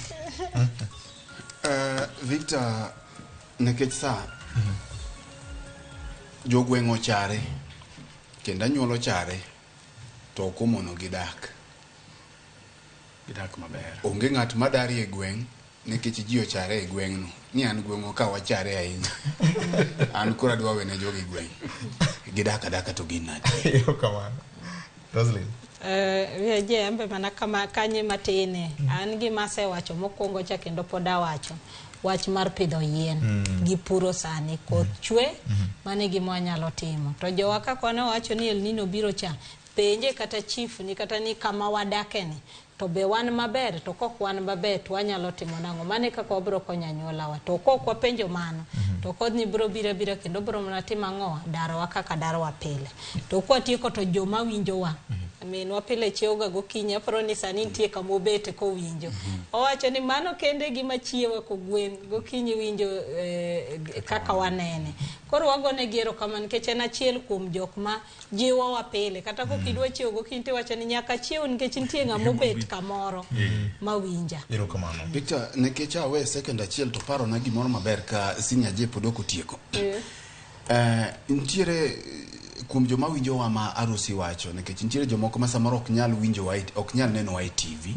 Victor nekech sa jogweng' ochare kendo anyuolo chare to komono gidak maber onge ng'at madari e gweng' nikech ji ochare e gweng'no ni an gweng'o ka wachare ahinya an kora dwa wene jogi gweng' gidak adaka to gin nadi kamano Roslyn je ambe mana kama kanye matine an gi masewacho mokwongo cha kendo pod awacho wach mar pidho yien gi puro sani koth chwe mane gima nyalo timo to jowa ka kwane wacho ni El Nino biro cha penje kata chief ni kata ni kama wadake ni to be wan maber to kok wan maber to wanyalo timo nang'o mane kaka wabro konyo anyuolawa to kok wapenjo mano to kod ni bro bira kendo bro mana timo ang'o darowa kaka darowa pile to kwatieko to joma winjowa minwa pile chiewoga gokinyi, aparo ni sani nitie kama obete kowinjo. Owacho ni mano kende gima chiewa kogwen gokinyi winjo kaka wanene. Koro wagone gero kama nikech en achiel kuom jok ma jiwo wa pile. Kata kokidwa chiewo gokinyi tiwacho ni nyaka chiew nikech nitie ng'ama obet kamoro mawinja. Erokamano. Victor, nikech awe second achiel to paro na gimoro maber ka senior je podoko tieko. Ntiere kuom joma winjo wa ma arusi wacho nikech ntiere jomoko ma samoro ok nyal winjo wa ok nyal neno wa e TV.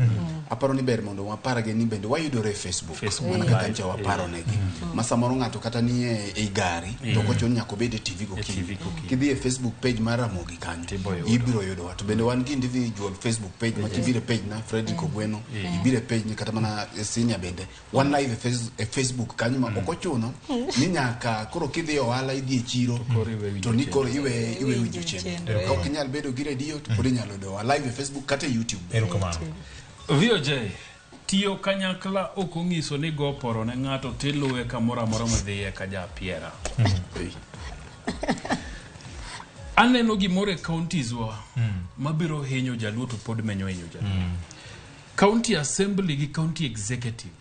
Aparo ni ber mondo waparage ni bende wayudore Facebook. Mana kaka ncha waparo negi. Ma samoro ng'ato kata ni e gari to kochon nyaka obed e TV gokinyi. Kidhi e Facebook page mar Ramogi kanyo ibiro yudo wa. To bende wan gi individual Facebook page ma kibire page na Fredrick Ogweno ibire page ni kata mana senior bende one live e Facebook kanyo ma ok ochuno ni nyaka koro kidhi ohala idhi e chiro to ni koro iwe winjo chende. Ok nyal bedo gi radio to pod nyalo do live e Facebook kata YouTube. Erokamano. VOJ tiyo kanyakla ok onyiso ni go poro ne ng'ato tiluwe kamoro amora madhiye ka ja piera. Aneno gimoro e counties wa mabiro hinyo jaluo to pod menyo hinyo jaluo. County Assembly gi County Executive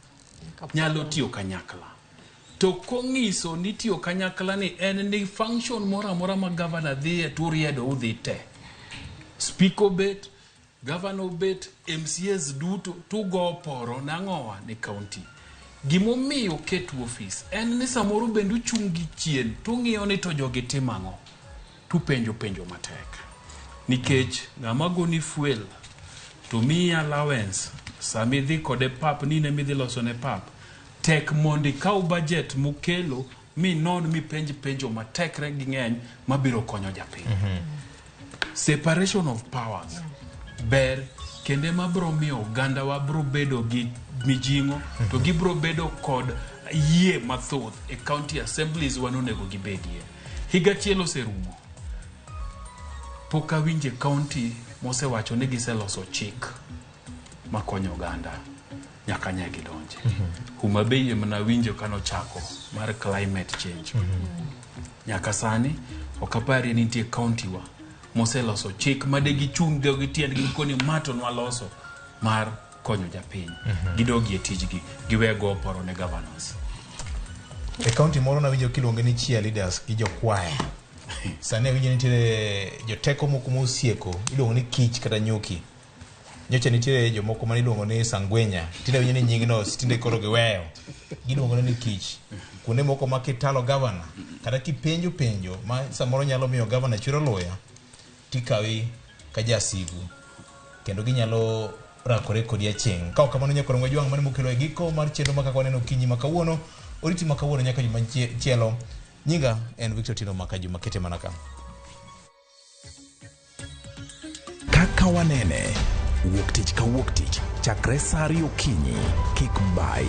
nyalo tiyo kanyakla. To kongiso ni tiyo kanyakla ni en ni function mora mora ma governor dhiye turiedo udhi te. Speaker bet, governor bet, MCS duto tugo poro nang'owa ni county. Gimomiyo ketu office en ni samoro bendu chungi chien tung'iyo ni to jogi timang'o. Tu penjo matek. Nikech ng'ama goni fuel to miyi allowance sami dhi kode pap ni ne midhi loso ne pap. Tek mondi kau budget mukelo mi non mi penjo matek re ging'eny mabiro konyo japiny. Separation of powers ber kende mabro miyo ganda wa bro bedo gi mijingo to gibro bedo kod yie mathoth e county assemblies wanonego gibedie. Higa chielo serumo poka winje county mosewacho ni giseloso chik makonyo ganda nyaka nyegi donje. Huma Bay mna winjo kano chako mar climate change. Nyaka sani okapari ni nitie county wa moseloso chik madegi chunge gi tiendgi koni mato nwaloso mar konyo japiny. Gidogi e tijgi giwego poro ne governors. E county moro na winjo kiluonge ni cheerleaders gi jokwaya. Sane winjo nitie joteko moko mosieko iluongo ni kich kata nyuki. Nyocha nitie jomoko mani luongo ni sangwenya. Tinde winjo ni nyingno tinde koro giweyo. Giluongo ni kich. Kuonde moko makitalo governor kata kipenjo ma samoro nyalo miyo governor chiro loya tikawi ka jasigu kendo ginyalo rakore kodi acheng. Ka kamano nyakoro ng'wejwang' mane mokelo e giko mar chenro makaka waneno kinyi makawuono oriti makawuono nyaka juma chielo. Nyinga en Victor Tino Makajuma kete manaka. Kaka wanene wuok tich ka wuok tich chakre saa 2 okinyi kik bai.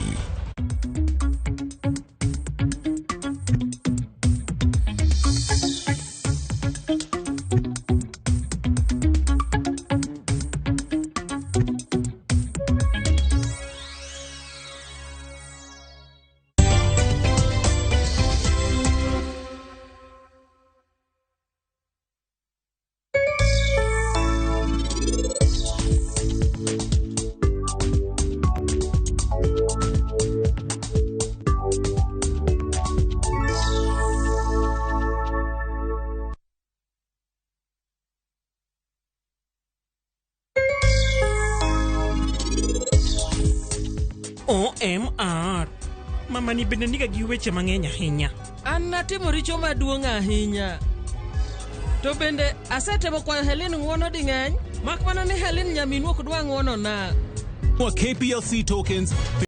OMR. Mama ni bende niga gi weche mang'eny ahinya. An natimo richo maduong' ahinya. To bende asetemo kwayo Helen ng'uono ding'eny. Mak mana ni Helen nyaminwa ok dwa ng'uono na. KPLC tokens